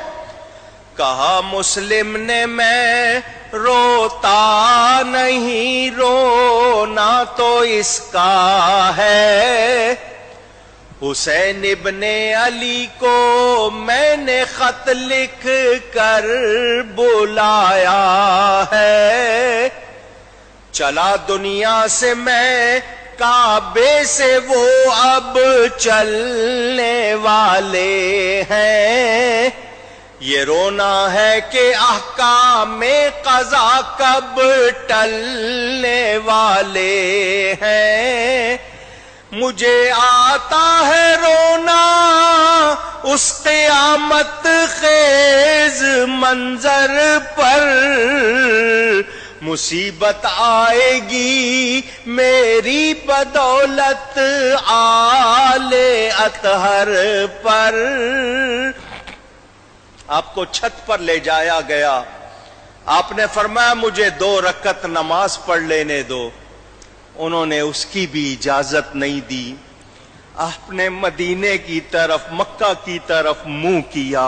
کہا مسلم نے میں روتا نہیں، رونا تو اس کا ہے، حسین ابن علی کو میں نے خط لکھ کر بلایا ہے، چلا دنیا سے میں کعبے سے وہ اب چلنے والے ہیں، یہ رونا ہے کہ احکام قضا کب ٹلنے والے ہیں، مجھے آتا ہے رونا اس قیامت خیز منظر پر، مصیبت آئے گی میری بدولت آل اطہر پر۔ آپ کو چھت پر لے جایا گیا، آپ نے فرمایا مجھے 2 رکعت نماز پڑھ لینے دو، انہوں نے اس کی بھی اجازت نہیں دی۔ آپ نے مدینے کی طرف، مکہ کی طرف منہ کیا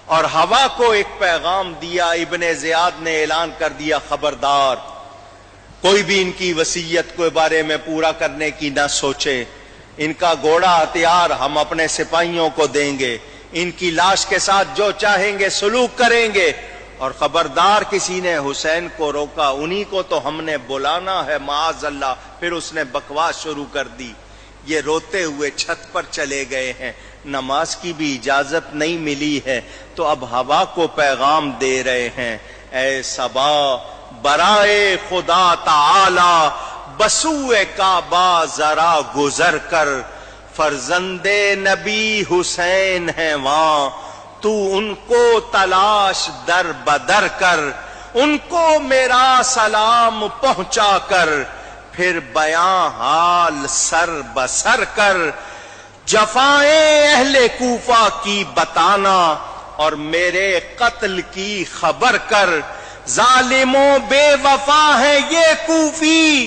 اور ہوا کو ایک پیغام دیا۔ ابن زیاد نے اعلان کر دیا خبردار کوئی بھی ان کی وصیت کے بارے میں پورا کرنے کی نہ سوچے، ان کا گھوڑا ہتھیار ہم اپنے سپاہیوں کو دیں گے، ان کی لاش کے ساتھ جو چاہیں گے سلوک کریں گے، اور خبردار کسی نے حسین کو روکا، انہی کو تو ہم نے بلانا ہے معاذ اللہ۔ پھر اس نے بکواس شروع کر دی۔ یہ روتے ہوئے چھت پر چلے گئے ہیں، نماز کی بھی اجازت نہیں ملی ہے، تو اب ہوا کو پیغام دے رہے ہیں، اے صبا برائے خدا تعالی بسوئے کعبہ ذرا گزر کر، فرزند نبی حسین ہیں وہاں، تو ان کو تلاش در بدر کر، ان کو میرا سلام پہنچا کر، پھر بیاں حال سر بسر کر، جفائیں اہل کوفہ کی بتانا اور میرے قتل کی خبر کر، ظالموں بے وفا ہے یہ کوفی،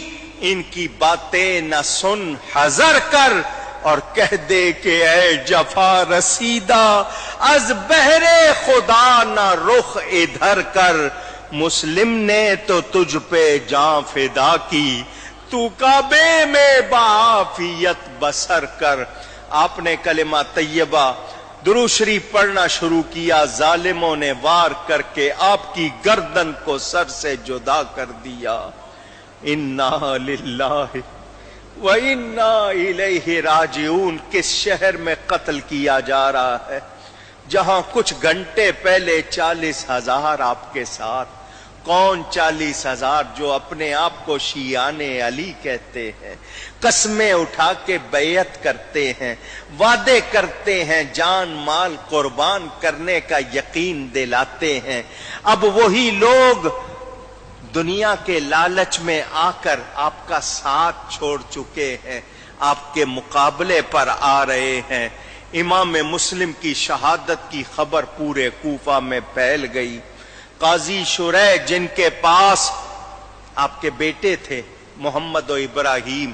ان کی باتیں نہ سن حذر کر، اور کہہ دے کہ اے جفا رسیدہ از بہر خدا نہ رخ ادھر کر، مسلم نے تو تجھ پہ جاں فدا کی، تو کعبے میں بعافیت بسر کر۔ آپ نے کلمہ طیبہ درود شریف پڑھنا شروع کیا، ظالموں نے وار کر کے آپ کی گردن کو سر سے جدا کر دیا۔ انا للہ وَإِنَّا إِلَيْهِ راجعون۔ کس شہر میں قتل کیا جا رہا ہے جہاں کچھ گھنٹے پہلے 40,000 آپ کے ساتھ؟ کون 40,000 جو اپنے آپ کو شیعان علی کہتے ہیں، قسمیں اٹھا کے بیعت کرتے ہیں، وعدے کرتے ہیں، جان مال قربان کرنے کا یقین دلاتے ہیں، اب وہی لوگ دنیا کے لالچ میں آ کر آپ کا ساتھ چھوڑ چکے ہیں، آپ کے مقابلے پر آ رہے ہیں۔ امام مسلم کی شہادت کی خبر پورے کوفہ میں پھیل گئی۔ قاضی شریح جن کے پاس آپ کے بیٹے تھے محمد و ابراہیم،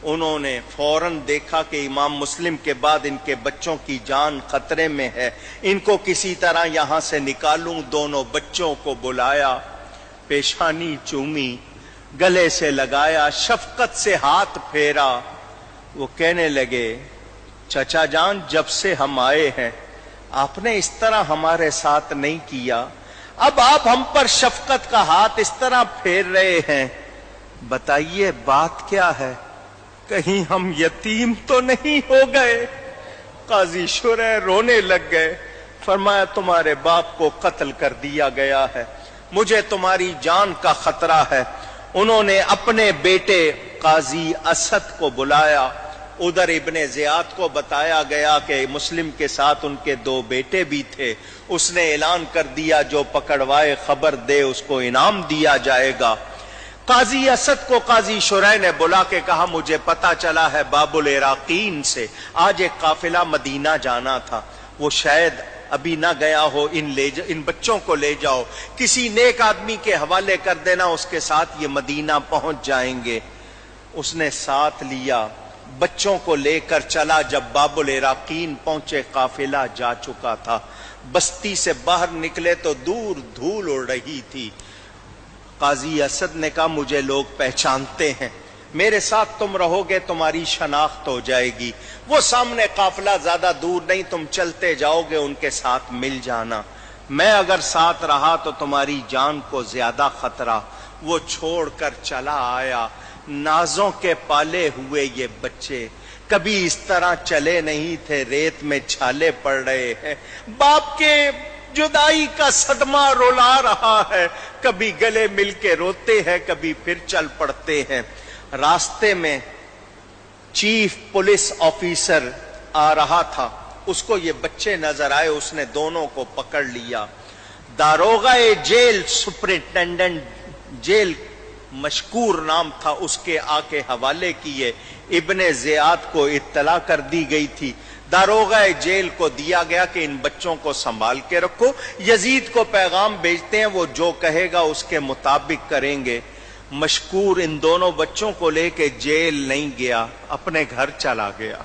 انہوں نے فوراً دیکھا کہ امام مسلم کے بعد ان کے بچوں کی جان خطرے میں ہے، ان کو کسی طرح یہاں سے نکالوں۔ دونوں بچوں کو بلایا، پیشانی چومی، گلے سے لگایا، شفقت سے ہاتھ پھیرا۔ وہ کہنے لگے، چچا جان جب سے ہم آئے ہیں آپ نے اس طرح ہمارے ساتھ نہیں کیا، اب آپ ہم پر شفقت کا ہاتھ اس طرح پھیر رہے ہیں، بتائیے بات کیا ہے؟ کہیں ہم یتیم تو نہیں ہو گئے؟ قاضی شریح رونے لگ گئے، فرمایا تمہارے باپ کو قتل کر دیا گیا ہے، مجھے تمہاری جان کا خطرہ ہے۔ انہوں نے اپنے بیٹے قاضی اسد کو بلایا، ادھر ابن زیاد کو بتایا گیا کہ مسلم کے ساتھ ان کے 2 بیٹے بھی تھے، اس نے اعلان کر دیا جو پکڑوائے خبر دے اس کو انعام دیا جائے گا۔ قاضی اسد کو قاضی شریح نے بلا کے کہا، مجھے پتا چلا ہے باب العراقین سے آج ایک قافلہ مدینہ جانا تھا، وہ شاید ابھی نہ گیا ہو، ان بچوں کو لے جاؤ، کسی نیک آدمی کے حوالے کر دینا، اس کے ساتھ یہ مدینہ پہنچ جائیں گے۔ اس نے ساتھ لیا، بچوں کو لے کر چلا۔ جب باب العراقین پہنچے قافلہ جا چکا تھا، بستی سے باہر نکلے تو دور دھول اڑ رہی تھی۔ قاضی اسد نے کہا مجھے لوگ پہچانتے ہیں، میرے ساتھ تم رہو گے تمہاری شناخت ہو جائے گی، وہ سامنے قافلہ زیادہ دور نہیں، تم چلتے جاؤ گے ان کے ساتھ مل جانا، میں اگر ساتھ رہا تو تمہاری جان کو زیادہ خطرہ۔ وہ چھوڑ کر چلا آیا۔ نازوں کے پالے ہوئے یہ بچے کبھی اس طرح چلے نہیں تھے، ریت میں چھالے پڑ رہے ہیں، باپ کے جدائی کا صدمہ رلا رہا ہے، کبھی گلے مل کے روتے ہیں، کبھی پھر چل پڑتے ہیں۔ راستے میں چیف پولیس آفیسر آ رہا تھا، اس کو یہ بچے نظر آئے، اس نے دونوں کو پکڑ لیا۔ داروغہ جیل سپرنٹینڈنٹ جیل مشکور نام تھا، اس کے آ کے حوالے کیے، ابن زیاد کو اطلاع کر دی گئی تھی، داروغہ جیل کو دیا گیا کہ ان بچوں کو سنبھال کے رکھو، یزید کو پیغام بھیجتے ہیں، وہ جو کہے گا اس کے مطابق کریں گے۔ مشکور ان دونوں بچوں کو لے کے جیل نہیں گیا، اپنے گھر چلا گیا۔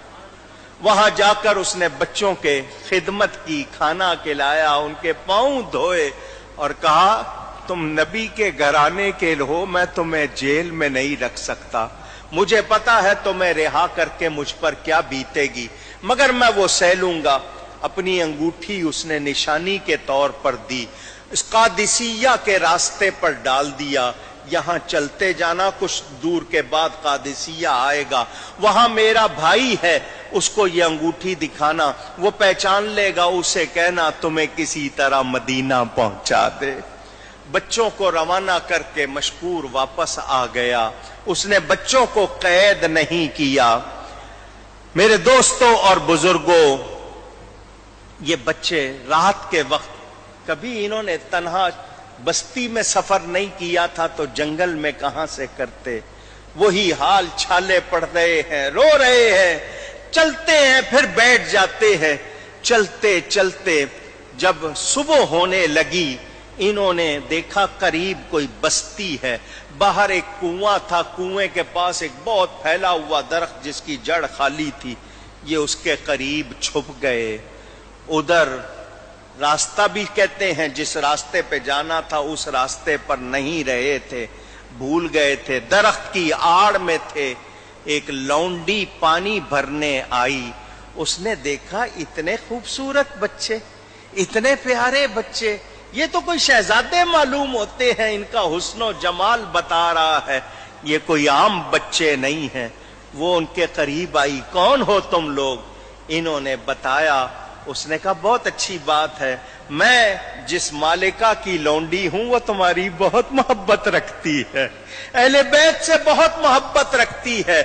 وہاں جا کر اس نے بچوں کے خدمت کی، کھانا کھلایا، ان کے پاؤں دھوئے اور کہا تم نبی کے گھرانے کے ہو، میں تمہیں جیل میں نہیں رکھ سکتا، مجھے پتا ہے تمہیں رہا کر کے مجھ پر کیا بیتے گی، مگر میں وہ سہ لوں گا۔ اپنی انگوٹھی اس نے نشانی کے طور پر دی۔ اس قادسیہ کے راستے پر ڈال دیا. یہاں چلتے جانا، کچھ دور کے بعد قادسیہ آئے گا، وہاں میرا بھائی ہے، اس کو یہ انگوٹھی دکھانا، وہ پہچان لے گا، اسے کہنا تمہیں کسی طرح مدینہ پہنچا دے. بچوں کو روانہ کر کے مشکور واپس آ گیا. اس نے بچوں کو قید نہیں کیا. میرے دوستوں اور بزرگوں، یہ بچے رات کے وقت، کبھی انہوں نے تنہا بستی میں سفر نہیں کیا تھا تو جنگل میں کہاں سے کرتے. وہی حال، چھالے پڑ رہے ہیں، رو رہے ہیں، چلتے ہیں پھر بیٹھ جاتے ہیں. چلتے چلتے جب صبح ہونے لگی، انہوں نے دیکھا قریب کوئی بستی ہے. باہر ایک کنواں تھا، کنویں کے پاس ایک بہت پھیلا ہوا درخت جس کی جڑ خالی تھی. یہ اس کے قریب چھپ گئے. ادھر راستہ بھی کہتے ہیں، جس راستے پہ جانا تھا اس راستے پر نہیں رہے تھے، بھول گئے تھے، درخت کی آڑ میں تھے. ایک لونڈی پانی بھرنے آئی. اس نے دیکھا اتنے خوبصورت بچے، اتنے پیارے بچے، یہ تو کوئی شہزادے معلوم ہوتے ہیں، ان کا حسن و جمال بتا رہا ہے، یہ کوئی عام بچے نہیں ہیں. وہ ان کے قریب آئی. کون ہو تم لوگ؟ انہوں نے بتایا. اس نے کہا بہت اچھی بات ہے، میں جس مالکہ کی لونڈی ہوں وہ تمہاری بہت محبت رکھتی ہے، اہل بیت سے بہت محبت رکھتی ہے،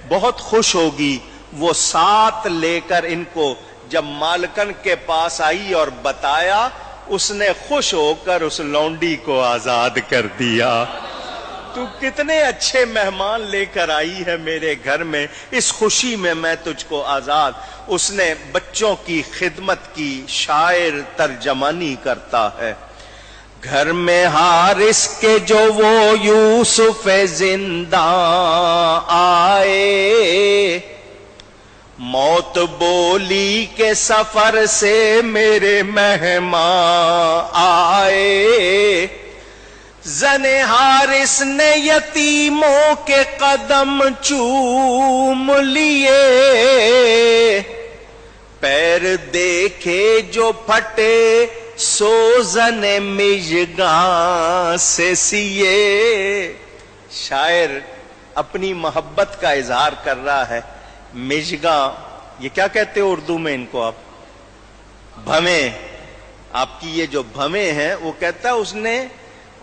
بہت خوش ہوگی. وہ ساتھ لے کر ان کو جب مالکن کے پاس آئی اور بتایا، اس نے خوش ہو کر اس لونڈی کو آزاد کر دیا. تو کتنے اچھے مہمان لے کر آئی ہے میرے گھر میں، اس خوشی میں میں تجھ کو آزاد. اس نے بچوں کی خدمت کی. شاعر ترجمانی کرتا ہے، گھر میں حارث کے جو وہ یوسف زندہ آئے، موت بولی کے سفر سے میرے مہمان آئے. زن حارث نے یتیموں کے قدم چوم لیے، پیر دیکھے جو پھٹے سوزن مژگاں سے سیے. شاعر اپنی محبت کا اظہار کر رہا ہے. مژگاں، یہ کیا کہتے ہو اردو میں ان کو آپ؟ بھویں. آپ کی یہ جو بھویں ہیں، وہ کہتا ہے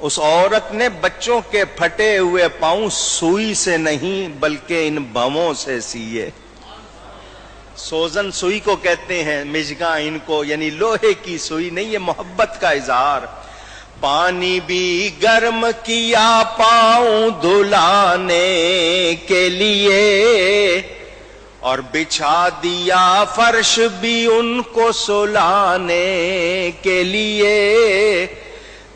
اس عورت نے بچوں کے پھٹے ہوئے پاؤں سوئی سے نہیں بلکہ ان بھووں سے سیے. سوزن سوئی کو کہتے ہیں، مژگاں ان کو، یعنی لوہے کی سوئی نہیں، یہ محبت کا اظہار. پانی بھی گرم کیا پاؤں دھلانے کے لیے، اور بچھا دیا فرش بھی ان کو سلانے کے لیے.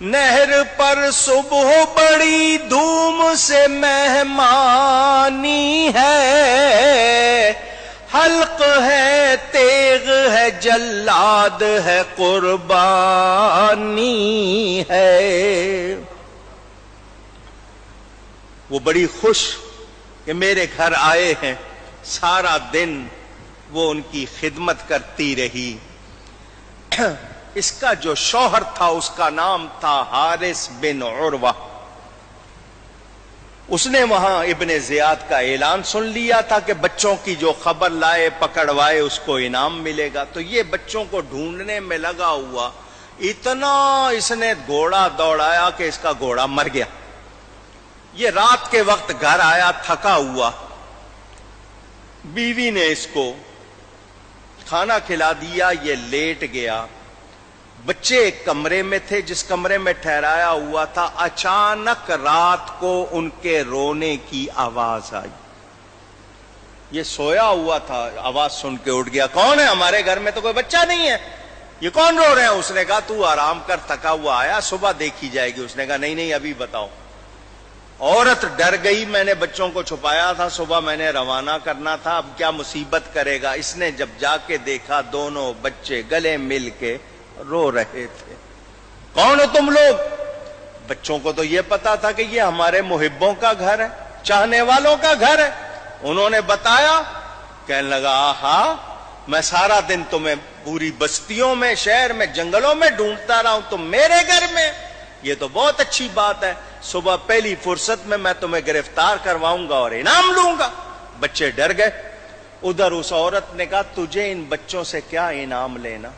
نہر پر صبح بڑی دھوم سے مہمانی ہے، حلق ہے تیغ ہے جلاد ہے قربانی ہے. وہ بڑی خوش کہ میرے گھر آئے ہیں. سارا دن وہ ان کی خدمت کرتی رہی. اس کا جو شوہر تھا اس کا نام تھا حارث بن عروہ. اس نے وہاں ابن زیاد کا اعلان سن لیا تھا کہ بچوں کی جو خبر لائے پکڑوائے اس کو انعام ملے گا. تو یہ بچوں کو ڈھونڈنے میں لگا ہوا. اتنا اس نے گھوڑا دوڑایا کہ اس کا گھوڑا مر گیا. یہ رات کے وقت گھر آیا تھکا ہوا. بیوی نے اس کو کھانا کھلا دیا، یہ لیٹ گیا. بچے ایک کمرے میں تھے جس کمرے میں ٹھہرایا ہوا تھا. اچانک رات کو ان کے رونے کی آواز آئی. یہ سویا ہوا تھا، آواز سن کے اٹھ گیا. کون ہے؟ ہمارے گھر میں تو کوئی بچہ نہیں ہے، یہ کون رو رہے ہیں؟ اس نے کہا تو آرام کر، تھکا ہوا آیا، صبح دیکھی جائے گی. اس نے کہا نہیں ابھی بتاؤ. عورت ڈر گئی. میں نے بچوں کو چھپایا تھا، صبح میں نے روانہ کرنا تھا، اب کیا مصیبت کرے گا. اس نے جب جا کے دیکھا دونوں بچے گلے مل کے رو رہے تھے. کون ہو تم لوگ؟ بچوں کو تو یہ پتا تھا کہ یہ ہمارے محبوں کا گھر ہے، چاہنے والوں کا گھر ہے. انہوں نے بتایا. کہنے لگا آہا میں سارا دن تمہیں پوری بستیوں میں، شہر میں، جنگلوں میں ڈھونڈتا رہا ہوں، تم میرے گھر میں؟ یہ تو بہت اچھی بات ہے، صبح پہلی فرصت میں میں تمہیں گرفتار کرواؤں گا اور انعام لوں گا۔ بچے ڈر گئے۔ ادھر اس عورت نے کہا تجھے ان بچوں سے کیا انعام لینا؟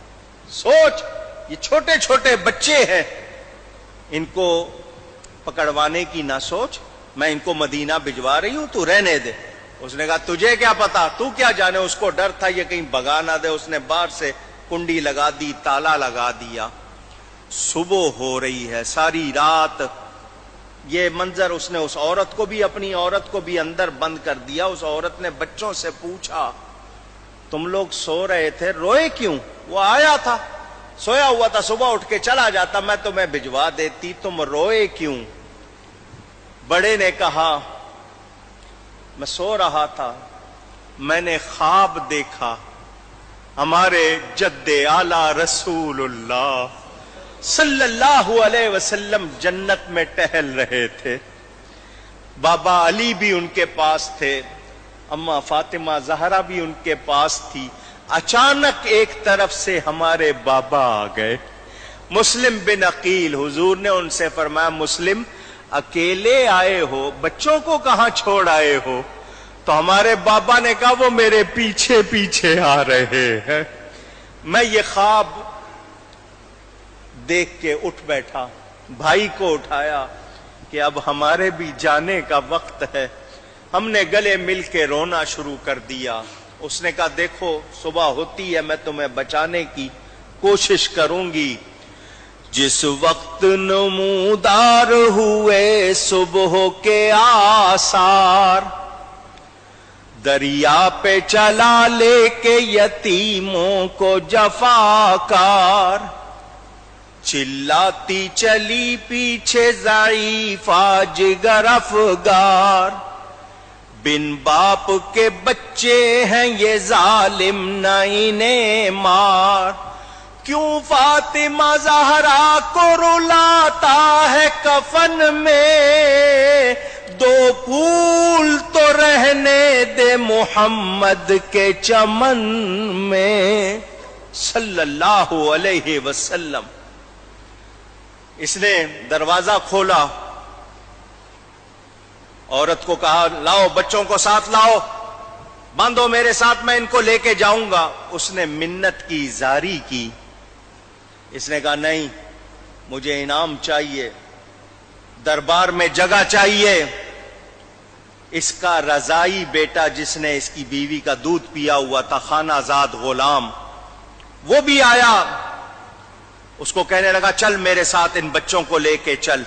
سوچ، یہ چھوٹے چھوٹے بچے ہیں، ان کو پکڑوانے کی نہ سوچ، میں ان کو مدینہ بھجوا رہی ہوں، تو رہنے دے۔ اس نے کہا تجھے کیا پتا، تو کیا جانے؟ اس کو ڈر تھا یہ کہیں بھگا نہ دے، اس نے باہر سے کنڈی لگا دی، تالا لگا دیا۔ صبح ہو رہی ہے، ساری رات یہ منظر، اس نے اس عورت کو بھی، اپنی عورت کو بھی اندر بند کر دیا۔ اس عورت نے بچوں سے پوچھا تم لوگ سو رہے تھے، روئے کیوں؟ وہ آیا تھا، سویا ہوا تھا، صبح اٹھ کے چلا جاتا، میں تمہیں بھجوا دیتی، تم روئے کیوں؟ بڑے نے کہا میں سو رہا تھا، میں نے خواب دیکھا ہمارے جد اعلی رسول اللہ صلی اللہ علیہ وسلم جنت میں ٹہل رہے تھے، بابا علی بھی ان کے پاس تھے، اماں فاطمہ زہرا بھی ان کے پاس تھی۔ اچانک ایک طرف سے ہمارے بابا آ گئے، مسلم بن عقیل۔ حضور نے ان سے فرمایا مسلم اکیلے آئے ہو، بچوں کو کہاں چھوڑ آئے ہو؟ تو ہمارے بابا نے کہا وہ میرے پیچھے پیچھے آ رہے ہیں۔ میں یہ خواب دیکھ کے اٹھ بیٹھا، بھائی کو اٹھایا کہ اب ہمارے بھی جانے کا وقت ہے۔ ہم نے گلے مل کے رونا شروع کر دیا۔ اس نے کہا دیکھو صبح ہوتی ہے، میں تمہیں بچانے کی کوشش کروں گی۔ جس وقت نمودار ہوئے صبح کے آثار، دریا پہ چلا لے کے یتیموں کو جفاکار، چلاتی چلی پیچھے ضعیفہ جگر افگار، بن باپ کے بچے ہیں یہ ظالم نہ انہیں مار، کیوں فاطمہ زہرا کو رلاتا ہے کفن میں، دو پھول تو رہنے دے محمد کے چمن میں صلی اللہ علیہ وسلم۔ اس نے دروازہ کھولا، عورت کو کہا لاؤ بچوں کو ساتھ لاؤ، باندھو میرے ساتھ، میں ان کو لے کے جاؤں گا۔ اس نے منت کی، زاری کی۔ اس نے کہا نہیں، مجھے انعام چاہیے، دربار میں جگہ چاہیے۔ اس کا رضائی بیٹا جس نے اس کی بیوی کا دودھ پیا ہوا تھا، خانہ زاد غلام، وہ بھی آیا، اس کو کہنے لگا چل میرے ساتھ، ان بچوں کو لے کے چل۔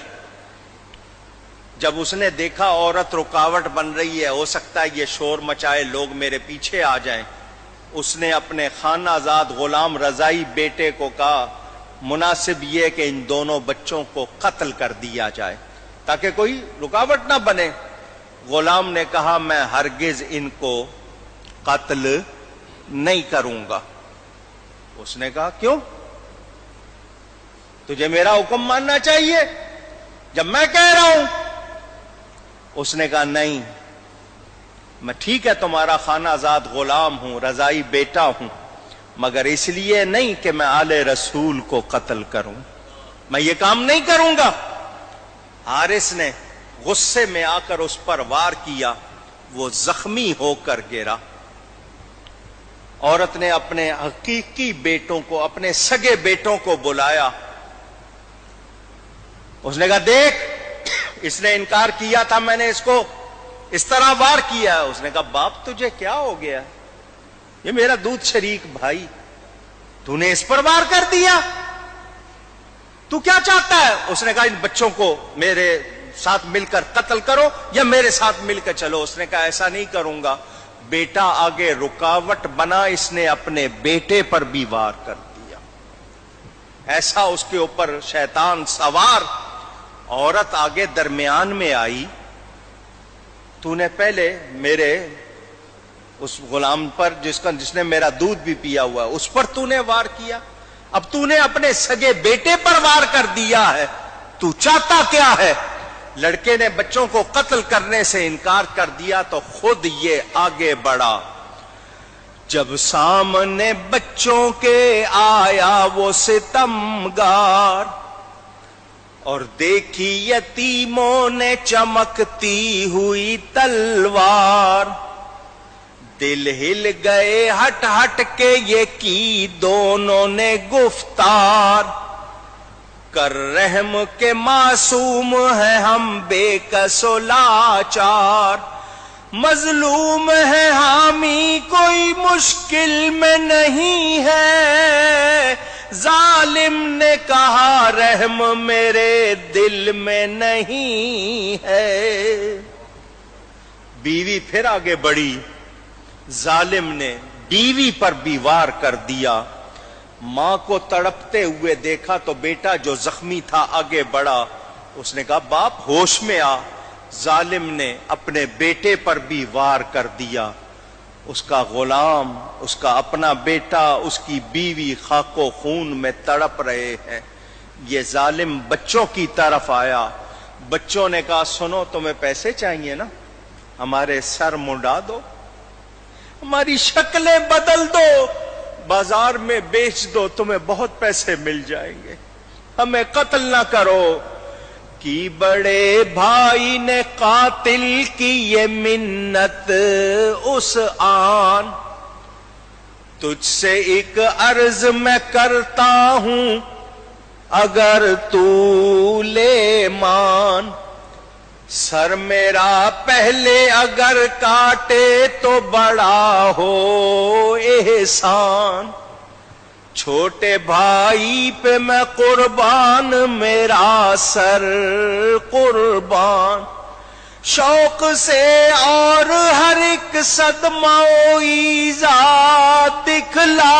جب اس نے دیکھا عورت رکاوٹ بن رہی ہے، ہو سکتا ہے یہ شور مچائے، لوگ میرے پیچھے آ جائیں، اس نے اپنے خانہ زاد غلام رضائی بیٹے کو کہا مناسب یہ کہ ان دونوں بچوں کو قتل کر دیا جائے تاکہ کوئی رکاوٹ نہ بنے۔ غلام نے کہا میں ہرگز ان کو قتل نہیں کروں گا۔ اس نے کہا کیوں؟ تجھے میرا حکم ماننا چاہیے جب میں کہہ رہا ہوں۔ اس نے کہا نہیں، میں ٹھیک ہے تمہارا خانہ زاد غلام ہوں، رضائی بیٹا ہوں، مگر اس لیے نہیں کہ میں آل رسول کو قتل کروں، میں یہ کام نہیں کروں گا۔ حارث نے غصے میں آ کر اس پر وار کیا، وہ زخمی ہو کر گرا۔ عورت نے اپنے حقیقی بیٹوں کو، اپنے سگے بیٹوں کو بلایا۔ اس نے کہا دیکھ، اس نے انکار کیا تھا، میں نے اس کو اس طرح وار کیا۔ اس نے کہا باپ تجھے کیا ہو گیا؟ یہ میرا دودھ شریک بھائی، تو نے اس پر وار کر دیا، تو کیا چاہتا ہے؟ اس نے کہا ان بچوں کو میرے ساتھ مل کر قتل کرو یا میرے ساتھ مل کر چلو۔ اس نے کہا ایسا نہیں کروں گا۔ بیٹا آگے رکاوٹ بنا، اس نے اپنے بیٹے پر بھی وار کر دیا۔ ایسا اس کے اوپر شیطان سوار۔ عورت آگے درمیان میں آئی، تو نے پہلے میرے اس غلام پر جس نے میرا دودھ بھی پیا ہوا ہے، اس پر تو نے وار کیا، اب تو نے اپنے سگے بیٹے پر وار کر دیا ہے، تو چاہتا کیا ہے؟ لڑکے نے بچوں کو قتل کرنے سے انکار کر دیا تو خود یہ آگے بڑھا۔ جب سامنے بچوں کے آیا وہ ستمگار، اور دیکھی یتیموں نے چمکتی ہوئی تلوار، دل ہل گئے ہٹ ہٹ کے یہ کی دونوں نے گفتار، کر رحم کے معصوم ہیں ہم بے کس و لاچار، مظلوم ہے حامی کوئی مشکل میں نہیں ہے، ظالم نے کہا رحم میرے دل میں نہیں ہے۔ بیوی پھر آگے بڑھی، ظالم نے بیوی پر بھی وار کر دیا، ماں کو تڑپتے ہوئے دیکھا تو بیٹا جو زخمی تھا آگے بڑھا، اس نے کہا باپ ہوش میں آ۔ ظالم نے اپنے بیٹے پر بھی وار کر دیا، اس کا غلام، اس کا اپنا بیٹا، اس کی بیوی خاک و خون میں تڑپ رہے ہیں۔ یہ ظالم بچوں کی طرف آیا، بچوں نے کہا سنو تمہیں پیسے چاہیے نا، ہمارے سر منڈا دو، ہماری شکلیں بدل دو، بازار میں بیچ دو، تمہیں بہت پیسے مل جائیں گے، ہمیں قتل نہ کرو۔ کی بڑے بھائی نے قاتل کی یہ منت اس آن، تجھ سے ایک عرض میں کرتا ہوں اگر تو لے مان، سر میرا پہلے اگر کاٹے تو بڑا ہو احسان، چھوٹے بھائی پہ میں قربان میرا سر قربان، شوق سے اور ہر ایک صدمہ و ایذا دکھلا،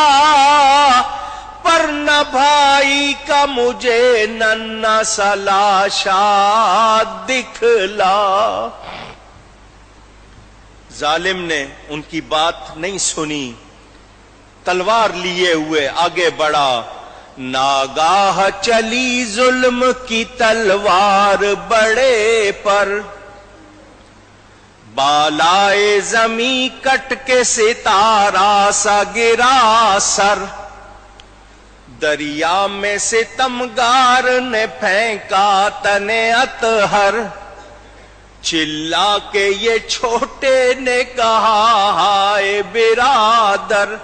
پر نہ بھائی کا مجھے ننھا سا لاشا دکھلا۔ ظالم نے ان کی بات نہیں سنی، تلوار لیے ہوئے آگے بڑھا، ناگاہ چلی ظلم کی تلوار بڑے پر، بالائے زمیں کٹ کے ستارہ سا گرا سر، دریا میں ستمگار نے پھینکا تنے اطہر، چلا کے یہ چھوٹے نے کہا ہائے برادر،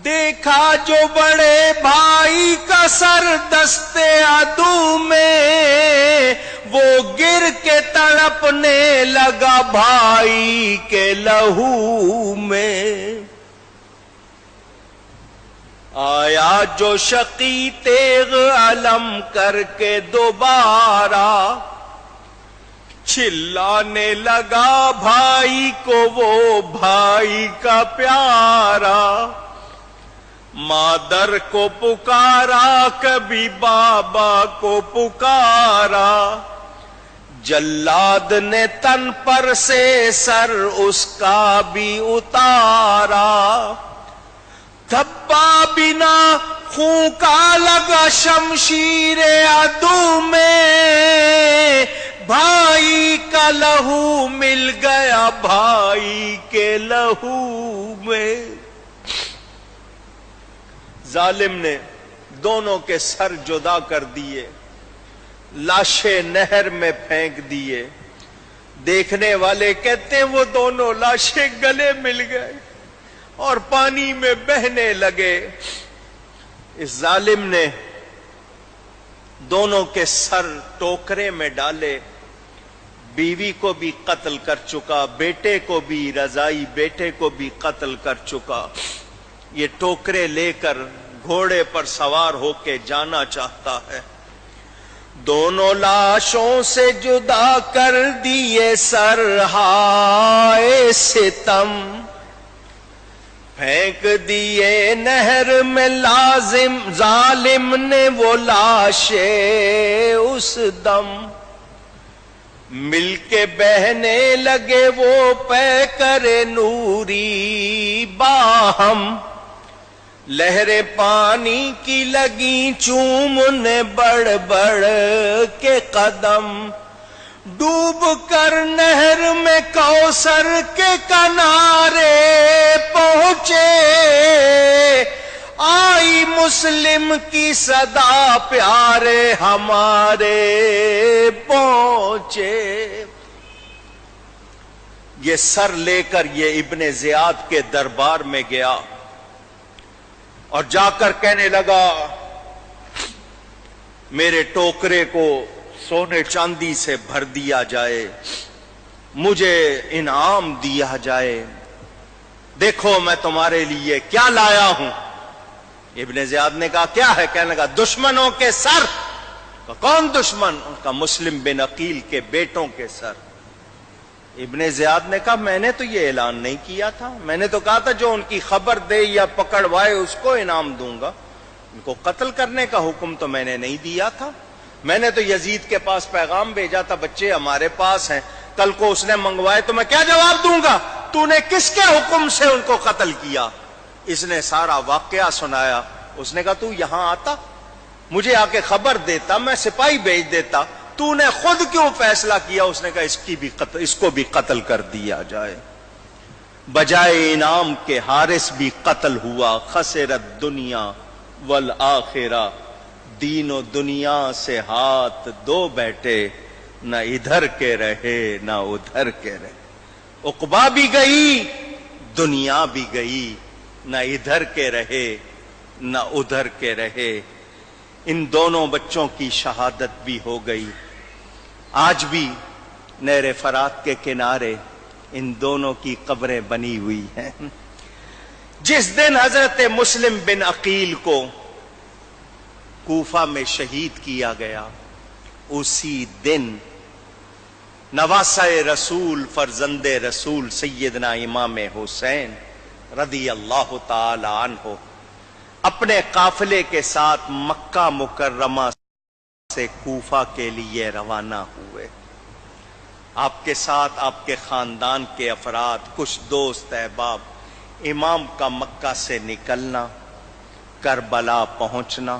دیکھا جو بڑے بھائی کا سر دستے عدو میں، وہ گر کے تڑپنے لگا بھائی کے لہو میں، آیا جو شقی تیغ علم کر کے دوبارہ، چلانے لگا بھائی کو وہ بھائی کا پیارا، مادر کو پکارا کبھی بابا کو پکارا، جلاد نے تن پر سے سر اس کا بھی اتارا، دھبا بنا خون کا لگا شمشیر عدو میں، بھائی کا لہو مل گیا بھائی کے لہو میں۔ ظالم نے دونوں کے سر جدا کر دیے، لاشیں نہر میں پھینک دیے، دیکھنے والے کہتے ہیں وہ دونوں لاشیں گلے مل گئے اور پانی میں بہنے لگے۔ اس ظالم نے دونوں کے سر ٹوکرے میں ڈالے، بیوی کو بھی قتل کر چکا، بیٹے کو بھی، رضائی بیٹے کو بھی قتل کر چکا، یہ ٹوکرے لے کر گھوڑے پر سوار ہو کے جانا چاہتا ہے۔ دونوں لاشوں سے جدا کر دیے سر ہائے ستم، پھینک دیے نہر میں لازم ظالم نے وہ لاشیں اس دم، مل کے بہنے لگے وہ پیکر نوری باہم، لہریں پانی کی لگی چومنے بڑھ بڑھ کے قدم، ڈوب کر نہر میں کوثر کے کنارے پہنچے، آئی مسلم کی صدا پیارے ہمارے پہنچے۔ یہ سر لے کر یہ ابن زیاد کے دربار میں گیا اور جا کر کہنے لگا میرے ٹوکرے کو سونے چاندی سے بھر دیا جائے، مجھے انعام دیا جائے، دیکھو میں تمہارے لیے کیا لایا ہوں۔ ابن زیاد نے کہا کیا ہے؟ کہنے لگا دشمنوں کے سر۔ کون دشمن؟ ان کا مسلم بن عقیل کے بیٹوں کے سر۔ ابن زیاد نے کہا میں نے تو یہ اعلان نہیں کیا تھا، میں نے تو کہا تھا جو ان کی خبر دے یا پکڑوائے اس کو انعام دوں گا، ان کو قتل کرنے کا حکم تو میں نے نہیں دیا تھا۔ میں نے تو یزید کے پاس پیغام بھیجا تھا بچے ہمارے پاس ہیں، کل کو اس نے منگوائے تو میں کیا جواب دوں گا؟ تو نے کس کے حکم سے ان کو قتل کیا؟ اس نے سارا واقعہ سنایا۔ اس نے کہا تو یہاں آتا، مجھے آ کے خبر دیتا، میں سپاہی بھیج دیتا، تو نے خود کیوں فیصلہ کیا؟ اس نے کہا اس کو بھی قتل کر دیا جائے۔ بجائے انعام کے حارث بھی قتل ہوا۔ خسرت دنیا والآخرہ، دین و دنیا سے ہاتھ دو بیٹھے، نہ ادھر کے رہے نہ ادھر کے رہے۔ عقبہ بھی گئی، دنیا بھی گئی، نہ ادھر کے رہے نہ ادھر کے رہے۔ ان دونوں بچوں کی شہادت بھی ہو گئی۔ آج بھی نہر فرات کے کنارے ان دونوں کی قبریں بنی ہوئی ہیں۔ جس دن حضرت مسلم بن عقیل کو کوفہ میں شہید کیا گیا، اسی دن نواسہ رسول فرزند رسول سیدنا امام حسین رضی اللہ تعالی عنہ اپنے قافلے کے ساتھ مکہ مکرمہ سے کوفہ کے لیے روانہ ہوئے۔ آپ کے ساتھ آپ کے خاندان کے افراد، کچھ دوست احباب، امام کا مکہ سے نکلنا، کربلا پہنچنا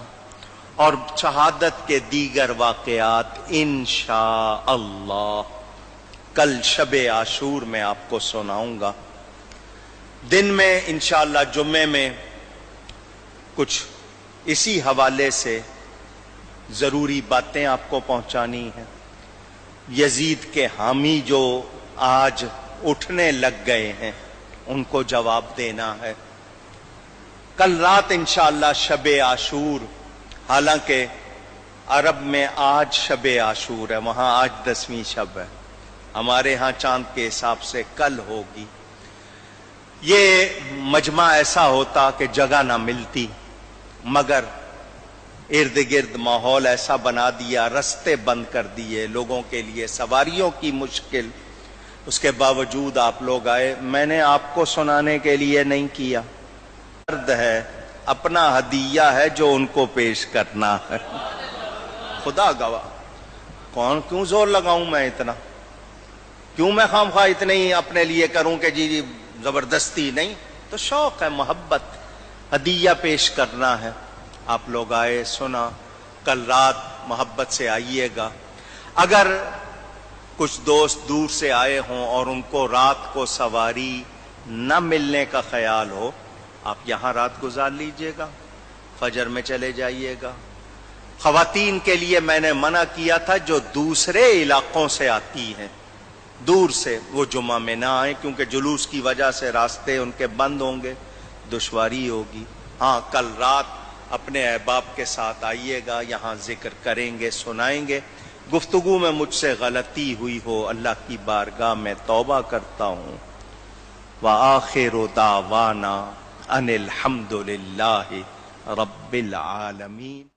اور شہادت کے دیگر واقعات انشاءاللہ کل شب عاشور میں آپ کو سناؤں گا۔ دن میں انشاءاللہ جمعے میں کچھ اسی حوالے سے ضروری باتیں آپ کو پہنچانی ہیں۔ یزید کے حامی جو آج اٹھنے لگ گئے ہیں ان کو جواب دینا ہے۔ کل رات انشاءاللہ شب عاشور، حالانکہ عرب میں آج شب عاشور ہے، وہاں آج 10ویں شب ہے، ہمارے ہاں چاند کے حساب سے کل ہوگی۔ یہ مجمع ایسا ہوتا کہ جگہ نہ ملتی، مگر ارد گرد ماحول ایسا بنا دیا، رستے بند کر دیے لوگوں کے لیے، سواریوں کی مشکل، اس کے باوجود آپ لوگ آئے۔ میں نے آپ کو سنانے کے لیے نہیں کیا، درد ہے، اپنا ہدیہ ہے جو ان کو پیش کرنا ہے۔ خدا گواہ، کیوں زور لگاؤں میں اتنا؟ کیوں میں خواہ اتنے ہی اپنے لیے کروں کہ جی زبردستی نہیں؟ تو شوق ہے، محبت، ہدیہ پیش کرنا ہے۔ آپ لوگ آئے، سنا، کل رات محبت سے آئیے گا۔ اگر کچھ دوست دور سے آئے ہوں اور ان کو رات کو سواری نہ ملنے کا خیال ہو، آپ یہاں رات گزار لیجئے گا، فجر میں چلے جائیے گا۔ خواتین کے لیے میں نے منع کیا تھا جو دوسرے علاقوں سے آتی ہیں، دور سے، وہ جمعہ میں نہ آئیں کیونکہ جلوس کی وجہ سے راستے ان کے بند ہوں گے، دشواری ہوگی۔ ہاں کل رات اپنے احباب کے ساتھ آئیے گا، یہاں ذکر کریں گے، سنائیں گے۔ گفتگو میں مجھ سے غلطی ہوئی ہو اللہ کی بارگاہ میں توبہ کرتا ہوں۔ وآخر دعوانا ان الحمد للہ رب العالمین۔